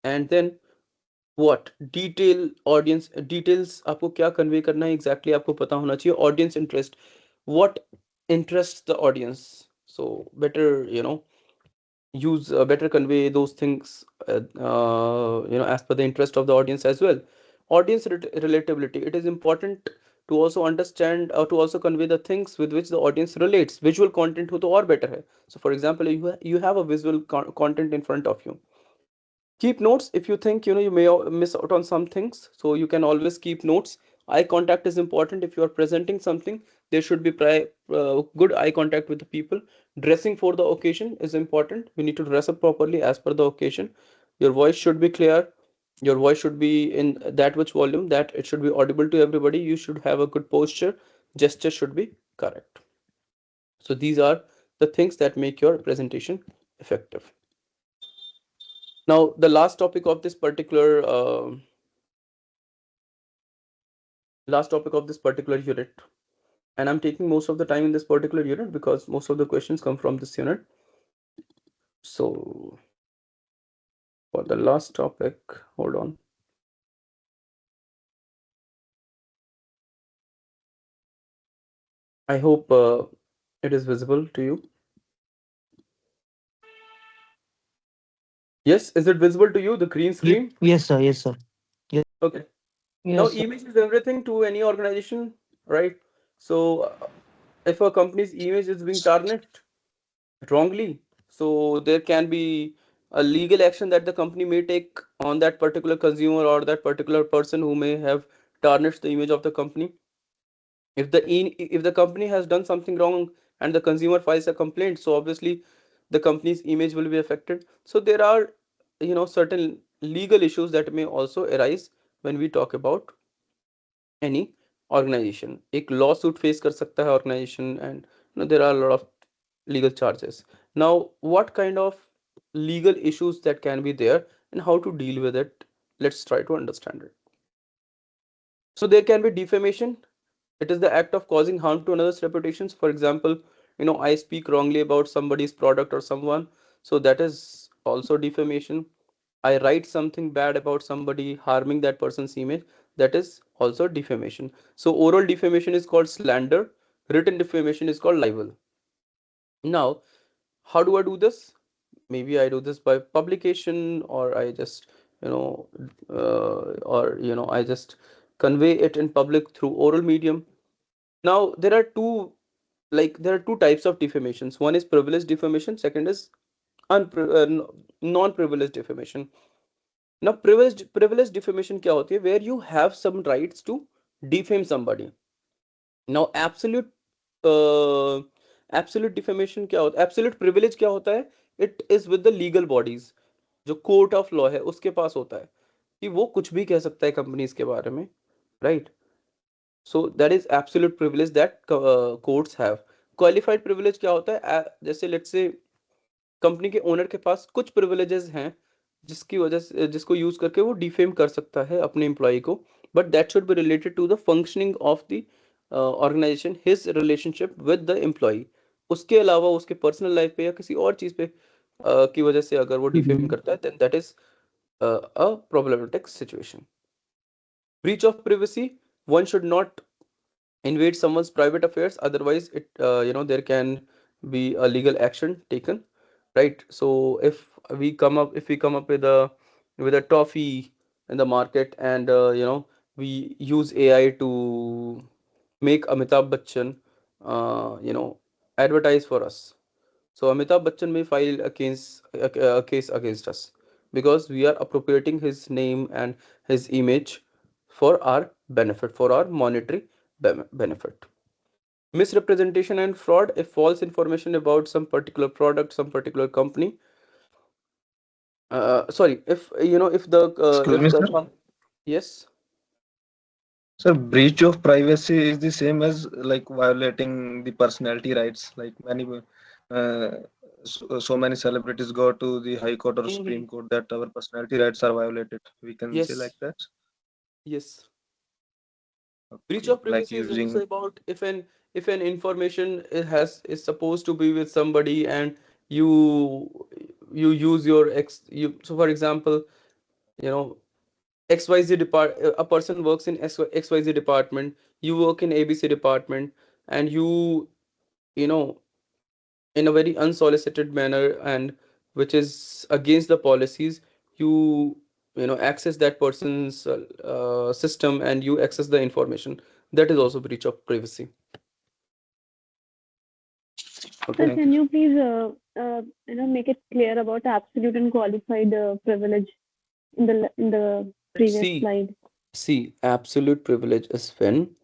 And then what detail, audience details आपको क्या कन्वे करना है एग्जैक्टली आपको पता होना चाहिए. Audience interest, what interest the audience, so better use better convey those things as per the interest of the audience as well. Audience relatability, it is important to also understand or to also convey the things with which the audience relates. Visual content हो तो और better है. So for example, you have a visual content in front of you. Keep notes if you think you may miss out on some things, so you can always keep notes. Eye contact is important. If you are presenting something, there should be good eye contact with the people. Dressing for the occasion is important. You need to dress up properly as per the occasion. Your voice should be clear. Your voice should be in that much volume that it should be audible to everybody. You should have a good posture. Gesture should be correct. So these are the things that make your presentation effective. Now, the last topic of this particular unit, and I'm taking most of the time in this particular unit because most of the questions come from this unit. So for the last topic, hold on. I hope it is visible to you. Yes, is it visible to you, the green screen? Yes, sir. Yes, sir. Yes. Okay. Yes, Now, sir. image is everything to any organization, right? So if a company's image is being tarnished wrongly, so there can be a legal action that the company may take on that particular consumer or that particular person who may have tarnished the image of the company. If the company has done something wrong and the consumer files a complaint, so obviously the company's image will be affected. So there are certain legal issues that may also arise when we talk about any organization. एक lawsuit face कर सकता है organization, and there are a lot of legal charges. Now, what kind of legal issues that can be there and how to deal with it? Let's try to understand it. So there can be defamation. It is the act of causing harm to another's reputations. For example, I speak wrongly about somebody's product or someone, so that is also defamation. I write something bad about somebody, harming that person's image, that is also defamation. So oral defamation is called slander, written defamation is called libel. Now, how do I do this? Maybe I do this by publication, or I just, I just convey it in public through oral medium. Now, there are two types of defamations. One is privileged defamation, second is non-privileged defamation. Now, privileged defamation क्या होती है? Where you have some rights to defame somebody. Now, absolute defamation क्या होता है? Absolute privilege क्या होता है? It is with the legal bodies. जो कोर्ट ऑफ लॉ है उसके पास होता है कि वो कुछ भी कह सकता है कंपनीज के बारे में, right? So that is absolute privilege that courts have. Qualified privilege क्या होता है? जैसे लेट्स से कंपनी के ओनर के पास कुछ प्रिविलेजेस हैं जिसकी वजह से जिसको यूज करके वो डिफेम कर सकता है अपने एम्प्लॉय को, but that should be related to the functioning of the organization, his relationship with the employee. उसके अलावा उसके पर्सनल लाइफ पे या किसी और चीज पे की वजह से अगर वो डिफेम करता है, then that is a problematic situation. Breach of privacy: one should not invade someone's private affairs, otherwise there can be a legal action taken, right? So if we come up with a toffee in the market, and we use AI to make Amitabh Bachchan advertise for us. So Amitabh Bachchan may file a case against us because we are appropriating his name and his image for our benefit, for our monetary benefit. Misrepresentation and fraud: if false information about some particular product, some particular company. Sorry, if the Excuse me, sir. yes. Sir, breach of privacy is the same as like violating the personality rights. Like so many celebrities go to the High Court or Supreme Court that our personality rights are violated. We can say like that. Yes. Okay. Breach of privacy Like is using also about if an information is supposed to be with somebody, and you use your so for example, XYZ a person works in XYZ department, you work in ABC department, and you know in a very unsolicited manner, and which is against the policies, you access that person's system, and you access the information. That is also breach of privacy. Okay. So can you please make it clear about absolute and qualified privilege in the previous slide? See, absolute privilege is when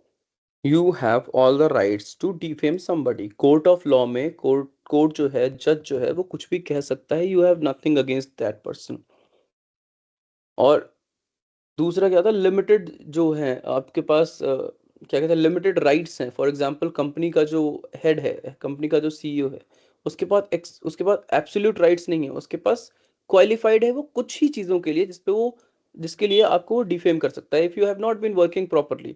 you have all the rights to defame somebody. Court of law में court जो है, जज जो है, वो कुछ भी कह सकता है. You have nothing against that person. और दूसरा क्या था, लिमिटेड जो है आपके पास क्या कहते हैं, लिमिटेड राइट्स हैं. फॉर एग्जांपल, कंपनी का जो हेड है, कंपनी का जो सीईओ है, उसके पास एब्सोल्यूट राइट्स नहीं है. उसके पास क्वालिफाइड है वो कुछ ही चीज़ों के लिए जिसके लिए आपको डिफेम कर सकता है. If you have not been working properly,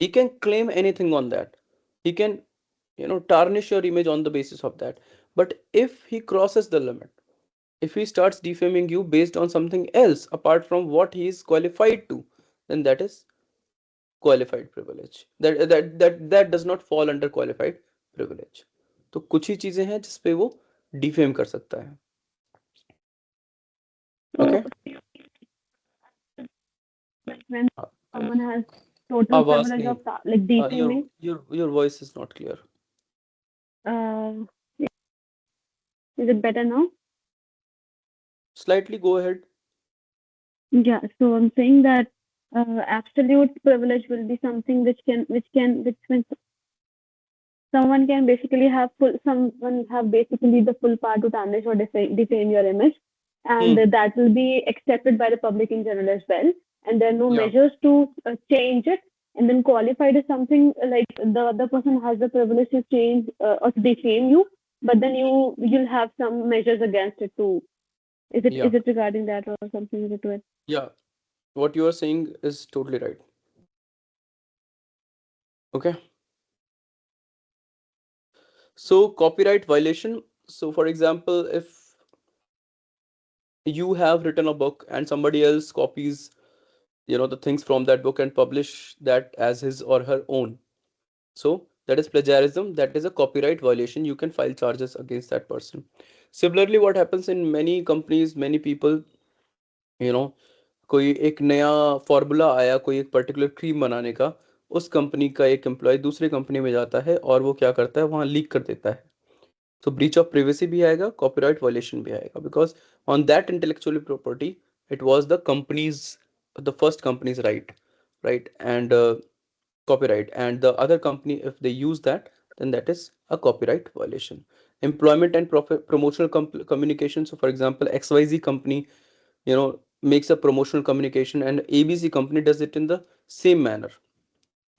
he can claim anything on that. He can tarnish your image on the basis of that. But if he crosses the limit, if he starts defaming you based on something else apart from what he is qualified to, then that is qualified privilege. That does not fall under qualified privilege. तो कुछ ही चीजें हैं जिसपे वो defame कर सकता है. Okay. When someone has total privilege of like defaming, your voice is not clear. Is it better now? Slightly, go ahead. Yeah, so I'm saying that absolute privilege will be something which when someone can basically have basically the full power to tarnish or defame your image, and that will be accepted by the public in general as well, and there are no measures to change it. And then qualified is something like the other person has the privilege to change or to defame you, but then you'll have some measures against it too. Is Yeah. it regarding that or something related to it? Yeah, what you are saying is totally right. Okay. So copyright violation. So for example, if you have written a book and somebody else copies, the things from that book and publish that as his or her own. So that is plagiarism. That is a copyright violation. You can file charges against that person. Similarly, what happens in many companies, many people, you know, कोई एक नया formula आया कोई एक particular cream बनाने का, उस company का एक एम्प्लॉय दूसरी कंपनी में जाता है और वो क्या करता है, वहाँ लीक कर देता है. So breach of privacy भी आएगा, copyright violation भी आएगा, because on that intellectual property it was the company's, the first company's right, and copyright, and the other company, if they use that, then that is a copyright violation. Employment and promotional communication. So for example, XYZ company, makes a promotional communication and ABC company does it in the same manner.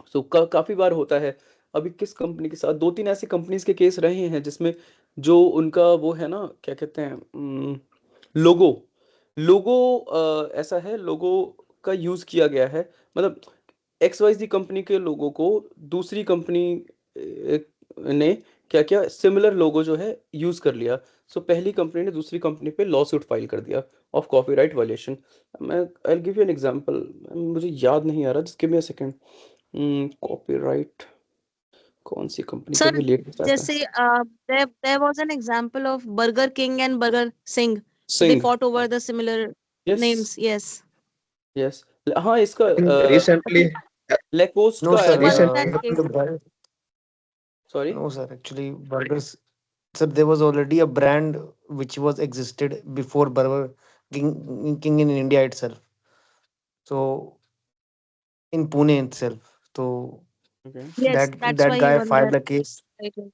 So काफी बार होता है. अभी किस company के साथ, दो तीन ऐसी कंपनीज के केस रहे हैं जिसमें जो उनका वो है ना, क्या कहते हैं, लोगो लोगो ऐसा है, लोगो का यूज किया गया है. मतलब XYZ कंपनी के लोगों को दूसरी कंपनी ने क्या क्या सिमिलर लोगो जो है यूज कर लिया. सो पहली कंपनी ने दूसरी कंपनी पे लॉ सूट फाइल कर दिया ऑफ कॉपीराइट वायलेशन. मैं I will give you an example, मुझे याद नहीं आ रहा, just give me a second. Copyright कौन सी कंपनी का Sir, भी लेटेस्ट आता है? जैसे there was an example of Burger King and Burger Singh. They Singh. fought over the similar yes. names. Yes. Yes. हाँ, इसका Recently, लेकोस्ट No, का sir. आया There was था. that case. The brand. Sorry. No, sir. Actually, burgers. Sir, there was already a brand which was existed before Burger King in India itself. So in Pune itself. So okay. Yes, that's that why he guy won filed that a case. title.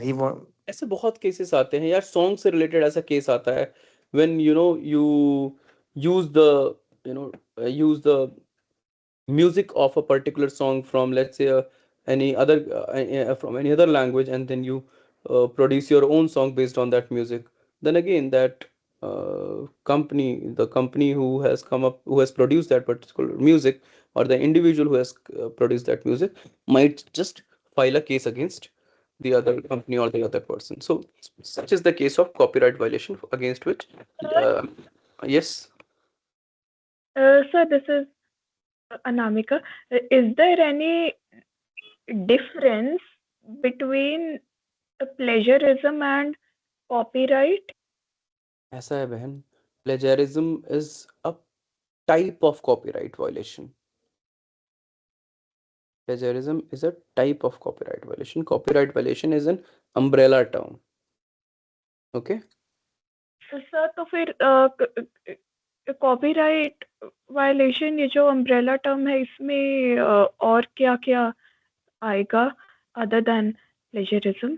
He won. ऐसे बहुत cases आते हैं यार, song से related ऐसा case आता है, when you use the use the music of a particular song from, let's say, from any other language, and then you produce your own song based on that music. Then again, that the company who has produced that particular music, or the individual who has produced that music, might just file a case against the other company or the other person. So such is the case of copyright violation against which, uh, yes. Sir, this is Anamika. Is there any difference between plagiarism and copyright? ऐसा है बहन, plagiarism is a type of copyright violation. Plagiarism is a type of copyright violation. Copyright violation is an umbrella term. Okay. Sir तो फिर copyright violation, ये जो umbrella term है, इसमें और क्या क्या आएगा अदर देन प्लेजरिज्म?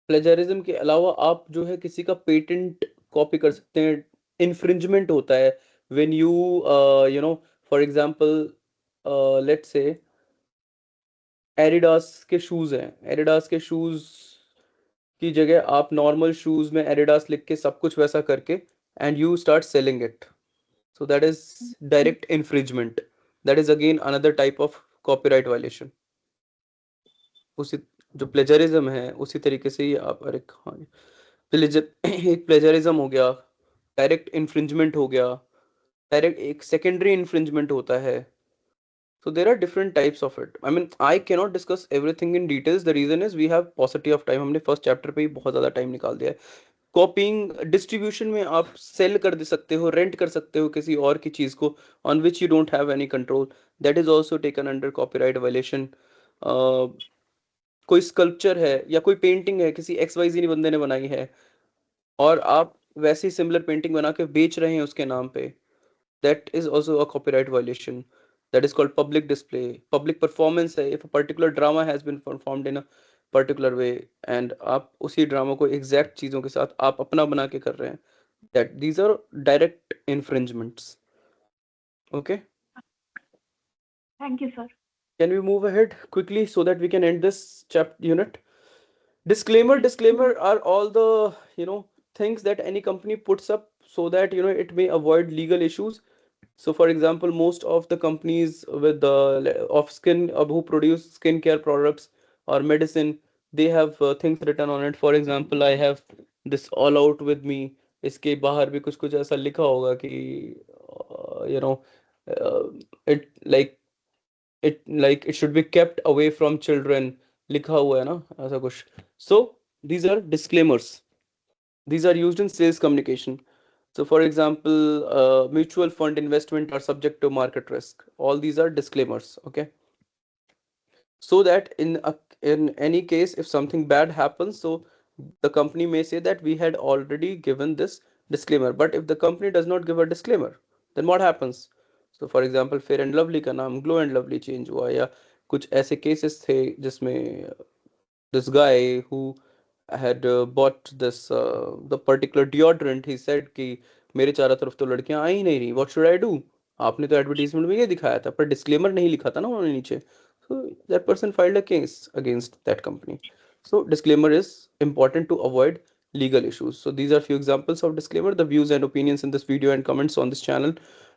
प्लेजरिज्म के अलावा आप जो है किसी का पेटेंट कॉपी कर सकते हैं. इन्फ्रिंजमेंट होता है when you for example, let's say Adidas के शूज हैं, एडिडास के शूज की जगह आप नॉर्मल शूज में एडिडास लिख के सब कुछ वैसा करके and you start selling it. So that is direct infringement. That is again another type of copyright violation. उसी जो प्लेजरिज्म है उसी तरीके से ही आप, अरे हाँ, एक प्लेजरिज्म हो गया, डायरेक्ट इन्फ्रिंजमेंट हो गया, डायरेक्ट एक सेकेंडरी इन्फ्रिंजमेंट होता है. So there are different types of it. I mean, I cannot discuss everything in details. The reason is we have paucity of time. हमने फर्स्ट चैप्टर पे ही बहुत ज़्यादा टाइम निकाल दिया है. कॉपिंग डिस्ट्रीब्यूशन में आप सेल कर दे सकते हो, रेंट कर सकते हो किसी और की चीज़ को, on which you don't have any control. That is also taken under copyright violation. कोई स्कल्पचर है या कोई पेंटिंग है किसी XYZ बंदे ने बनाई है और आप वैसी सिमिलर पेंटिंग बना के बेच रहे हैं उसके नाम पे, that is also a copyright violation. That is called public display. Public performance है, if a particular drama has been performed in a particular way and आप उसी ड्रामा को एग्जैक्ट चीज़ों के साथ आप अपना बना के कर रहे हैं, that these are direct infringements. Okay. Thank you sir. Can we move ahead quickly so that we can end this unit? Disclaimer are all the things that any company puts up so that it may avoid legal issues. So for example, most of the companies with the of skin who produce skincare products or medicine, they have things written on it. For example, I have this all out with me. इसके बाहर भी कुछ कुछ ऐसा लिखा होगा कि uh, it it should be kept away from children, लिखा हुआ है ना ऐसा कुछ. So these are disclaimers. These are used in sales communication. So for example, mutual fund investment are subject to market risk. All these are disclaimers. Okay, so that in any case if something bad happens, so the company may say that we had already given this disclaimer. But if the company does not give a disclaimer, then what happens? So for example, fair and lovely का नाम glow and lovely change हुआ, या कुछ ऐसे cases थे जिसमें this guy who had bought this the particular deodorant. He said कि मेरे चारों तरफ तो लड़कियां आ ही नहीं रही, what should I do? आपने तो एडवर्टीजमेंट में ये दिखाया था, पर डिस्क्लेमर नहीं लिखा था ना उन्होंने नीचे. So that person filed a case against that company. So disclaimer is important to avoid legal issues. So these are few examples of disclaimer. The views and opinions in this video and comments on this channel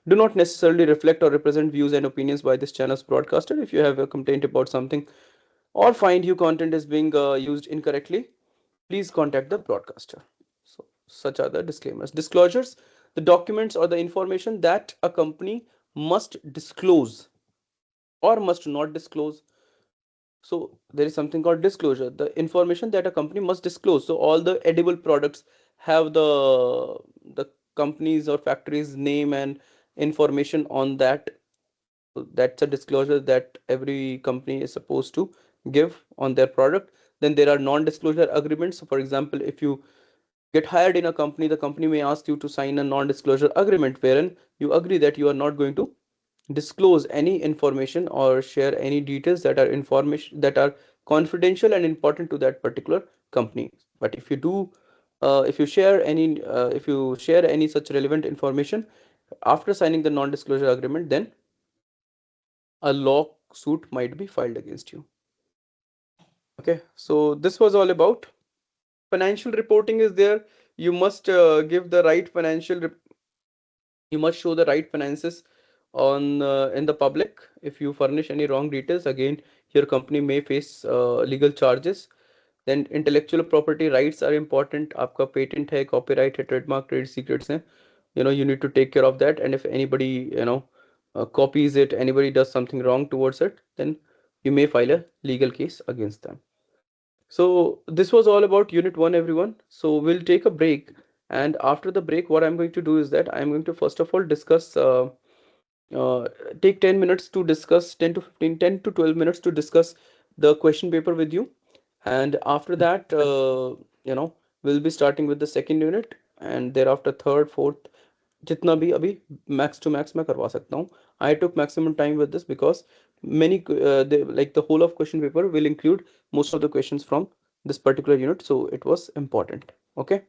do not necessarily reflect or represent views and opinions by this channel's broadcaster. If you have a complaint about something or find your content is being used incorrectly, please contact the broadcaster. So such are the disclaimers. Disclosures: the documents or the information that a company must disclose or must not disclose. So there is something called disclosure, the information that a company must disclose. So all the edible products have the company's or factory's name and information on that. So that's a disclosure that every company is supposed to give on their product. Then there are non-disclosure agreements. So for example, if you get hired in a company, the company may ask you to sign a non-disclosure agreement wherein you agree that you are not going to disclose any information or share any details that are information that are confidential and important to that particular company. But if you do if you share any such relevant information after signing the non-disclosure agreement, then a lawsuit might be filed against you. Okay, so this was all about financial reporting. Is there, you must give the right financial you must show the right finances on in the public. If you furnish any wrong details, again your company may face legal charges. Then intellectual property rights are important. आपका patent है, copyright है, trademark, trade secrets हैं. You need to take care of that. And if anybody copies it, anybody does something wrong towards it, then you may file a legal case against them. So this was all about unit 1, everyone. So we'll take a break, and after the break what I'm going to do is that I'm going to first of all discuss uh, take 10 minutes to discuss 10 to 12 minutes to discuss the question paper with you. And after that we'll be starting with the second unit, and thereafter third, fourth, जितना भी अभी max to max मैं करवा सकता हूँ. I took maximum time with this because many like the whole of question paper will include most of the questions from this particular unit, so it was important. Okay,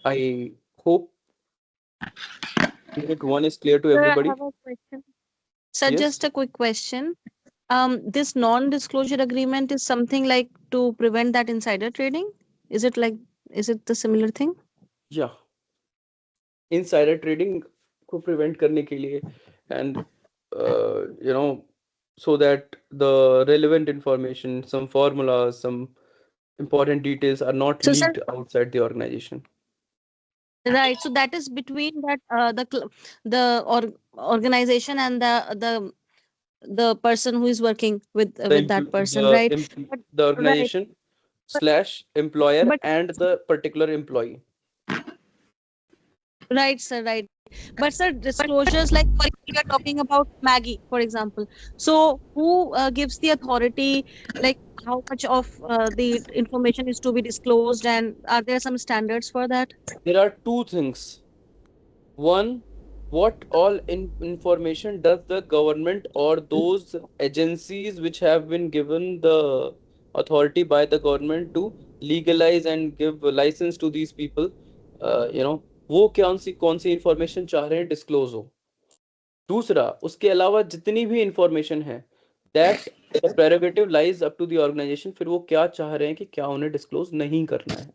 I hope unit 1 is clear to Sir, I everybody. have a question. Sir, Yes. just a quick question. This non-disclosure agreement is something like to prevent that insider trading? Is it like, is it the similar thing? Yeah, insider trading को prevent करने के लिए, and so that the relevant information, some formulas, some important details are not So, sir, leaked outside the organization. right. So that is between that organization and the person who is working with that person, right? But, The right. organization But, slash employer but and the particular employee. right, sir, right. But sir, disclosures like for example, we are talking about Maggie, for example. So who gives the authority, like how much of the information is to be disclosed, and are there some standards for that? There are two things. One, what all information does the government or those agencies which have been given the authority by the government to legalize and give a license to these people, वो कौन सी information चाह रहे हैं disclose हो. दूसरा, उसके अलावा जितनी भी इंफॉर्मेशन है, that the prerogative lies up to the organization, फिर वो क्या चाह रहे हैं कि क्या उन्हें डिस्क्लोज नहीं करना है।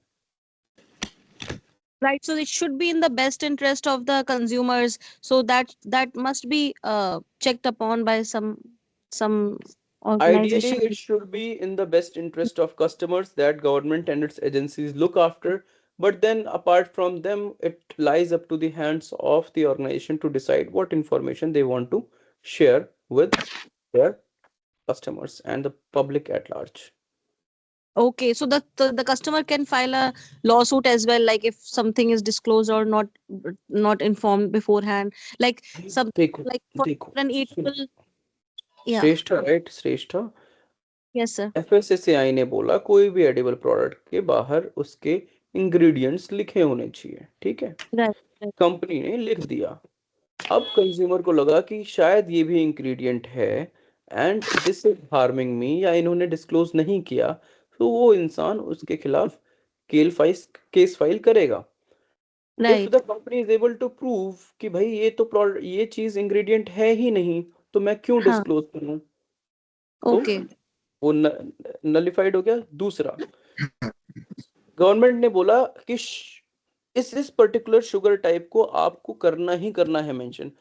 Right, so it should be in the best interest of the consumers, so that must be checked upon by some Ideally, organization. it should be in the best interest of customers that government and its agencies look after, but then apart from them, it lies up to the hands of the organization to decide what information they want to share with their customers and the public at large. Okay, so the customer can file a lawsuit as well, like if something is disclosed or not informed beforehand, like some, देखो like for देखो an सुनो, eatable. Yeah. श्रेष्ठा right, श्रेष्ठा, Yes, sir. FSSAI ने बोला कोई भी edible product के बाहर उसके इंग्रेडिएंट्स लिखे होने चाहिए, ठीक है। Right, right. कंपनी ने लिख दिया, अब कंज्यूमर को लगा कि शायद ये भी इंग्रेडिएंट है एंड दिस इज हार्मिंग मी, या इन्होंने डिस्क्लोज नहीं किया, तो वो इंसान उसके खिलाफ केस फाइल करेगा। If the Right. Company is able to prove कि भाई ये चीज इंग्रेडिएंट है ही नहीं, तो मैं क्यों हाँ. डिस्क्लोज करूं, तो Okay. वो नलिफाइड हो गया। दूसरा, गवर्नमेंट ने बोला कि इस पर्टिकुलर शुगर टाइप को आपको करना ही करना है मेंशन,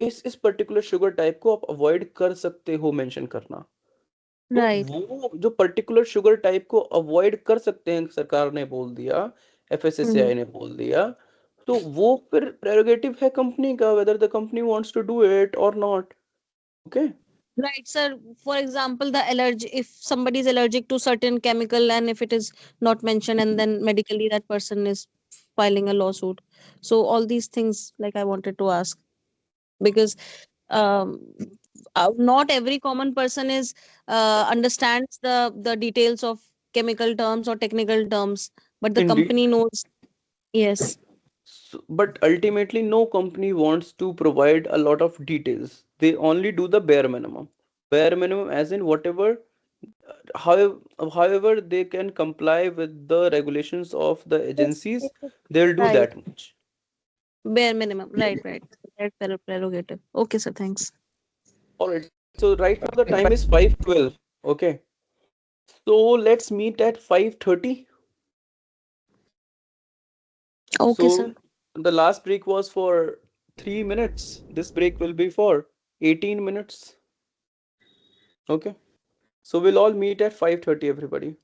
इस पर्टिकुलर शुगर टाइप को आप अवॉइड कर सकते हो मेंशन करना। तो Right. वो जो पर्टिकुलर शुगर टाइप को अवॉइड कर सकते हैं, सरकार ने बोल दिया, एफएसएसएआई ने बोल दिया, तो वो फिर प्रेरोगेटिव है कंपनी का, whether the company wants to do it और not. Okay, Right, sir. For example, the allergy, if somebody is allergic to certain chemical and if it is not mentioned and then medically that person is filing a lawsuit. So all these things, like I wanted to ask, because um, not every common person is understands the details of chemical terms or technical terms, but the indeed. company knows. Yes. So, but ultimately, no company wants to provide a lot of details. They only do the bare minimum. Bare minimum, as in whatever, however they can comply with the regulations of the Yes, agencies, yes, yes. they'll do Right. that much. Bare minimum. Right, right. That prerogative. Okay, sir. Thanks. All right. So right now the time is 5:12. Okay. So let's meet at 5:30. Okay, So sir. the last break was for 3 minutes. This break will be for 18 minutes. Okay. So we'll all meet at 5:30, everybody.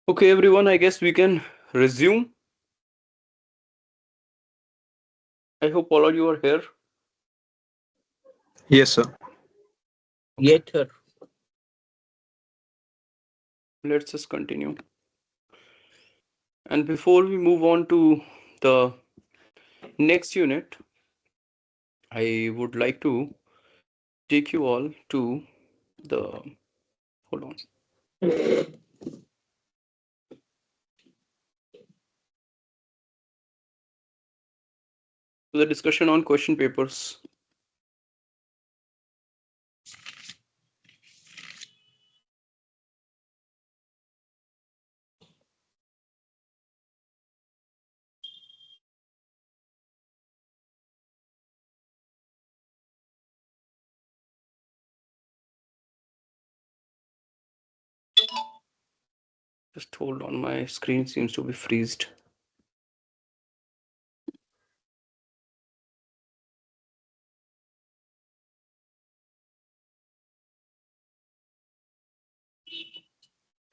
Okay, everyone, I guess we can resume. I hope all of you are here. Yes, sir. Yes, sir. Let's just continue. And before we move on to the next unit, I would like to take you all to the, hold on. To the discussion on question papers. Just hold on, my screen seems to be freezed.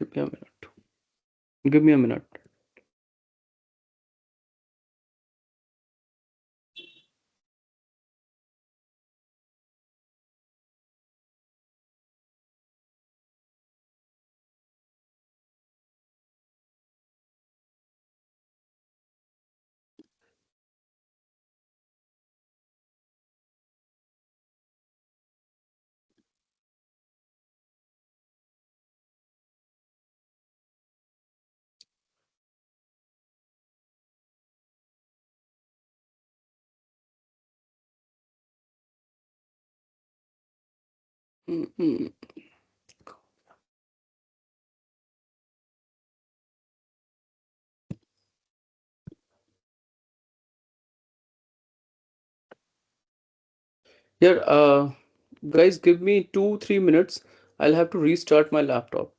Give me a minute. Give me a minute. Mm-hmm. Here, guys, give me 2-3 minutes. I'll have to restart my laptop.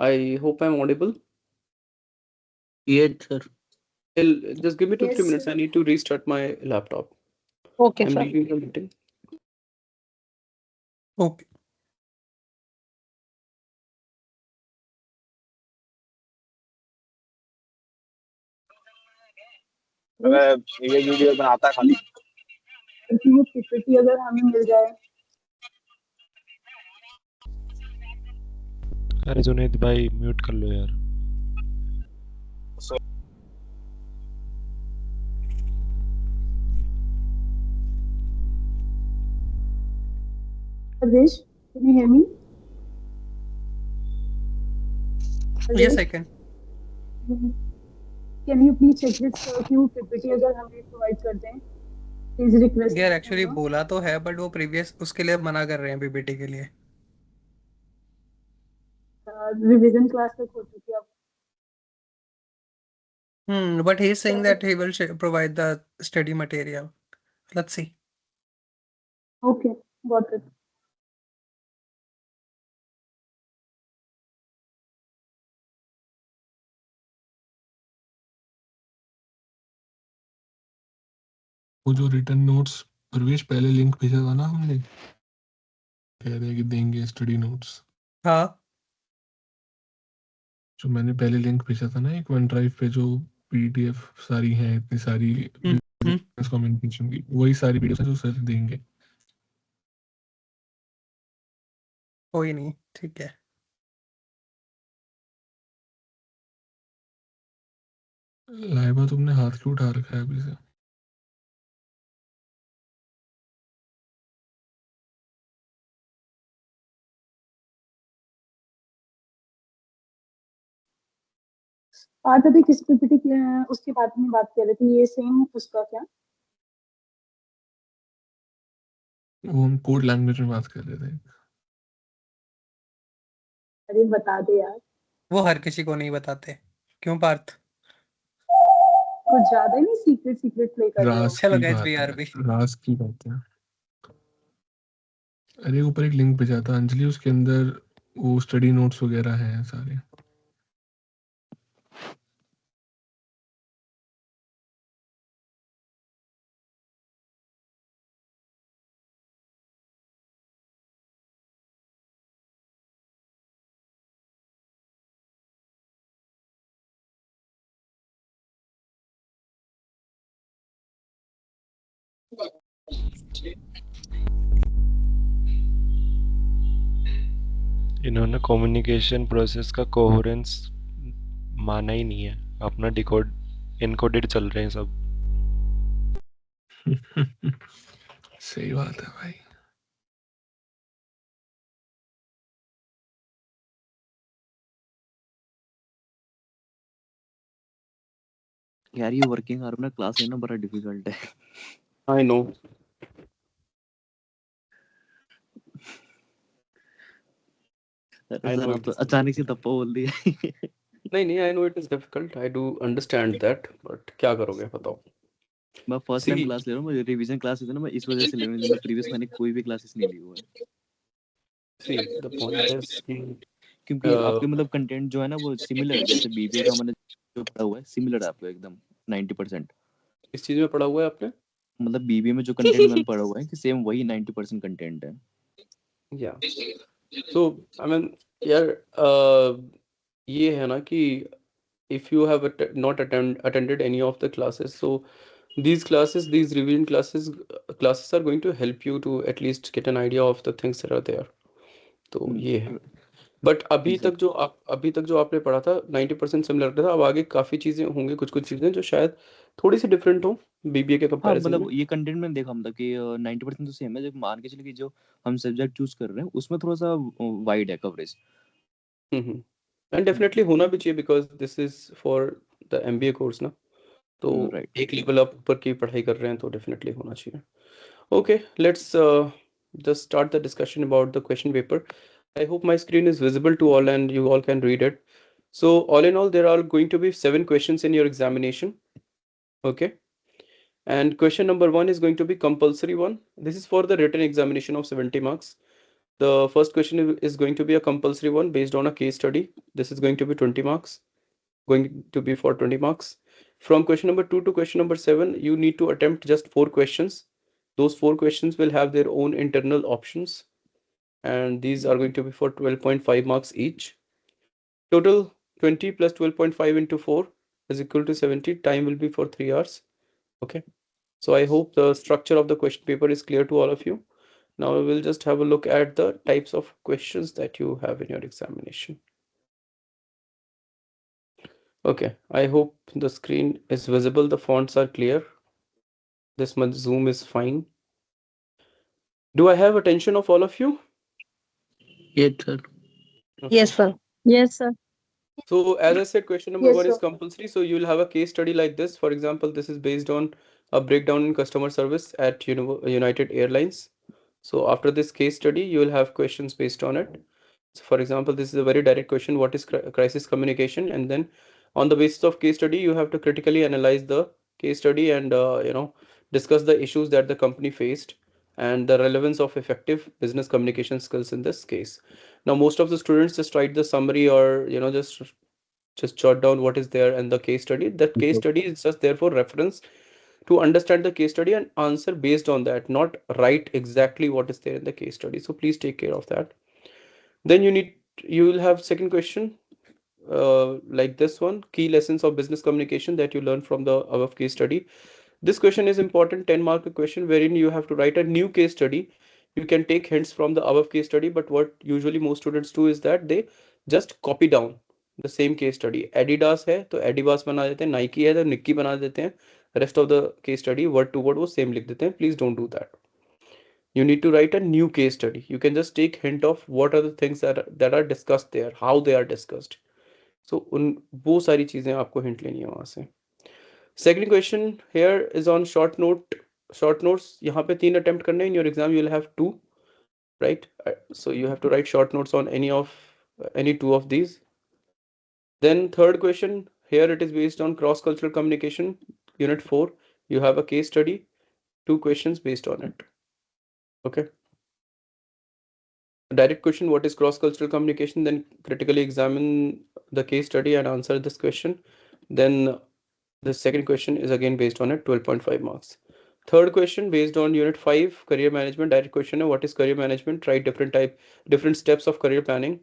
I hope I'm audible. Yes, sir. Just give me 2-3 minutes. I need to restart my laptop. Okay, I'm sir. leaving the meeting. Okay. ये video बनाता खाली PPT अगर हमें मिल जाए अरे जुनेद भाई mute कर लो यार Rajesh, can you hear me? Yes, I can. Can you please check this क्यों पीपीटी अगर हमें प्रोवाइड करते हैं प्लीज रिक्वेस्ट यार एक्चुअली बोला तो है बट वो प्रीवियस उसके लिए मना कर रहे हैं पीपीटी के लिए. रिवीजन क्लास तक हो चुकी है अब. But he's saying that he will provide the study material. Let's see. Okay, got it. वो जो रिटर्न नोट्स प्रवेश पहले लिंक भेजा था ना हमने कह रहे कि देंगे स्टडी नोट्स. हाँ. जो मैंने पहले लिंक भेजा था ना एक वन ड्राइव पे जो पीडीएफ सारी हैं इतनी सारी कम्युनिकेशन की वही सारी वीडियोस जो सर देंगे. कोई नहीं ठीक है. लाइबा तुमने हाथ क्यों उठा रखा है अभी से. आज अभी किस पीपीटी उसके बारे में बात कर रहे थे ये सेम उसका क्या वो हम कोड लैंग्वेज में बात कर रहे थे. अरे बता दे यार वो हर किसी को नहीं बताते. क्यों पार्थ? कुछ ज्यादा ही सीक्रेट सीक्रेट प्ले कर रहे हो. राज चलो की गाइस बात वी आर है. भी. राज की बात है. अरे ऊपर एक लिंक भेजा था अंजलि उसके अंदर वो स्टडी नोट्स वगैरह हैं सारे. इन्होंने कम्युनिकेशन प्रोसेस का कोहेरेंस माना ही नहीं है, अपना डिकोड इनकोडेड चल रहे हैं सब। सही बात है भाई। यार ये वर्किंग आवर में क्लास लेना बड़ा डिफिकल्ट है। I know. अरे सर आप तो अचानक से धप्पा बोल दिया। नहीं, I know it is difficult, I do understand that, but क्या करोगे बताओ। मैं फर्स्ट टाइम क्लास ले रहा हूँ, मुझे रिवीजन क्लासेस है ना, मैं इस वजह से ले रहा हूँ, मैं प्रीवियस मैंने कोई भी क्लासेस नहीं ली हुआ है। सी द पॉइंट इज क्योंकि आपके मतलब कंटेंट जो है ना वो सिमिलर है, जैसे बीबीए का मैंने जो पढ़ा हुआ है सिमिलर है आपको एकदम 90%। इस चीज में पढ़ा हुआ है आपने? मतलब बीबीए में जो कंटेंट मैंने पढ़ा हुआ है कि सेम वही 90% कंटेंट है। या सो आई मीन यार, ये है ना कि if you have not attended any of the classes, so these revision classes are going to help you to at least get an idea of the things that are there. तो ये है। But अभी तक जो आपने पढ़ा था 90% similar था। अब आगे काफ़ी चीज़ें होंगी, कुछ कुछ चीज़ें जो शायद थोड़ी सी डिफरेंट हो बीबीए के हाँ कंपैरिजन मतलब में। ये कंटेंट मैंने देखा मतलब कि 90% तो सेम है, जब मान के चले कि जो हम सब्जेक्ट चूज कर रहे हैं उसमें थोड़ा सा वाइड है कवरेज। एंड डेफिनेटली होना भी चाहिए, because this is for the MBA course ना, तो एक लेवल आप ऊपर की पढ़ाई कर रहे हैं तो डेफिनेटली होना चाहिए। Okay, let's just start the discussion about the question paper. I hope my screen is visible to all and you all can read it. So all in all, there are going to be 7 questions in your examination. Okay. And question number 1 is going to be compulsory one. This is for the written examination of 70 marks. The first question is going to be a compulsory one based on a case study. This is going to be 20 marks, going to be for 20 marks. From question number 2 to question number 7, you need to attempt just 4 questions. Those 4 questions will have their own internal options, and these are going to be for 12.5 marks each. Total 20 plus 12.5 into 4 is equal to 70. Time will be for 3 hours. Okay. So I hope the structure of the question paper is clear to all of you. Now we will just have a look at the types of questions that you have in your examination. Okay, I hope the screen is visible. The fonts are clear. This much zoom is fine. Do I have attention of all of you? Yes, sir. Okay. Yes, sir. Yes, sir. So as I said, question number Yes, 1 is sir. compulsory. So you will have a case study like this. For example, this is based on a breakdown in customer service at United Airlines. So after this case study, you will have questions based on it. So for example, this is a very direct question: what is crisis communication? And then on the basis of case study, you have to critically analyze the case study and discuss the issues that the company faced and the relevance of effective business communication skills in this case. Now most of the students just write the summary, or just jot down what is there in the case study. That case study is just there for reference, to understand the case study and answer based on that, not write exactly what is there in the case study. So please take care of that. Then you will have second question, like this one: key lessons of business communication that you learn from the above case study. This question is important, 10 mark question, wherein you have to write a new case study. You can take hints from the above case study, but what usually most students do is that they just copy down the same case study. Adidas है तो Adibas बना देते हैं, Nike है तो Nike बना देते हैं, rest of the case study word to word वो same लिख देते हैं. Please don't do that. You need to write a new case study. You can just take hint of what are the things that are discussed there, how they are discussed. So उन वो सारी चीजें आपको hint लेनी है वहां से. Second question here is on short notes. यहाँ पे 3 attempt करने. In your exam you will have 2, right? So you have to write short notes on any 2 of these. Then third question, here it is based on cross cultural communication, unit 4. You have a case study, 2 questions based on it. Okay. Direct question: what is cross cultural communication? Then critically examine the case study and answer this question. Then the second question is again based on it, 12.5 marks. Third question based on unit 5, career management. Direct question: what is career management? Try different steps of career planning.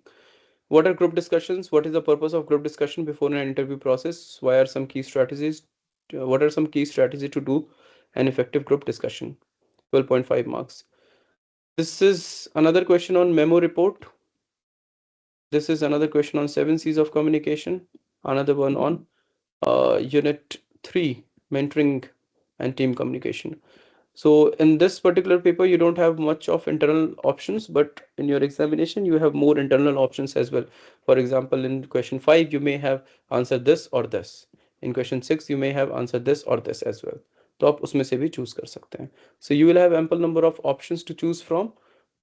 What are group discussions? What is the purpose of group discussion before an interview process? Why are some key strategies? What are some key strategies to do and effective group discussion. 12.5 marks. This is another question on memo report. This is another question on 7 C's of communication. Another one on unit 3, mentoring and team communication. So in this particular paper, you don't have much of internal options, but in your examination, you have more internal options as well. For example, in question 5, you may have answered this or this. In question 6, you may have answered this or this as well. तो आप उसमें से भी choose कर सकते हैं. So you will have ample number of options to choose from.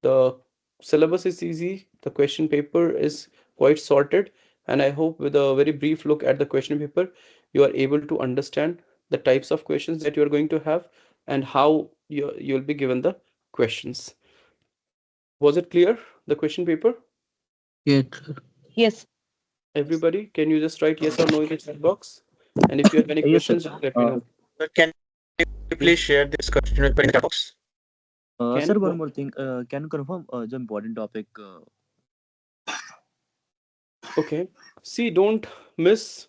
The syllabus is easy. The question paper is quite sorted. And I hope with a very brief look at the question paper, you are able to understand the types of questions that you are going to have and how you'll be given the questions. Was it clear, the question paper? Yes, sir. Yes. Everybody, can you just write yes or no in the chat box? And if you have any Yes, sir. questions, just let me know. Sir, can you please share this question paper in the chat box? Sir, one more thing. Can you confirm the important topic? Okay. See, don't miss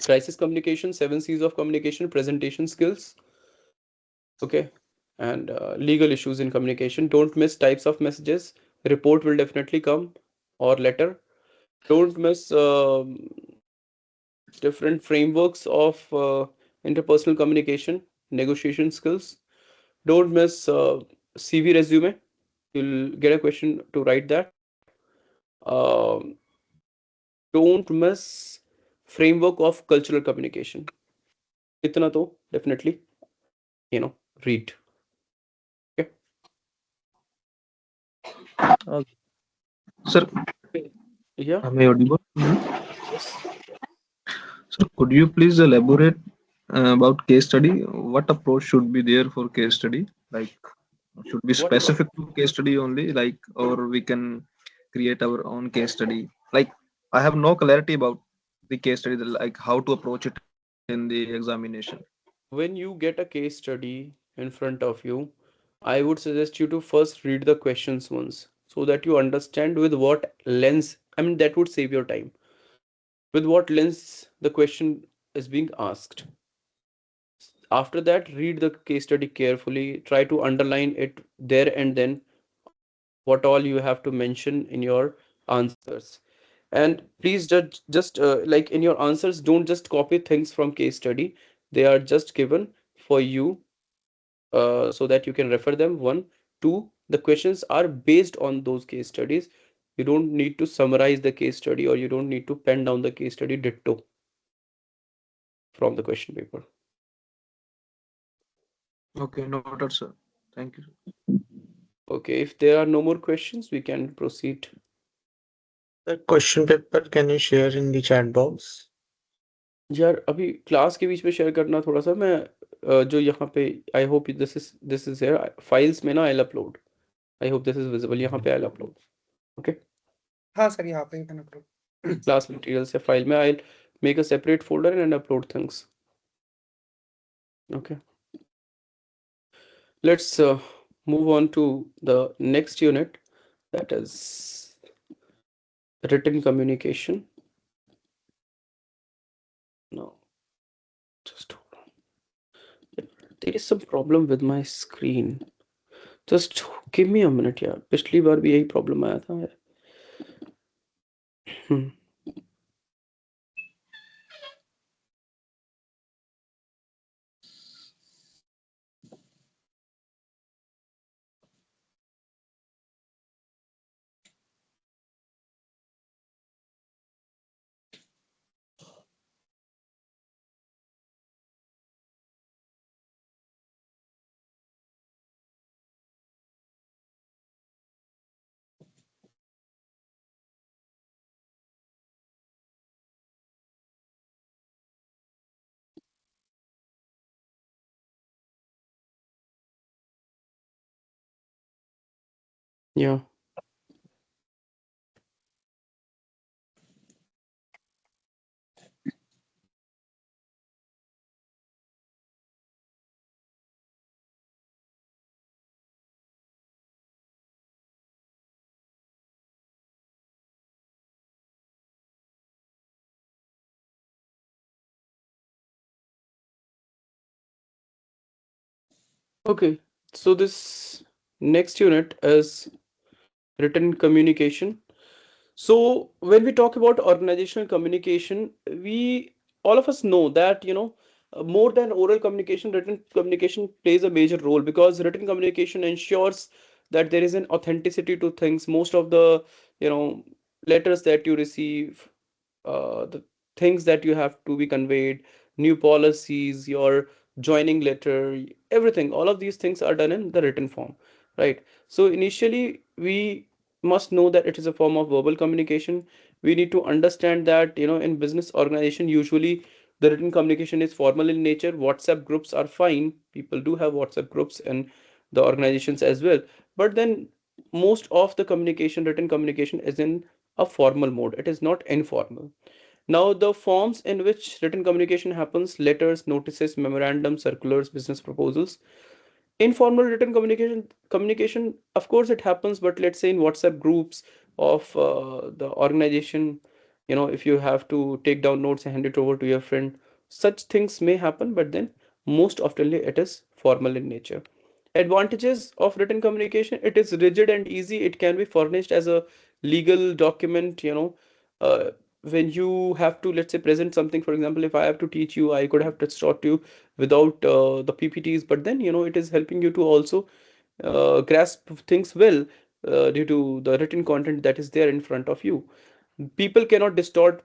crisis communication, 7 C's of communication, presentation skills. Okay. And legal issues in communication. Don't miss types of messages. Report will definitely come, or letter. Don't miss different frameworks of interpersonal communication, negotiation skills. Don't miss CV resume. You'll get a question to write that. Don't miss framework of cultural communication. Itna to definitely, read. Okay. Okay. Sir, Yeah. am I audible? Yes. Sir, could you please elaborate about case study? What approach should be there for case study? Like, should be What about specific to case study only, like, or we can create our own case study? Like, I have no clarity about the case study, like how to approach it in the examination. when you get a case study in front of you, I would suggest you to first read the questions once so that you understand with what lens, I mean, that would save your time. With what lens the question is being asked. After that, read the case study carefully, try to underline it there and then, what all you have to mention in your answers. And please just like in your answers, don't just copy things from case study. They are just given for you so that you can refer them. One, two, the questions are based on those case studies. You don't need to summarize the case study, or you don't need to pen down the case study ditto from the question paper. Okay, noted, sir. Thank you. Okay, if there are no more questions, we can proceed. The question paper can you share in the chat box? यार अभी class के बीच में share करना थोड़ा सा मैं जो यहाँ पे I hope this is here files में ना I upload I hope this is visible यहाँ पे आई अपलोड ओके हाँ सर यहाँ पे कैन अपलोड क्लास मटेरियल्स या फाइल में I make a separate folder and upload things okay let's move on to the next unit, that is written communication. No, just hold on. There is some problem with my screen. Just give me a minute यार, पिछली बार भी यही problem आया था yeah. Okay, so this next unit is written communication. So when we talk about organizational communication, we all of us know that more than oral communication, written communication plays a major role, because written communication ensures that there is an authenticity to things. Most of the you know letters that you receive, the things that you have to be conveyed, new policies, your joining letter, everything, all of these things are done in the written form, right? So initially, we must know that it is a form of verbal communication. We need to understand that, in business organization, usually the written communication is formal in nature. WhatsApp groups are fine. People do have WhatsApp groups in the organizations as well. But then most of the communication, written communication, is in a formal mode. It is not informal. Now, the forms in which written communication happens: letters, notices, memorandums, circulars, business proposals. Informal written communication, of course, it happens, but let's say in WhatsApp groups of the organization, if you have to take down notes and hand it over to your friend, such things may happen, but then most oftenly it is formal in nature. Advantages of written communication: it is rigid and easy. It can be furnished as a legal document. When you have to, let's say, present something, for example, if I have to teach you, I could have just taught you without the PPTs, but then it is helping you to also grasp things well, due to the written content that is there in front of you. People cannot distort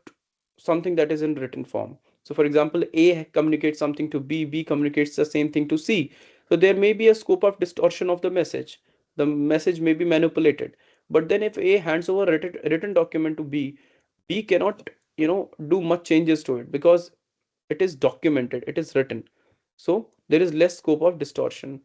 something that is in written form. So for example, A communicates something to B communicates the same thing to C. So there may be a scope of distortion of the message. The message may be manipulated. But then if A hands over a written document to B cannot do much changes to it, because it is documented, it is written. So there is less scope of distortion.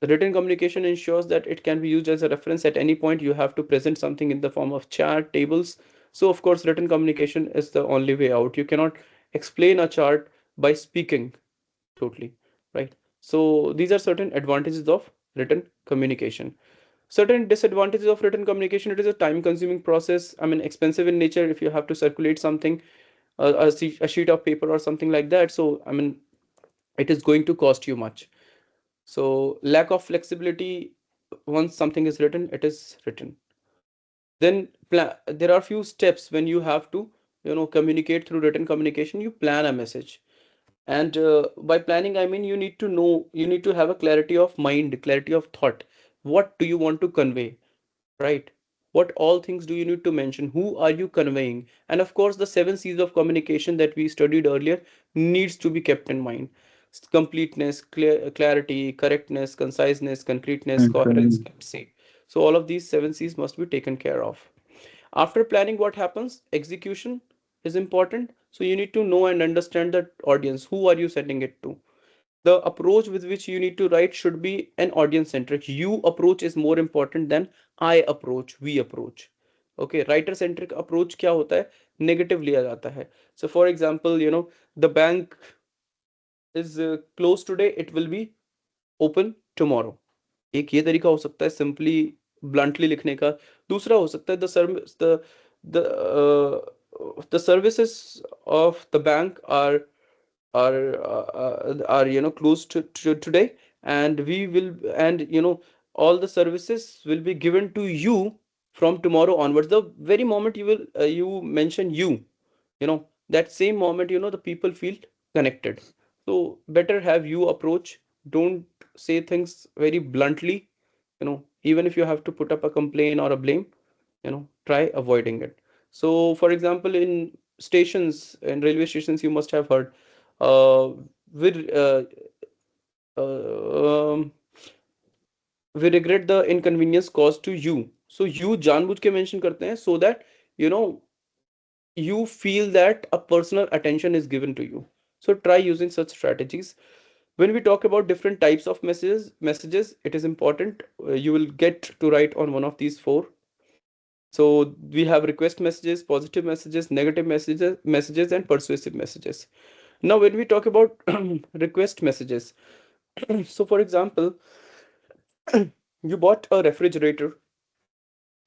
The written communication ensures that it can be used as a reference at any point. You have to present something in the form of chart, tables. So of course, written communication is the only way out. You cannot explain a chart by speaking totally, right? So these are certain advantages of written communication. Certain disadvantages of written communication: it is a time consuming process. I mean, expensive in nature if you have to circulate something, a sheet of paper or something like that. So I mean, it is going to cost you much. So lack of flexibility: once something is written, it is written. Then there are few steps when you have to communicate through written communication. You plan a message, and by planning, I mean, you need to know, you need to have a clarity of mind, clarity of thought. What do you want to convey, right? What all things do you need to mention? Who are you conveying? And of course, the 7 C's of communication that we studied earlier needs to be kept in mind: completeness, clarity, correctness, conciseness, concreteness, coherence, accuracy. So all of these 7 C's must be taken care of. After planning, what happens? Execution is important. So you need to know and understand the audience. Who are you sending it to? The approach with which you need to write should be an audience centric. You approach is more important than I approach, we approach. Okay, writer centric approach क्या होता है? Negative लिया जाता है. So for example, the bank is closed today, it will be open tomorrow. एक ये तरीका हो सकता है सिंपली ब्लंटली लिखने का. दूसरा हो सकता है the services of the bank are closed to today, and we will, and all the services will be given to you from tomorrow onwards. The very moment you mention that same moment the people feel connected. So better have you approach. Don't say things very bluntly. Even if you have to put up a complaint or a blame, try avoiding it. So for example, in stations, in railway stations, you must have heard, uh, we uh, um, we regret the inconvenience caused to you. So you जानबूझ के mention करते हैं, so that you know you feel that a personal attention is given to you. So try using such strategies. When we talk about different types of messages, it is important, you will get to write on one of these four. So we have request messages, positive messages, negative messages, and persuasive messages. Now, when we talk about request messages, so for example, you bought a refrigerator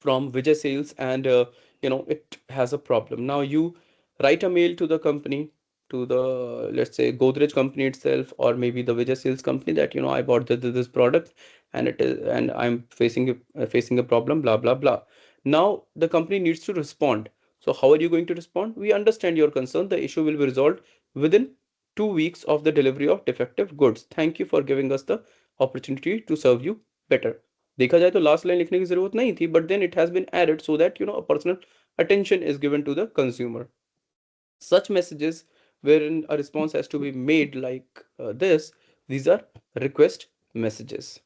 from Vijay Sales, and it has a problem. Now you write a mail to the company to the, let's say, Godrej company itself, or maybe the Vijay sales company, that I bought this product, and I'm facing a problem, blah blah blah. Now the company needs to respond. So how are you going to respond? We understand your concern. The issue will be resolved within 2 weeks of the delivery of defective goods. Thank you for giving us the opportunity to serve you better. देखा जाए तो last line लिखने की जरूरत नहीं थी, but then it has been added so that a personal attention is given to the consumer. Such messages wherein a response has to be made like these are request messages.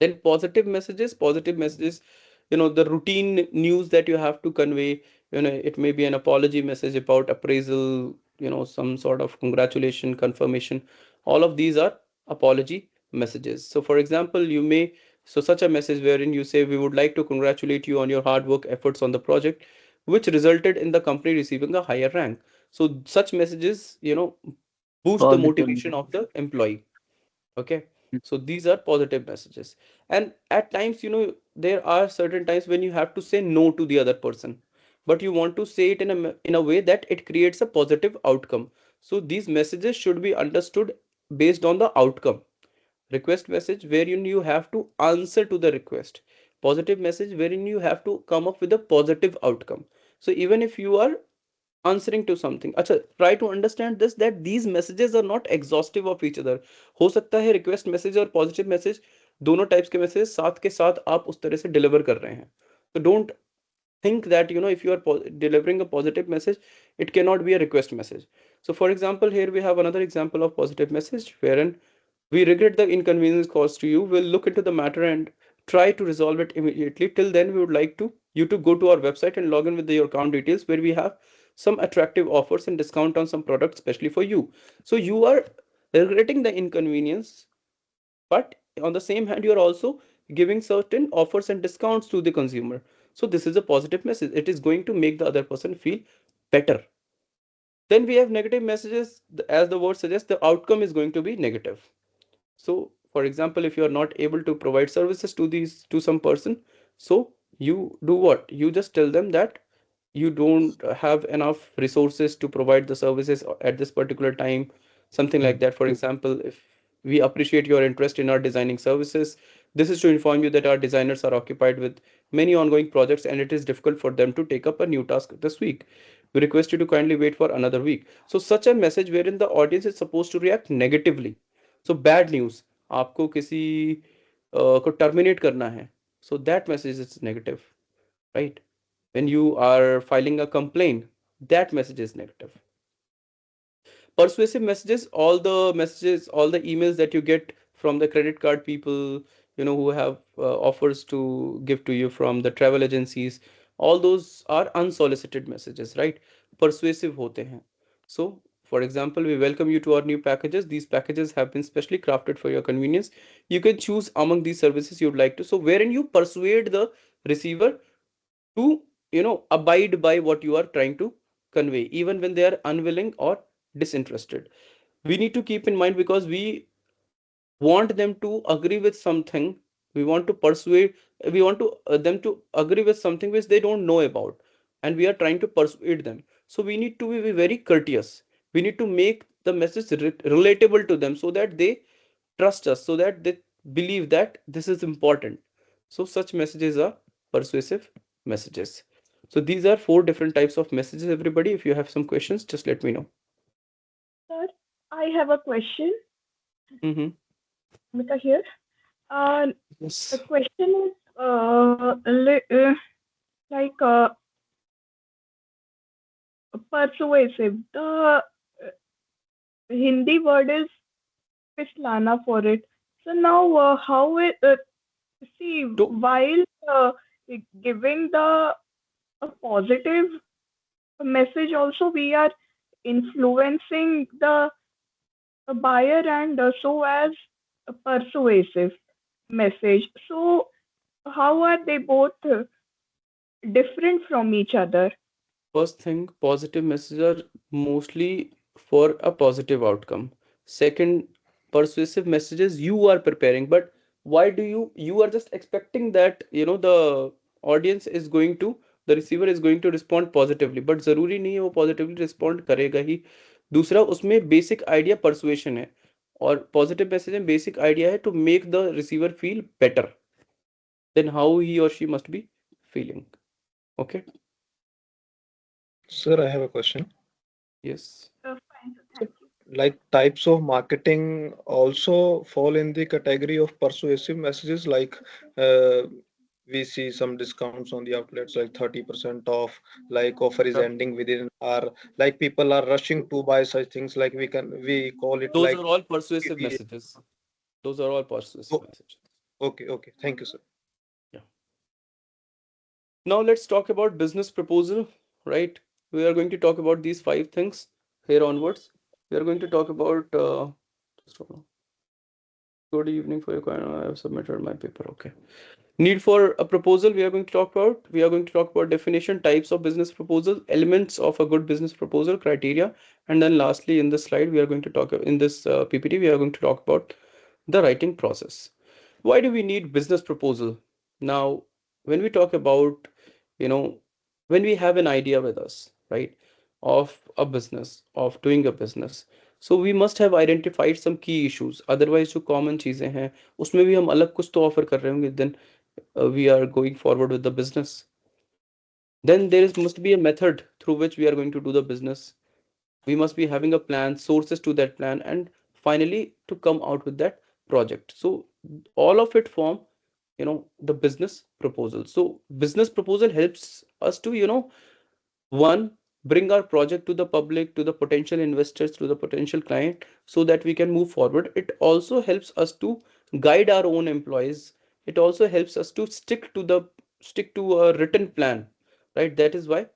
Then positive messages, the routine news that you have to convey. It may be an apology message about appraisal, some sort of congratulation, confirmation. All of these are apology messages. So for example, such a message wherein you say, we would like to congratulate you on your hard work efforts on the project, which resulted in the company receiving a higher rank. So such messages, boost the Positive. motivation of the employee. Okay, so these are positive messages. And at times, there are certain times when you have to say no to the other person, but you want to say it in a way that it creates a positive outcome. So these messages should be understood based on the outcome. Request message wherein you have to answer to the request. Positive message wherein you have to come up with a positive outcome. So even if you are answering to something, अच्छा, try to understand this, that these messages are not exhaustive of each other. हो सकता है request message और positive message, दोनों types के messages साथ के साथ आप उस तरह से deliver कर रहे हैं. So don't think that if you are delivering a positive message, it cannot be a request message. So for example, here we have another example of positive message wherein, we regret the inconvenience caused to you. We'll look into the matter and try to resolve it immediately. Till then, we would like you to go to our website and log in with your account details, where we have some attractive offers and discount on some products especially for you. So you are regretting the inconvenience, but on the same hand, you are also giving certain offers and discounts to the consumer. So this is a positive message. It is going to make the other person feel better. Then we have negative messages. As the word suggests, the outcome is going to be negative. So for example, if you are not able to provide services to some person, so you do what? You just tell them that you don't have enough resources to provide the services at this particular time, something like that. For example, if we appreciate your interest in our designing services, this is to inform you that our designers are occupied with many ongoing projects and it is difficult for them to take up a new task this week. We request you to kindly wait for another week. So such a message wherein the audience is supposed to react negatively. So bad news, आपको किसी को terminate करना है, so that message is negative, right? When you are filing a complaint, that message is negative. Persuasive messages, all the emails that you get from the credit card people, who have offers to give to you from the travel agencies, all those are unsolicited messages, right? Persuasive hote hain. So for example, we welcome you to our new packages. These packages have been specially crafted for your convenience. You can choose among these services you'd like to. So wherein you persuade the receiver to abide by what you are trying to convey, even when they are unwilling or disinterested. We need to keep in mind, because we want them to agree with something. We want to persuade, we want to them to agree with something which they don't know about, and we are trying to persuade them. So we need to be very courteous. We need to make the message relatable to them, so that they trust us, so that they believe that this is important. So such messages are persuasive messages. So these are 4 different types of messages. Everybody, if you have some questions, just let me know. Sir, I have a question. Mm-hmm. Mika here. The Yes. question is like persuasive. The Hindi word is pislana for it. So now, how it see while giving the a positive message, also we are influencing the buyer, and so as a persuasive message. So how are they both different from each other? First thing, positive messages are mostly for a positive outcome. Second, persuasive messages you are preparing, but why do you are just expecting that the audience is going to, the receiver is going to respond positively, but जरूरी नहीं है वो positively respond करेगा ही. दूसरा उसमें basic idea persuasion है, और positive message में बेसिक आइडिया है to make the receiver feel better than how he or she must be feeling. Okay. Sir, I have a question. Yes. Fine, sir. So, Thank you. like types of marketing also fall in the category of persuasive messages. Like uh, we see some discounts on the outlets, like 30% off. Like offer is Yeah. ending within an hour. Like people are rushing to buy such things. Like we call it Those like are all persuasive PPA. messages. Those are all persuasive Oh, messages. okay. Thank you, sir. Yeah. Now let's talk about business proposal, right? We are going to talk about these 5 things here onwards. We are going to talk about just hold on. Good evening for your kind. I have submitted my paper. Okay. Need for a proposal we are going to talk about. We are going to talk about definition, types of business proposal, elements of a good business proposal, criteria, and then lastly in this slide we are going to talk in this PPT we are going to talk about the writing process. Why do we need business proposal? Now, when we talk about, you know, when we have an idea with us, right, of a business, of doing a business, so we must have identified some key issues. Otherwise जो common चीजें हैं उसमें भी हम अलग कुछ तो offer कर रहे होंगे, then we are going forward with the business. Then must be a method through which we are going to do the business. We must be having a plan, sources to that plan, and finally to come out with that project. So all of it form, the business proposal. So business proposal helps us to, one, bring our project to the public, to the potential investors, to the potential client, so that we can move forward. It also helps us to guide our own employees. It also helps us to stick to a written plan, right? That is why,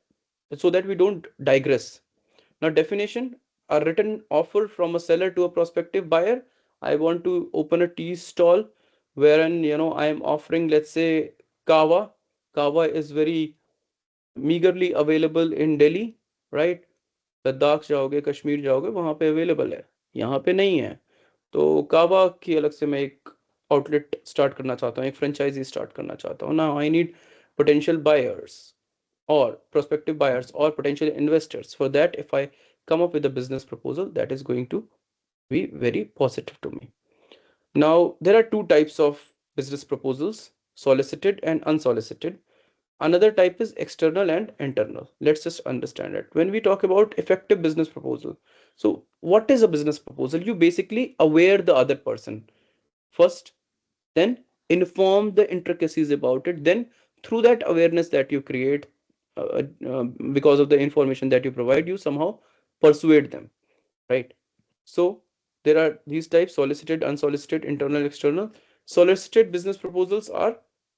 so that we don't digress. Now, definition: a written offer from a seller to a prospective buyer. I want to open a tea stall wherein, I am offering, let's say, kava. Kava is very meagerly available in Delhi, right? Ladakh जाओगे, कश्मीर जाओगे, वहां पे available है, यहाँ पे नहीं है. तो कावा की अलग से मैं एक आउटलेट स्टार्ट करना चाहता हूँ, एक फ्रेंचाइजी स्टार्ट करना चाहता हूँ. Now I need potential buyers or prospective buyers or potential investors. For that, if I come up with a business proposal, that is going to be very positive to me. Now, there are two types of business proposals: solicited and unsolicited. Another type is external and internal. Let's just understand it. When we talk about effective business proposal, so what is a business proposal? You basically aware the other person first, then inform the intricacies about it, then through that awareness that you create, because of the information that you provide, you somehow persuade them, right? So there are these types: solicited, unsolicited, internal, external. Solicited business proposals are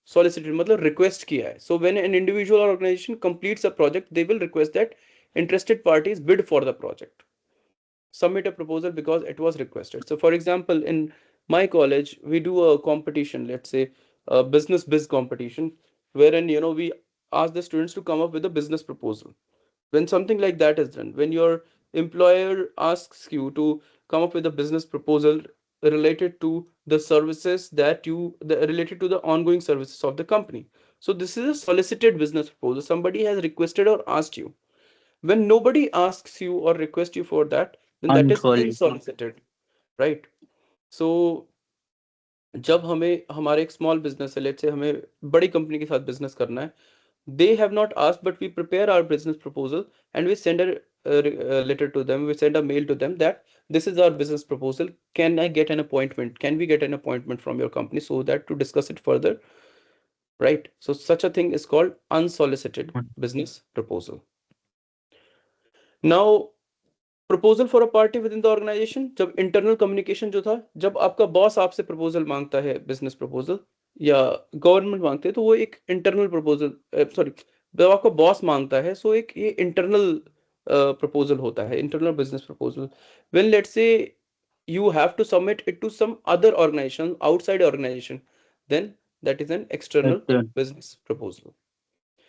solicited, मतलब request किया है. So when an individual or organization completes a project, they will request that interested parties bid for the project, submit a proposal because it was requested. So for example, in my college, we do a competition, let's say a business biz competition, wherein, we ask the students to come up with a business proposal. When something like that is done, when your employer asks you to come up with a business proposal related to the services related to the ongoing services of the company, so this is a solicited business proposal. Somebody has requested or asked you. When nobody asks you or requests you for that, then that is Unsolicited. unsolicited, right? So जब हमें हमारे एक small business है, let's say हमें बड़ी company के साथ business करना है, they have not asked, but we prepare our business proposal and we send a letter to them, we send a mail to them that this is our business proposal, can I get an appointment, can we get an appointment from your company so that to discuss it further, right? So such a thing is called unsolicited business proposal. Now, proposal for a party within the organization, जब internal communication जो था, जब आपका boss आपसे proposal मांगता है, business proposal, या government मांगते हैं, तो वो एक इंटरनल प्रपोजल, सॉरी, जब आपका बॉस मांगता है, सो एक ये इंटरनल प्रपोजल होता है, internal business proposal. When let's say you have to submit it to some other organization, outside organization, then that is an external External. business proposal.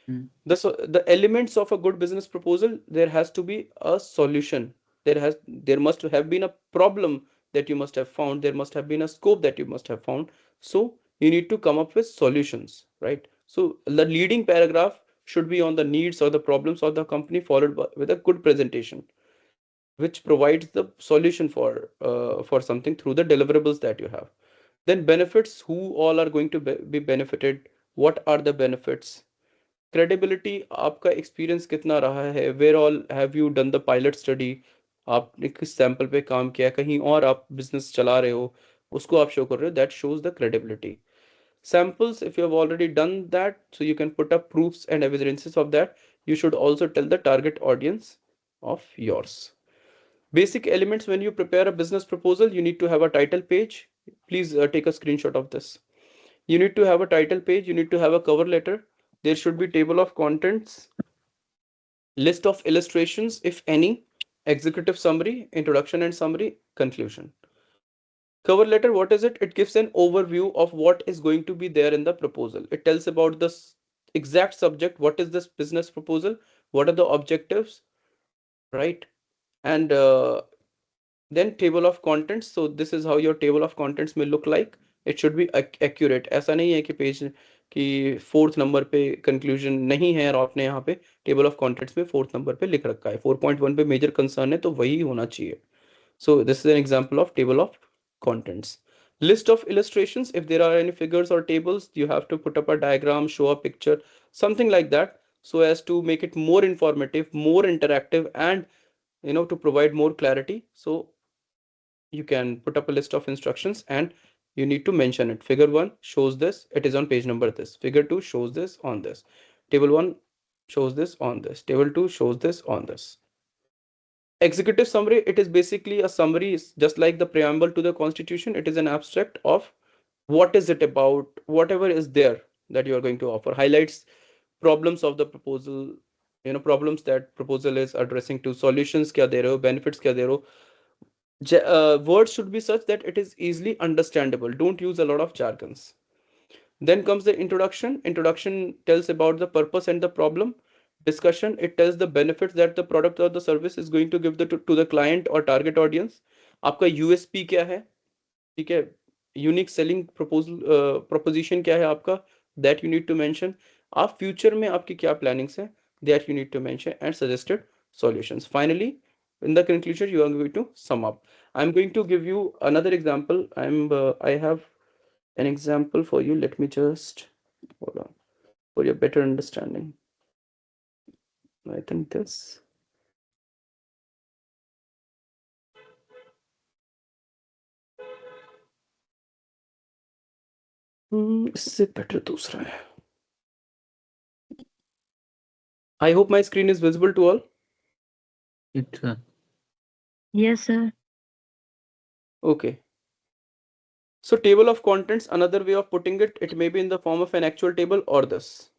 Hmm. The elements of a good business proposal: there has to be a solution, there must have been a problem that you must have found, there must have been a scope that you must have found, so you need to come up with solutions, right? So the leading paragraph should be on the needs or the problems of the company, followed with a good presentation. which provides the solution for something through the deliverables that you have. Then benefits, who all are going to be benefited, what are the benefits, credibility, आपका experience कितना रहा है, where all have you done the pilot study, आपने किस sample पे काम किया, कहीं और आप business चला रहे हो, उसको आप show कर रहे हो, that shows the credibility. Samples, if you have already done that, so you can put up proofs and evidences of that. You should also tell the target audience of yours. Basic elements when you prepare a business proposal, you need to have a title page. Please take a screenshot of this. You need to have a title page, you need to have a cover letter. There should be table of contents, list of illustrations, if any, executive summary, introduction and summary, conclusion. Cover letter, what is it? It gives an overview of what is going to be there in the proposal. It tells about the exact subject, what is this business proposal, what are the objectives, right? And then table of contents. So this is how your table of contents may look like. It should be accurate. ऐसा नहीं है कि page कि fourth number पे conclusion नहीं है और आपने यहाँ पे टेबल ऑफ कॉन्टेंट्स में फोर्थ नंबर पे लिख रखा है. 4.1 पे मेजर कंसर्न है तो वही होना चाहिए. So this is an example of table of contents. List of illustrations. If there are any figures or tables, you have to put up a diagram, show a picture, something like that, so as to make it more informative, more interactive, and to provide more clarity. So you can put up a list of instructions and you need to mention it. Figure 1 shows this, it is on page number this. Figure 2 shows this on this. Table 1 shows this on this. Table 2 shows this on this. Executive summary, it is basically a summary, just like the preamble to the constitution. It is an abstract of what is it about, whatever is there that you are going to offer. Highlights problems of the proposal, problems that proposal is addressing to, solutions kya de rahe ho, benefits kya de rahe ho. Words should be such that it is easily understandable. Don't use a lot of jargons. Then comes the introduction. Introduction tells about the purpose and the problem. Discussion, it tells the benefits that the product or the service is going to give to the client or target audience. आपका USP क्या है, ठीक है, unique selling proposition क्या है आपका, that you need to mention. आप future में आपकी क्या प्लानिंग्स हैं, that you need to mention, and suggested solutions. Finally, in the conclusion, you are going to sum up. I'm going to give you another example. I have an example for you. Let me just hold on for your better understanding. I think this. इससे better दूसरा है. I hope my screen is visible to all. It's Yes, sir. Okay. So table of contents, another way of putting it, it may be in the form of an actual table or this.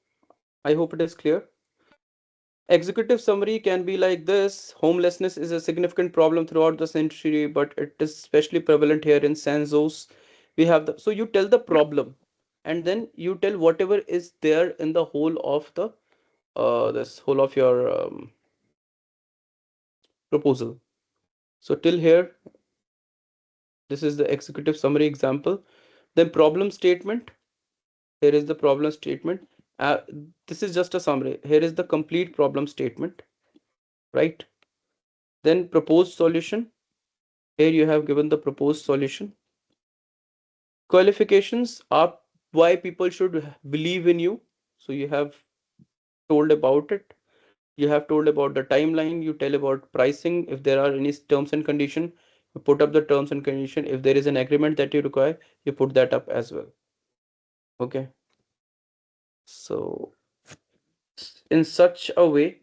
I hope it is clear. Executive summary can be like this. Homelessness is a significant problem throughout the century, but it is especially prevalent here in San Jose. We have so you tell the problem and then you tell whatever is there in the whole of the this whole of your proposal. So till here, this is the executive summary example. Then problem statement. Here is the problem statement. This is just a summary. Here is the complete problem statement, right? Then proposed solution. Here you have given the proposed solution. Qualifications are why people should believe in you. So you have told about it. You have told about the timeline. You tell about pricing. If there are any terms and condition, you put up the terms and condition. If there is an agreement that you require, you put that up as well. Okay. So in such a way,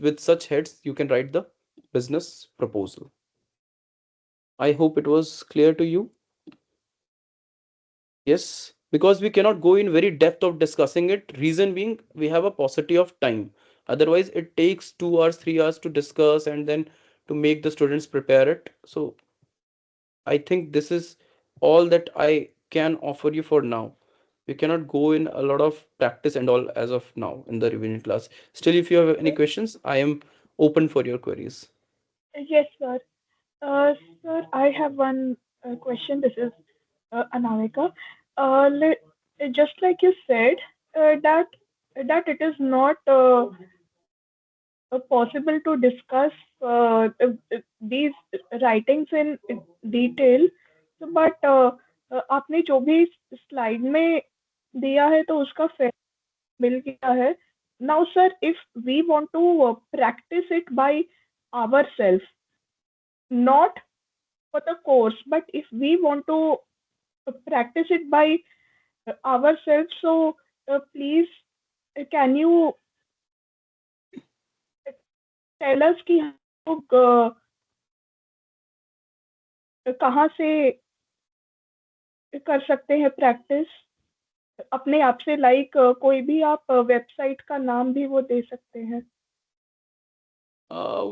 with such heads, you can write the business proposal. I hope it was clear to you. Yes, because we cannot go in very depth of discussing it. Reason being, we have a paucity of time. Otherwise, it takes 2 hours, 3 hours to discuss and then to make the students prepare it. So I think this is all that I can offer you for now. We cannot go in a lot of practice and all as of now in the revision class. Still, if you have any questions, I am open for your queries. Yes, sir. Sir, I have one question. This is Anamika. Just like you said, that it is not possible to discuss these writings in detail. But आपने जो भी slide में दिया है तो उसका fair मिल गया है. Now, sir, if we want to practice it by ourselves, not for the course, but if we want to practice it by ourselves, so please, can you tell us कि हम लोग कहाँ से कर सकते हैं प्रैक्टिस अपने आप से, लाइक कोई भी आप वेबसाइट का नाम भी वो दे सकते हैं.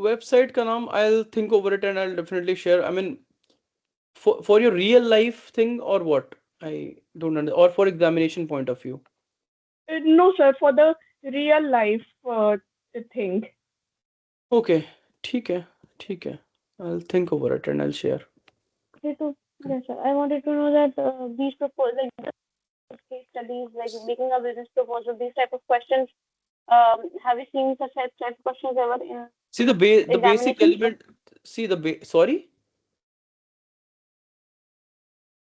वेबसाइट का नाम I'll think over it and I'll definitely share. I mean, for your real life thing or what? I don't understand. Or for examination point of view? No, sir, for the real life thing. Okay, ठीक है. I'll think over it and I'll share. Yes, sir. I wanted to know that these proposals, case studies, like making a business proposal, these type of questions. Have you seen such type of questions ever in See the basic examinations? element. See sorry.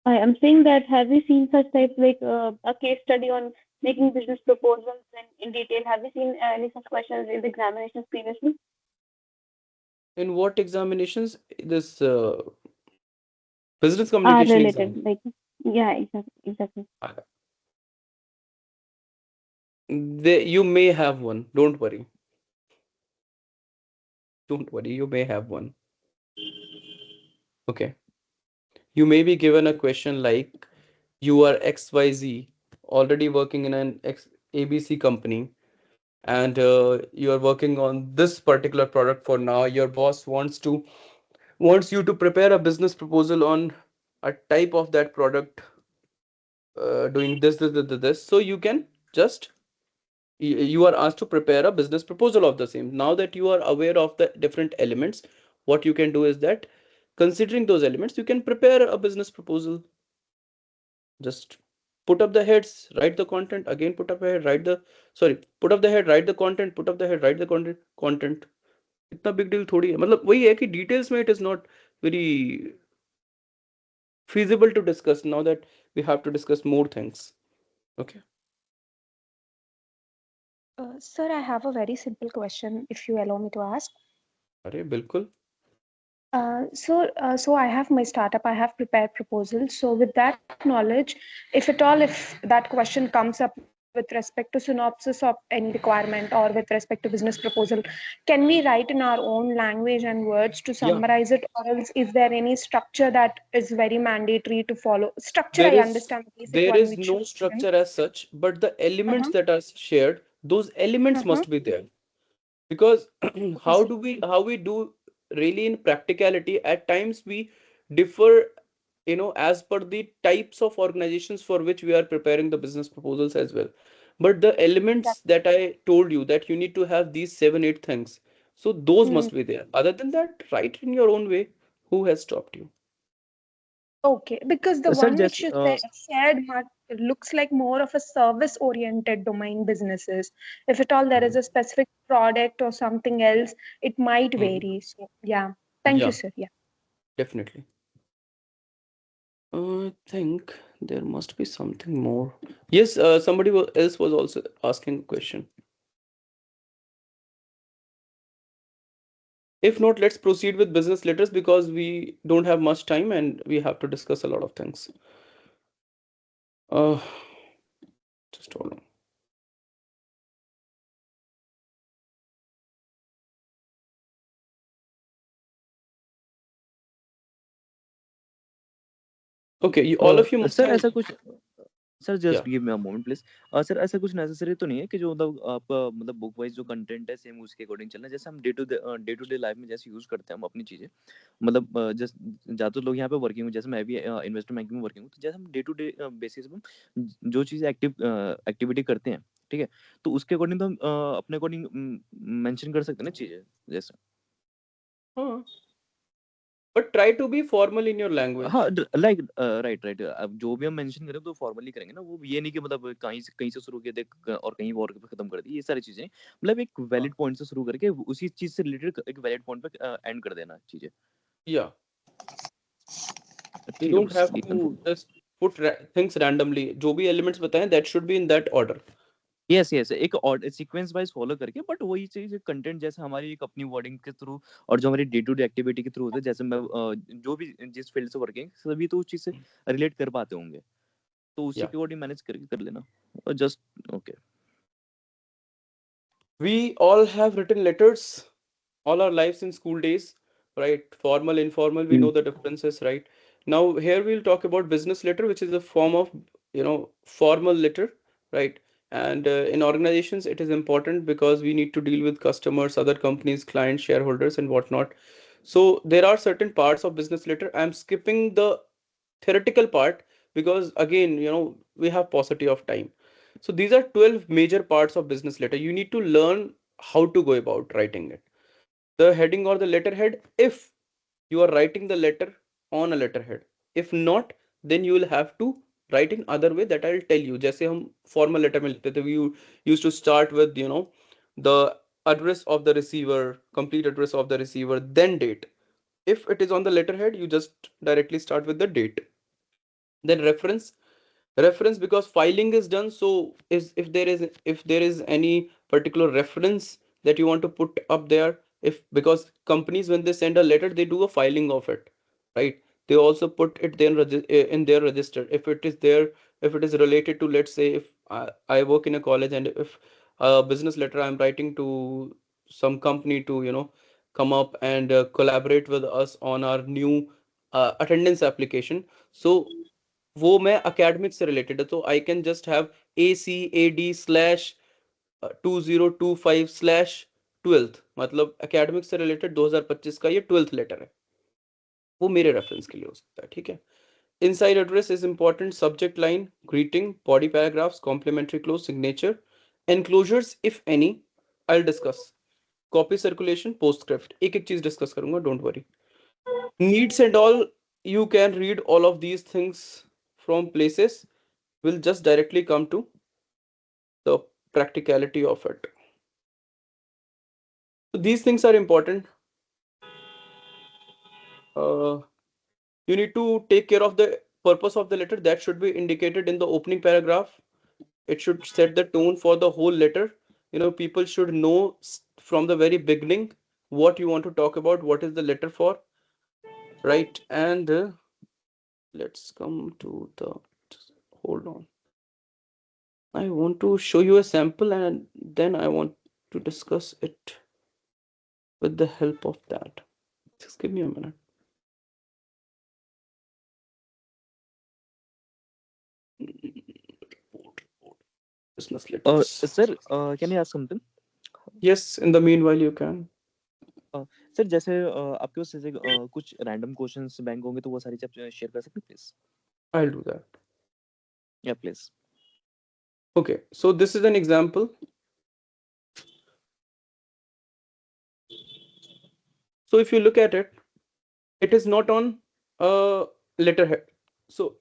I am saying that have you seen such type, like a case study on making business proposals in detail? Have you seen any such questions in the examinations previously? In what examinations? This business communication related, exam. like yeah, exactly. You may have one. Don't worry. You may have one. Okay. You may be given a question like, you are XYZ, already working in an ABC company, and you are working on this particular product for now. Your boss wants you to prepare a business proposal on a type of that product, doing this. So you can just you are asked to prepare a business proposal of the same. Now that you are aware of the different elements, what you can do is that, considering those elements, you can prepare a business proposal. Just put up the heads, write the content, again put up the head, put up the head, write the content, put up the head, write the content. इतना big deal थोड़ी है. मतलब वही है कि details में it is not very feasible to discuss. Now that we have to discuss more things. Okay. Sir, I have a very simple question, if you allow me to ask. अरे बिल्कुल. So I have my startup, I have prepared proposals. So with that knowledge, if at all, if that question comes up with respect to synopsis of any requirement or with respect to business proposal, can we write in our own language and words to summarize it, or else is there any structure that is very mandatory to follow? Structure, I understand the basic one which No structure as such, but the elements that are shared, those elements must be there. Because how we do really in practicality, at times we differ, as per the types of organizations for which we are preparing the business proposals as well. But the elements that I told you, that you need to have these 7-8 things, so those must be there. Other than that, write in your own way. Who has stopped you? Okay, because the Sir, one just which you shared looks like more of a service-oriented domain businesses. If at all there is a specific product or something else, it might vary. So yeah, thank you, Yeah, sir. Yeah. definitely. I think there must be something more. Yes, somebody else was also asking a question. If not, let's proceed with business letters because we don't have much time and we have to discuss a lot of things. Just hold on. Okay, all of you must sir have. ऐसा कुछ sir just Yeah. Give me a moment please. Sir ऐसा कुछ necessary तो नहीं है कि जो मतलब आप मतलब बुक वाइज जो कंटेंट है सेम उसके अकॉर्डिंग चलना है, जैसे हम डे टू डे लाइफ में जैसे यूज करते हैं हम अपनी चीजें, मतलब जस्ट ज्यादातर लोग यहाँ पे वर्किंग हूँ, जैसे मैं भी इन्वेस्टमेंट बैंकिंग में वर्किंग हूँ, तो जैसे हम डे टू डे बेसिस पे जो चीजें एक्टिविटी करते हैं, ठीक है, तो उसके अकॉर्डिंग तो हम अपने अकॉर्डिंग मेंशन कर सकते हैं ना चीजें जैसे. हाँ, but try to be formal in your language. हाँ लाइक राइट राइट, अब जो भी हम मेंशन करें तो फॉर्मली करेंगे ना, वो ये नहीं कि मतलब कहीं से शुरू किया देख और कहीं और पे खत्म कर दी, ये सारी चीजें मतलब एक वैलिड पॉइंट से शुरू करके उसी चीज से रिलेटेड एक वैलिड पॉइंट पे एंड कर देना चीजें। Yeah, you ठीक है, don't बस have ये to confirm. just put things randomly. जो भी elements बताएं, that should be in that order. Yes yes, एक और सीक्वेंस वाइज फॉलो करके, बट वही चीज कंटेंट जैसे हमारी एक अपनी वर्डिंग के थ्रू और जो हमारी डे टू डे एक्टिविटी के थ्रू होता है, जैसे मैं जो भी जिस फील्ड से वर्किंग सभी तो उस चीज से रिलेट कर पाते होंगे, तो उसी Yeah. के अकॉर्डिंग मैनेज करके कर लेना और just okay. We all have written letters all our lives in school days, right? Formal, informal, we know the differences, right? Now here we'll talk about business letter, which is a form of, formal letter, right? And in organizations, it is important because we need to deal with customers, other companies, clients, shareholders, and whatnot. So there are certain parts of business letter. I'm skipping the theoretical part because again, we have paucity of time. So these are 12 major parts of business letter. You need to learn how to go about writing it. The heading or the letterhead, if you are writing the letter on a letterhead. If not, then you will have to write in other way that I'll tell you. जैसे हम formal letter में लिखते थे, we used to start with, the address of the receiver, complete address of the receiver, then date. If it is on the letterhead, you just directly start with the date. Then reference because filing is done. So if there is any particular reference that you want to put up there, if because companies when they send a letter they do a filing of it, right? They also put it then in their register. If it is there, if it is related to, let's say, if I work in a college and if a business letter I'm writing to some company to come up and collaborate with us on our new attendance application. So वो मैं academic से related है, तो I can just have ACAD/2025/12th, मतलब academic से related 2025 का ये 12th letter है, वो मेरे reference के लिए हो सकता है, ठीक है? Inside address is important, subject line, greeting, body paragraphs, complimentary clause, signature, enclosures if any, I'll discuss. Copy circulation, postscript, एक एक चीज discuss करूंगा, don't worry. Needs and all, you can read all of these things from places. We'll just directly come to the practicality of it. So these things are important. You need to take care of the purpose of the letter. That should be indicated in the opening paragraph. It should set the tone for the whole letter. People should know from the very beginning what you want to talk about, what is the letter for, right? And let's come to the, just hold on. I want to show you a sample and then I want to discuss it with the help of that. Just give me a minute. Business letters. Sir can I ask something? Yes, in the meanwhile you can. Sir जैसे आपके पास जैसे कुछ random questions bank होंगे तो वो सारी चीजें share कर सकते हैं प्लीज? I'll do that. या please. Okay, so this is an example. So if you look at it, it is not on a letterhead. So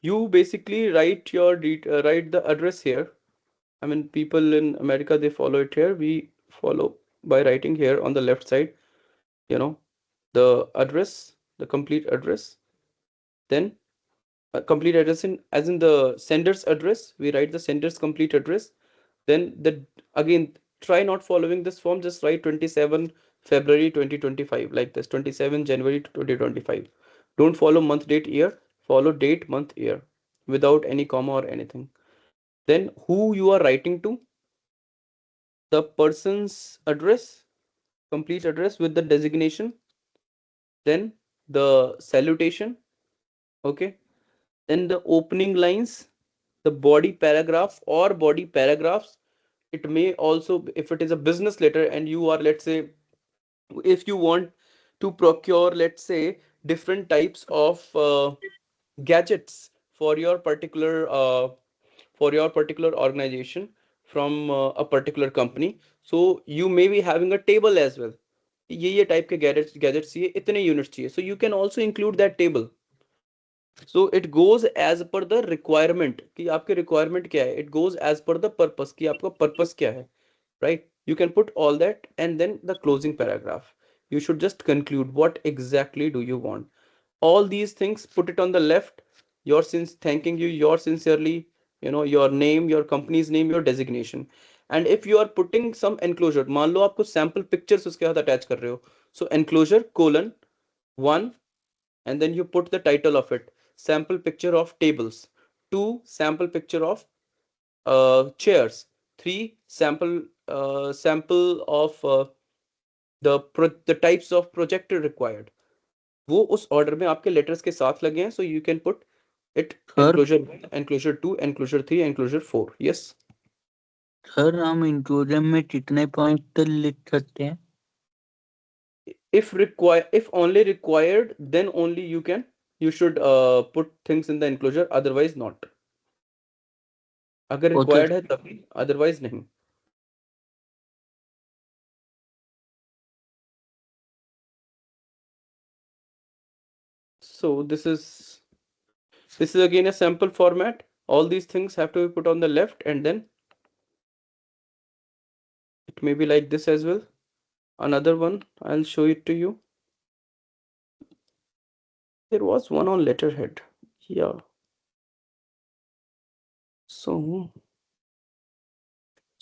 you basically write the address here. I mean, people in America, they follow it here. We follow by writing here on the left side, the address, the complete address. Then complete address as in the sender's address. We write the sender's complete address. Then again, try not following this form. Just write 27 February 2025 like this. 27 January 2025. Don't follow month, date, year. Follow date, month, year without any comma or anything. Then who you are writing to, the person's address, complete address with the designation, then the salutation, okay, then the opening lines, the body paragraph or body paragraphs. It may also, if it is a business letter and you are, let's say, if you want to procure, let's say, different types of gadgets for your particular organization from a particular company, so you may be having a table as well. ये type के gadgets चाहिए, इतने units चाहिए. So you can also include that table. So it goes as per the requirement कि आपके requirement क्या है. It goes as per the purpose कि आपका purpose क्या है, right? You can put all that and then the closing paragraph. You should just conclude what exactly do you want. All these things, put it on the left. Your since thanking you, your sincerely, your name, your company's name, your designation. And if you are putting some enclosure, मान लो आप कुछ sample pictures उसके साथ attach कर रहे हो, so enclosure colon 1, and then you put the title of it, sample picture of tables, 2 sample picture of chairs, 3 sample of the types of projector required. वो उस ऑर्डर में आपके लेटर्स के साथ लगे हैं. So you can put it enclosure 1, enclosure 2, enclosure 3, enclosure 4. Yes sir हम inclusion में कितने पॉइंट तक लिख सकते हैं? if only required, then only you should put things in the enclosure, otherwise not. अगर required है तभी, otherwise नहीं. So this is again a sample format. All these things have to be put on the left, and then it may be like this as well. Another one, I'll show it to you. There was one on letterhead. Yeah. So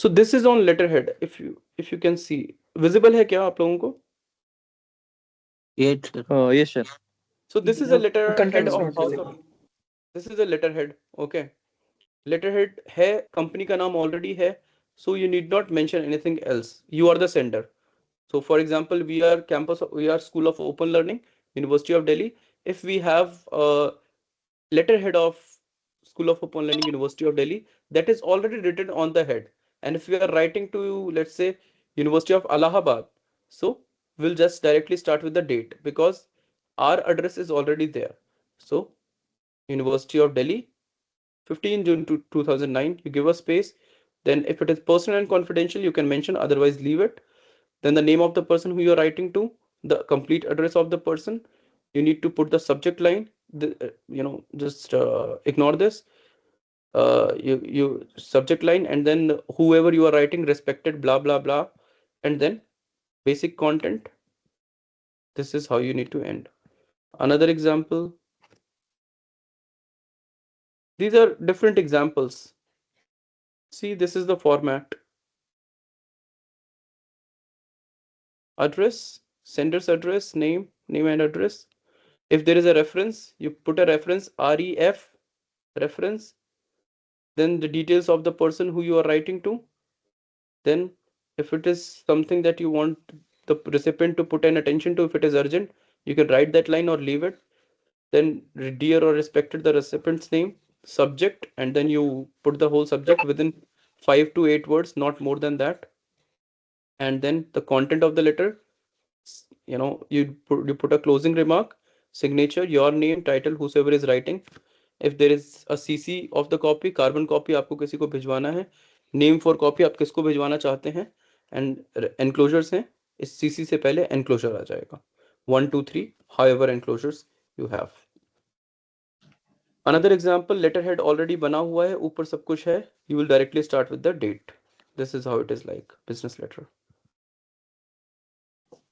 this is on letterhead. If you can see, visible है क्या आप लोगों को? Yes, sir. Yes, sir. So this is a letterhead Contents of not visible. this is a letterhead. Okay. Letterhead है, company का नाम already है. So you need not mention anything else. You are the sender. So for example, we are School of Open Learning, University of Delhi. If we have a letterhead of School of Open Learning, University of Delhi, that is already written on the head. And if we are writing to, let's say, University of Allahabad, so we'll just directly start with the date because our address is already there. So University of Delhi, 15 June 2009, you give a space. Then if it is personal and confidential, you can mention, otherwise leave it. Then the name of the person who you're writing to, the complete address of the person. You need to put the subject line. Just ignore this. You subject line, and then whoever you are writing, respected, blah blah blah, and then basic content. This is how you need to end. Another example. These are different examples. See, this is the format. Address, sender's address, name and address. If there is a reference, you put a reference, ref, reference. Then the details of the person who you are writing to. Then if it is something that you want the recipient to put an attention to, if it is urgent, you can write that line or leave it. Then dear or respected, the recipient's name, subject, and then you put the whole subject within 5 to 8 words, not more than that. And then the content of the letter, you put a closing remark, signature, your name, title, whosoever is writing. If there is a CC of the copy, carbon copy आपको किसी को भिजवाना है, name for copy आप किसको भिजवाना चाहते हैं, and enclosures हैं, इस CC से पहले enclosure आ जाएगा. 1 2 3, however enclosures you have. Another example, letterhead already बना हुआ है, ऊपर सब कुछ है. You will directly start with the date. This is how it is like business letter.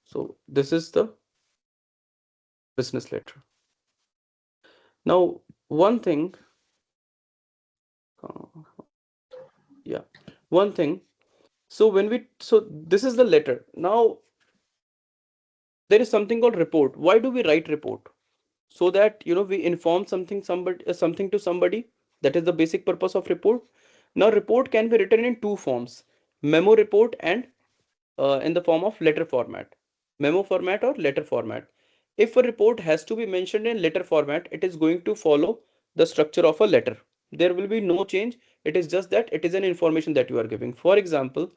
So this is the business letter. Now one thing, one thing. So this is the letter. Now there is something called report. Why do we write report? So that we inform something to somebody. That is the basic purpose of report. Now report can be written in two forms: memo report and in the form of letter format. Memo format or letter format. If a report has to be mentioned in letter format, it is going to follow the structure of a letter. There will be no change. It is just that it is an information that you are giving. For example,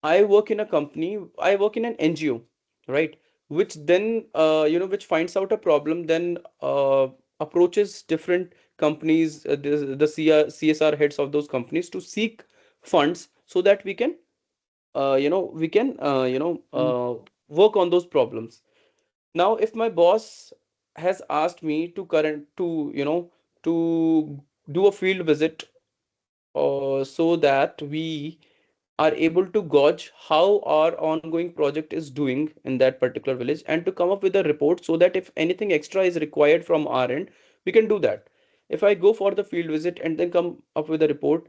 I work in a company, I work in an NGO, right? Which then, which finds out a problem, then approaches different companies, the CSR heads of those companies to seek funds so that we can, work on those problems. Now, if my boss has asked me to do a field visit, so that we are able to gauge how our ongoing project is doing in that particular village, and to come up with a report, so that if anything extra is required from our end, we can do that. If I go for the field visit and then come up with a report,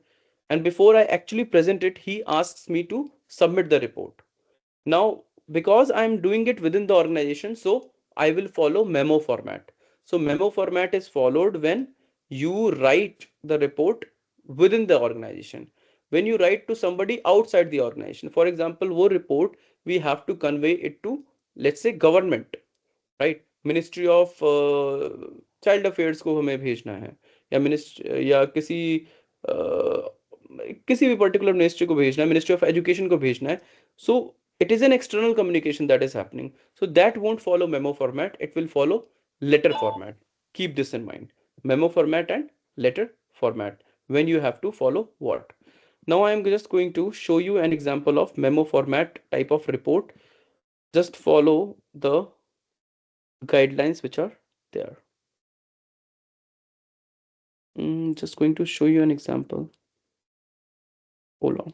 and before I actually present it, he asks me to submit the report. Now, because I'm doing it within the organization, so I will follow memo format. So memo format is followed when you write the report within the organization. When you write to somebody outside the organization, for example, वो report we have to convey it to, let's say, government, right, ministry of child affairs को हमें भेजना है, या ministry या किसी भी particular ministry को भेजना है, मिनिस्ट्री ऑफ एजुकेशन को भेजना है. सो it is an external communication that is happening, so that won't follow memo format, it will follow letter format. Keep this in mind: memo format and letter format, when you have to follow what. Now I am just going to show you an example of memo format type of report. Just follow the guidelines which are there. Just going to show you an example. Hold on.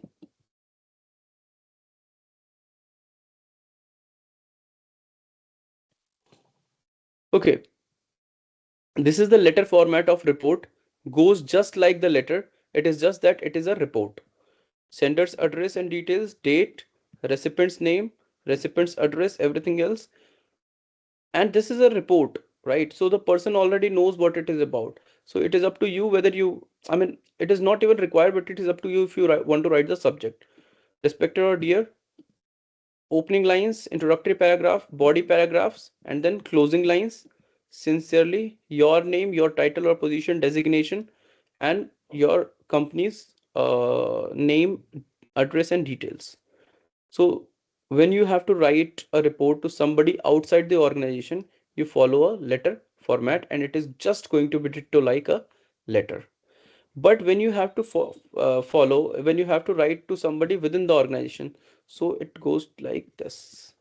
Okay, this is the letter format of report. Goes just like the letter. It is just that it is a report. Sender's address and details, date, recipient's name, recipient's address, everything else. And this is a report, right? So the person already knows what it is about. So it is up to you whether you, I mean, it is not even required, but it is up to you if you want to write the subject. Respected or dear, opening lines, introductory paragraph, body paragraphs, and then closing lines. Sincerely, your name, your title or position designation, and your company's name, address, and details. So when you have to write a report to somebody outside the organization, you follow a letter format, and it is just going to be ditto like a letter. But when you have to follow, when you have to write to somebody within the organization, so it goes like this.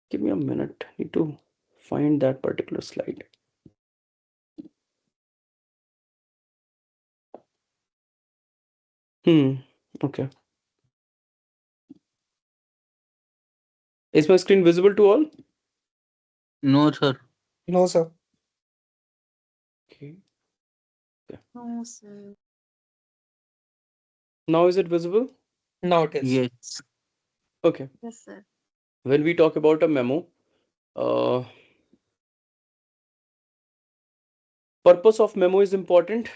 Give me a minute. I need to find that particular slide. Okay. Is my screen visible to all? No, sir. No, sir. Okay. No, sir. Now is it visible? Now it is. Yes. Okay. Yes, sir. When we talk about a memo, purpose of memo is important.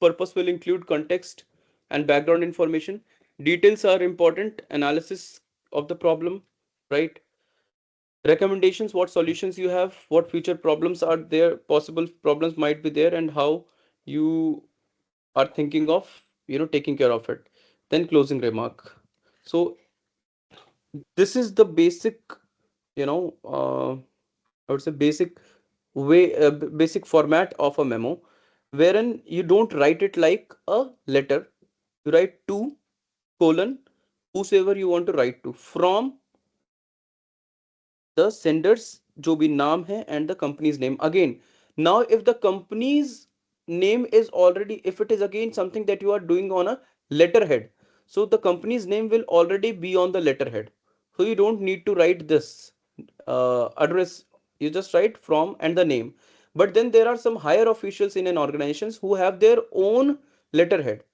Purpose will include context and background information. Details are important. Analysis of the problem, right? Recommendations, what solutions you have, what future problems are there, possible problems might be there, and how you are thinking of taking care of it. Then closing remark. So this is the basic, I would say basic way, basic format of a memo, wherein you don't write it like a letter. You write to colon whosoever you want to write to, from the sender's जो भी नाम है and the company's name. Again, now if the company's name is already, if it is again something that you are doing on a letterhead, so the company's name will already be on the letterhead, so you don't need to write this address. You just write from and the name. But then there are some higher officials in an organization who have their own letterhead.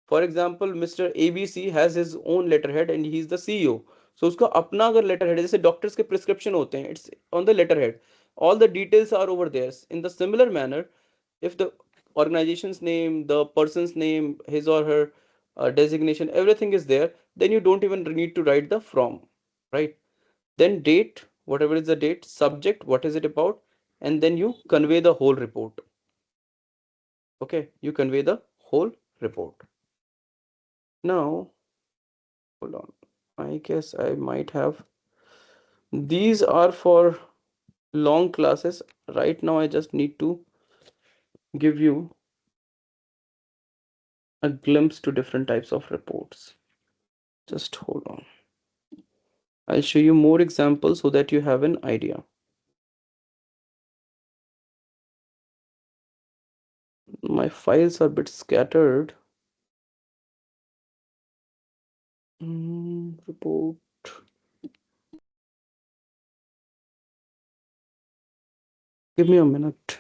For example, Mr. ABC has his own letterhead and he is the CEO. So उसका अपना अगर letterhead है, जैसे doctors के prescription होते हैं, it's on the letterhead. All the details are over there. In the similar manner, if the organization's name, the person's name, his or her designation, everything is there, then you don't even need to write the from, right? Then date, whatever is the date, subject, what is it about, and then you convey the whole report. Okay, you convey the whole report. Now, hold on. I guess I might have. These are for long classes. Right now, I just need to give you a glimpse to different types of reports. Just hold on. I'll show you more examples so that you have an idea. My files are a bit scattered. Report. Give me a minute.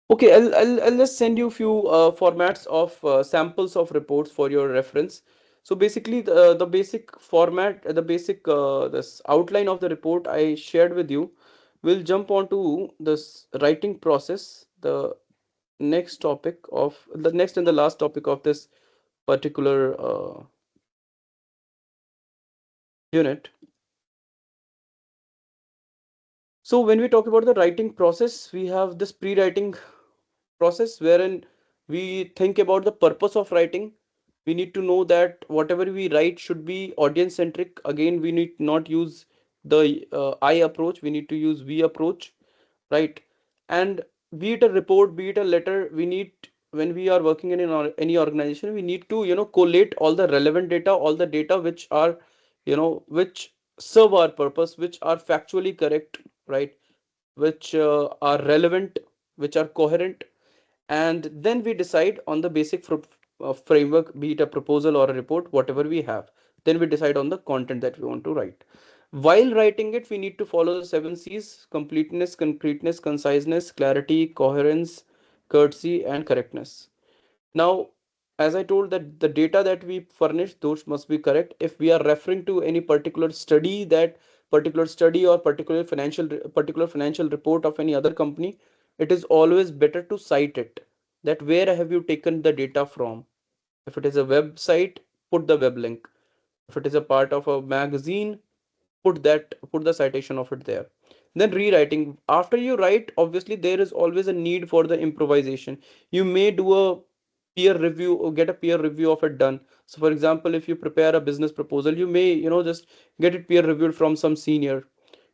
Okay, I'll just send you a few formats of samples of reports for your reference. So basically, the basic format, the basic this outline of the report I shared with you. We'll jump onto this writing process, the next topic of the next and the last topic of this particular unit. So when we talk about the writing process, we have this pre-writing process wherein we think about the purpose of writing. We need to know that whatever we write should be audience centric. Again, we need not use the I approach. We need to use we approach, right? And be it a report, be it a letter, we need, when we are working in any organization, we need to collate all the relevant data, all the data which are which serve our purpose, which are factually correct, right? Which are relevant, which are coherent, and then we decide on the basic framework, be it a proposal or a report, whatever we have. Then we decide on the content that we want to write. While writing it, we need to follow the 7 C's: completeness, concreteness, conciseness, clarity, coherence, courtesy, and correctness. Now, as I told, that the data that we furnish, those must be correct. If we are referring to any particular study, that particular study or particular financial report of any other company, it is always better to cite it. That where have you taken the data from? If it is a website, put the web link. If it is a part of a magazine, put the citation of it there. Then rewriting. After you write, obviously there is always a need for the improvisation. You may do a peer review or get a peer review of it done. So for example, if you prepare a business proposal, you may just get it peer reviewed from some senior.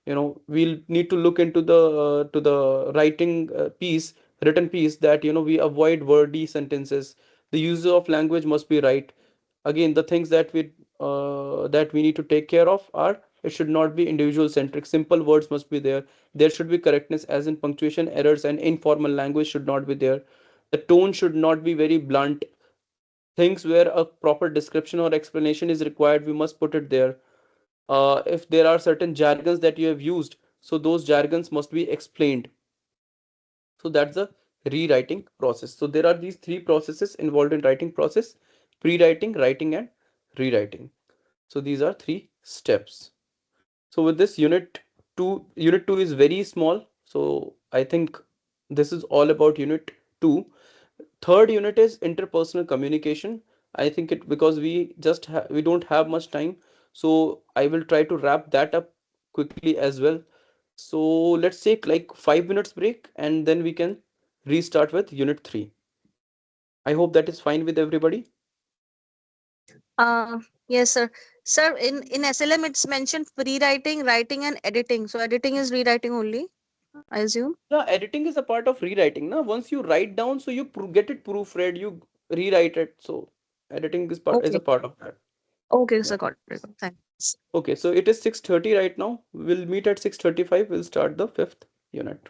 We'll need to look into the writing piece, written piece, that we avoid wordy sentences. The use of language must be right. Again, the things that we need to take care of are, it should not be individual centric. Simple words must be there. There should be correctness, as in punctuation errors and informal language should not be there. The tone should not be very blunt. Things where a proper description or explanation is required, we must put it there. If there are certain jargons that you have used, so those jargons must be explained. So that's the rewriting process. So there are these 3 processes involved in writing process: pre-writing, writing, and rewriting. So these are 3 steps. So with this unit 2 is very small. So I think this is all about unit 2. Third unit is interpersonal communication. I think it, because we don't have much time, so I will try to wrap that up quickly as well. So let's take like 5 minutes break and then we can restart with unit 3. I hope that is fine with everybody. Yes, sir. Sir, in SLM it's mentioned rewriting, writing, and editing. So editing is rewriting only, I assume. No, editing is a part of rewriting. Now, once you write down, so you get it proofread, you rewrite it. So editing is a Okay. part of that. Okay, Yeah. sir. Got it. Thanks. Okay, so it is 6:30 right now. We'll meet at 6:35. We'll start the 5th unit.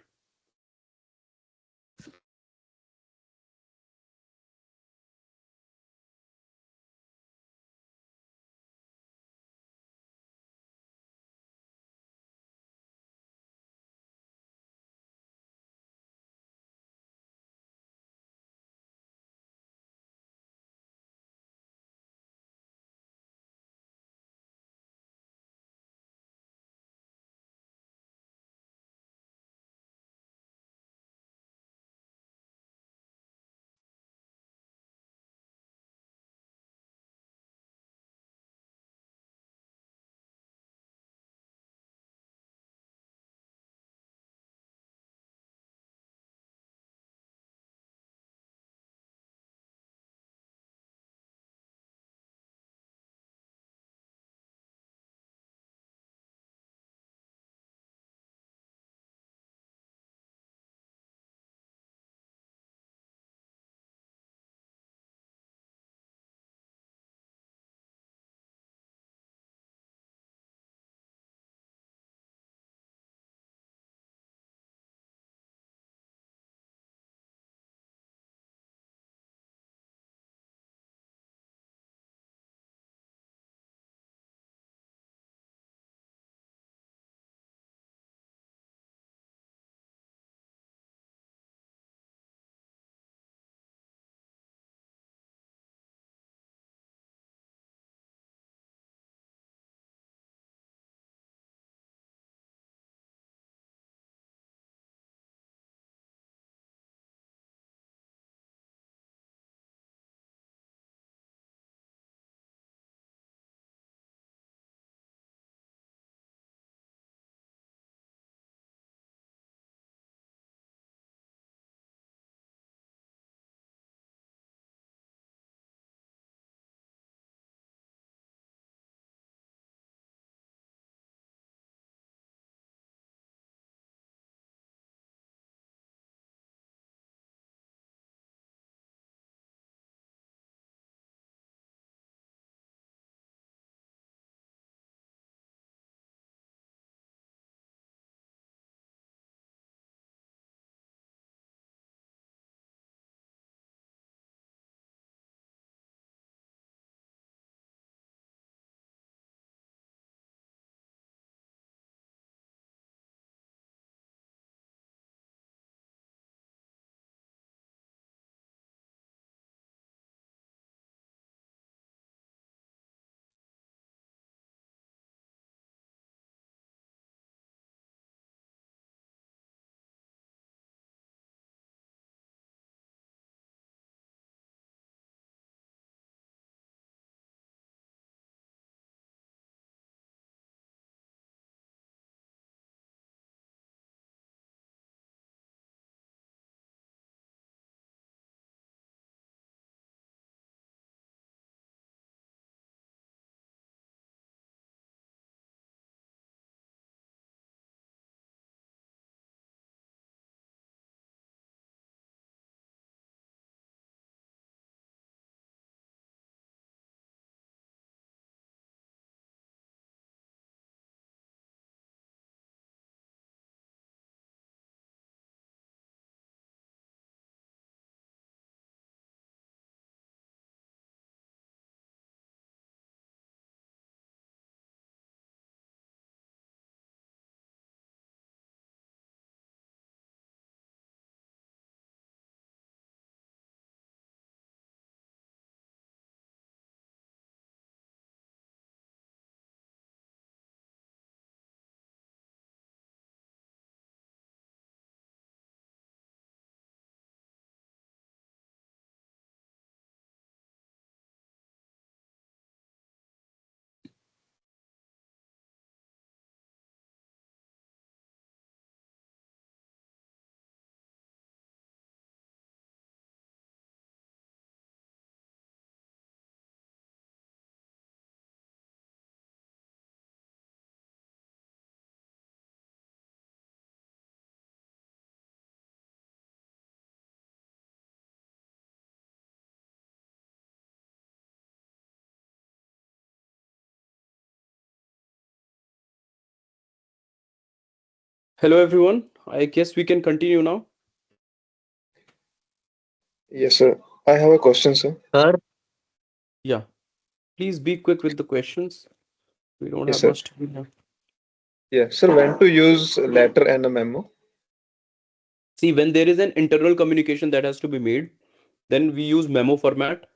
Hello, everyone. I guess we can continue now. Yes, sir. I have a question, sir. Sir, Yeah. Please be quick with the questions. We don't Yes, have sir. much time now. Yeah, sir. When to use letter and a memo? See, when there is an internal communication that has to be made, then we use memo format.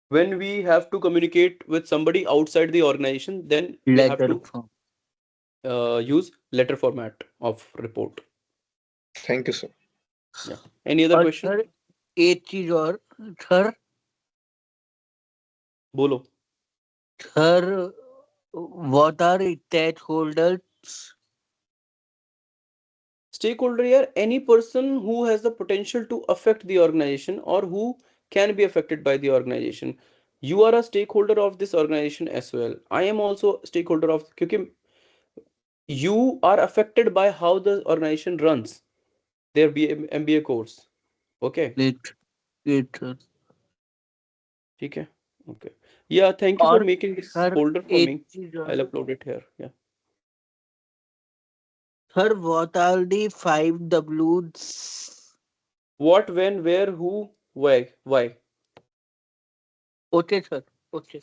When we have to communicate with somebody outside the organization, then we have letter to form. use letter format of report. Thank you, sir. Yeah. Any other और question? Sir एक चीज और sir Bolo. Sir what are stakeholders? Stakeholder here, any person who has the potential to affect the organization or who can be affected by the organization. You are a stakeholder of this organization as well. I am also a stakeholder of, because you are affected by how the organization runs their MBA course. Okay. Great sir. ठीक है. Okay. Yeah, thank you for और making this sir folder for एक me. चीज और I'll upload it here. Yeah. Sir what are the 5 W's? What, when, where, who, why, why. Okay sir. Okay.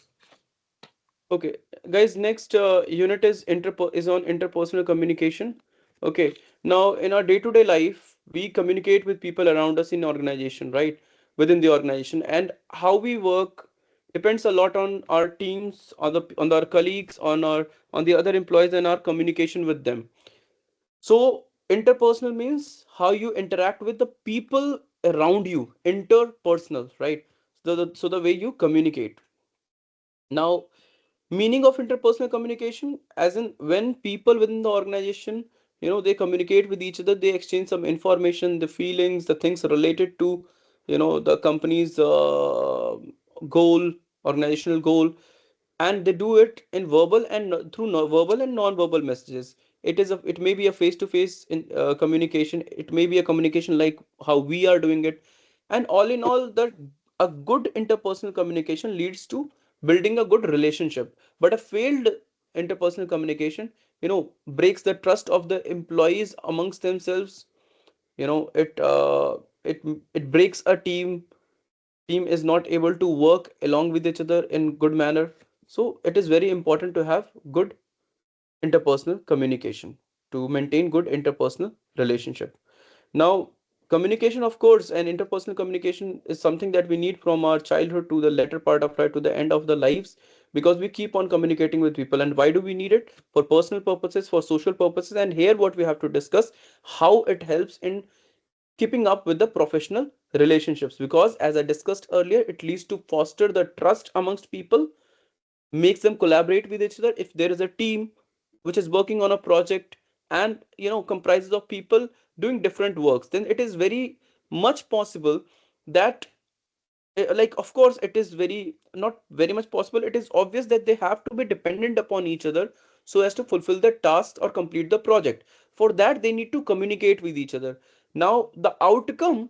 Okay, guys, next unit is on interpersonal communication. Okay, now in our day-to-day life, we communicate with people around us in organization, right? Within the organization, and how we work depends a lot on our teams, on our colleagues, on the other employees, and our communication with them. So interpersonal means how you interact with the people around you. Interpersonal, right? So the way you communicate. Now, meaning of interpersonal communication, as in when people within the organization, they communicate with each other, they exchange some information, the feelings, the things related to, the company's goal, organizational goal, and they do it in verbal and through verbal and non-verbal messages. It may be a face-to-face in communication. It may be a communication like how we are doing it, and all in all, that a good interpersonal communication leads to building a good relationship. But a failed interpersonal communication, breaks the trust of the employees amongst themselves. It breaks a team is not able to work along with each other in good manner. So it is very important to have good interpersonal communication to maintain good interpersonal relationship. Now, communication, of course, and interpersonal communication is something that we need from our childhood to the latter part of life to the end of the lives, because we keep on communicating with people. And why do we need it? For personal purposes, for social purposes. And here what we have to discuss, how it helps in keeping up with the professional relationships, because as I discussed earlier, it leads to foster the trust amongst people, makes them collaborate with each other. If there is a team which is working on a project and comprises of people doing different works, then it is very much possible that, like, of course, it is very not very much possible, it is obvious that they have to be dependent upon each other so as to fulfill the task or complete the project. For that, they need to communicate with each other. Now the outcome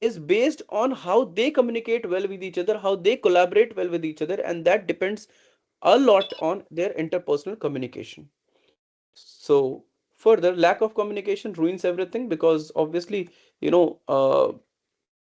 is based on how they communicate well with each other, how they collaborate well with each other, and that depends a lot on their interpersonal communication. So further, lack of communication ruins everything, because obviously, you know, uh,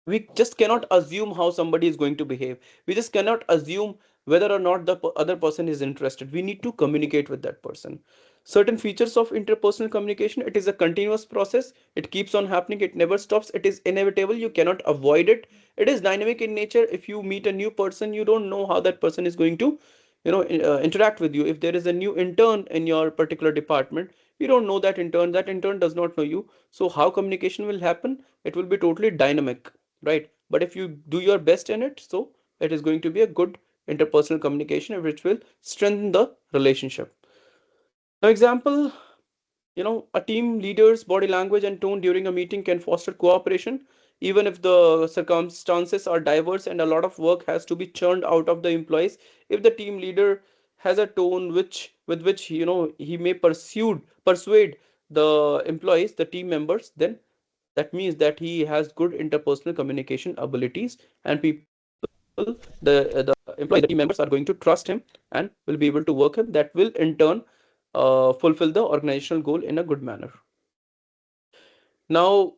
we just cannot assume how somebody is going to behave. We just cannot assume whether or not the other person is interested. We need to communicate with that person. Certain features of interpersonal communication, it is a continuous process. It keeps on happening. It never stops. It is inevitable. You cannot avoid it. It is dynamic in nature. If you meet a new person, you don't know how that person is going to interact with you. If there is a new intern in your particular department, you don't know that intern does not know you. So how communication will happen? It will be totally dynamic, right? But if you do your best in it, so it is going to be a good interpersonal communication which will strengthen the relationship. Now, example, a team leader's body language and tone during a meeting can foster cooperation, even if the circumstances are diverse and a lot of work has to be churned out of the employees. If the team leader has a tone with which he may persuade the employees, the team members, then that means that he has good interpersonal communication abilities, and people, the employees, the team members are going to trust him and will be able to work him. That will in turn fulfill the organizational goal in a good manner. Now,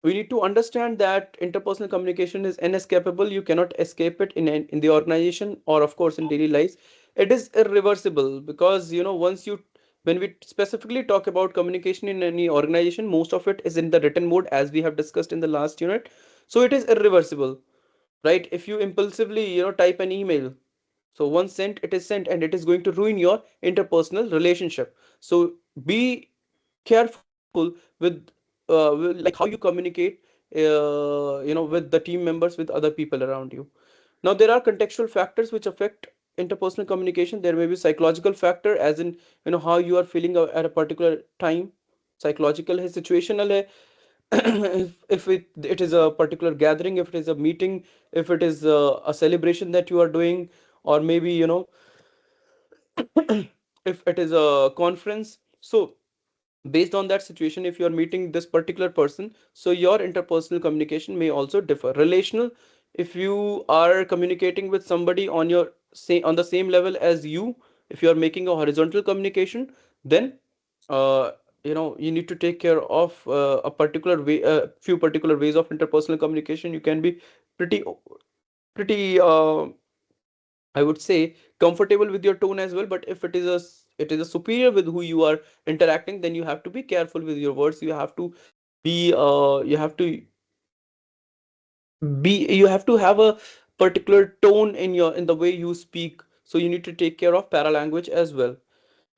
we need to understand that interpersonal communication is inescapable. You cannot escape it in the organization, or of course in daily lives. It is irreversible, because once you when we specifically talk about communication in any organization, most of it is in the written mode, as we have discussed in the last unit. So it is irreversible, right? If you impulsively type an email, so once sent, it is sent, and it is going to ruin your interpersonal relationship. So be careful with like how you communicate, with the team members, with other people around you. Now, there are contextual factors which affect interpersonal communication. There may be psychological factor, as in how you are feeling at a particular time. Psychological है, situational है. If it is a particular gathering, if it is a meeting, if it is a celebration that you are doing, or maybe if it is a conference. So based on that situation, if you are meeting this particular person, so your interpersonal communication may also differ. Relational, if you are communicating with somebody on the same level as you, if you are making a horizontal communication, then uh, you need to take care of a particular way, a few particular ways of interpersonal communication. You can be pretty I would say comfortable with your tone as well. But if it is a superior with who you are interacting, then you have to be careful with your words. You have to have a particular tone in the way you speak. So you need to take care of paralanguage as well.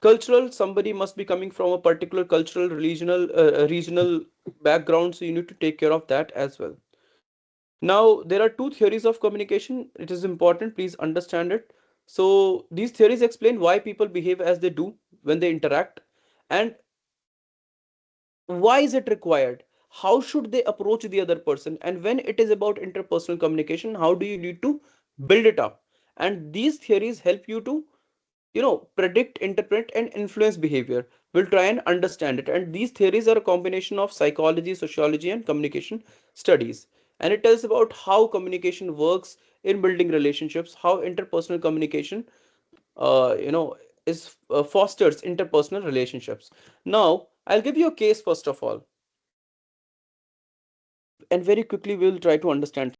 Cultural, somebody must be coming from a particular cultural, regional background, so you need to take care of that as well. Now, there are two theories of communication. It is important, please understand it. So, these theories explain why people behave as they do when they interact, and why is it required? How should they approach the other person? And when it is about interpersonal communication, how do you need to build it up? And these theories help you to predict, interpret, and influence behavior. We'll try and understand it. And these theories are a combination of psychology, sociology, and communication studies. And it tells about how communication works in building relationships, how interpersonal communication is fosters interpersonal relationships. Now, I'll give you a case first of all, and very quickly we'll try to understand.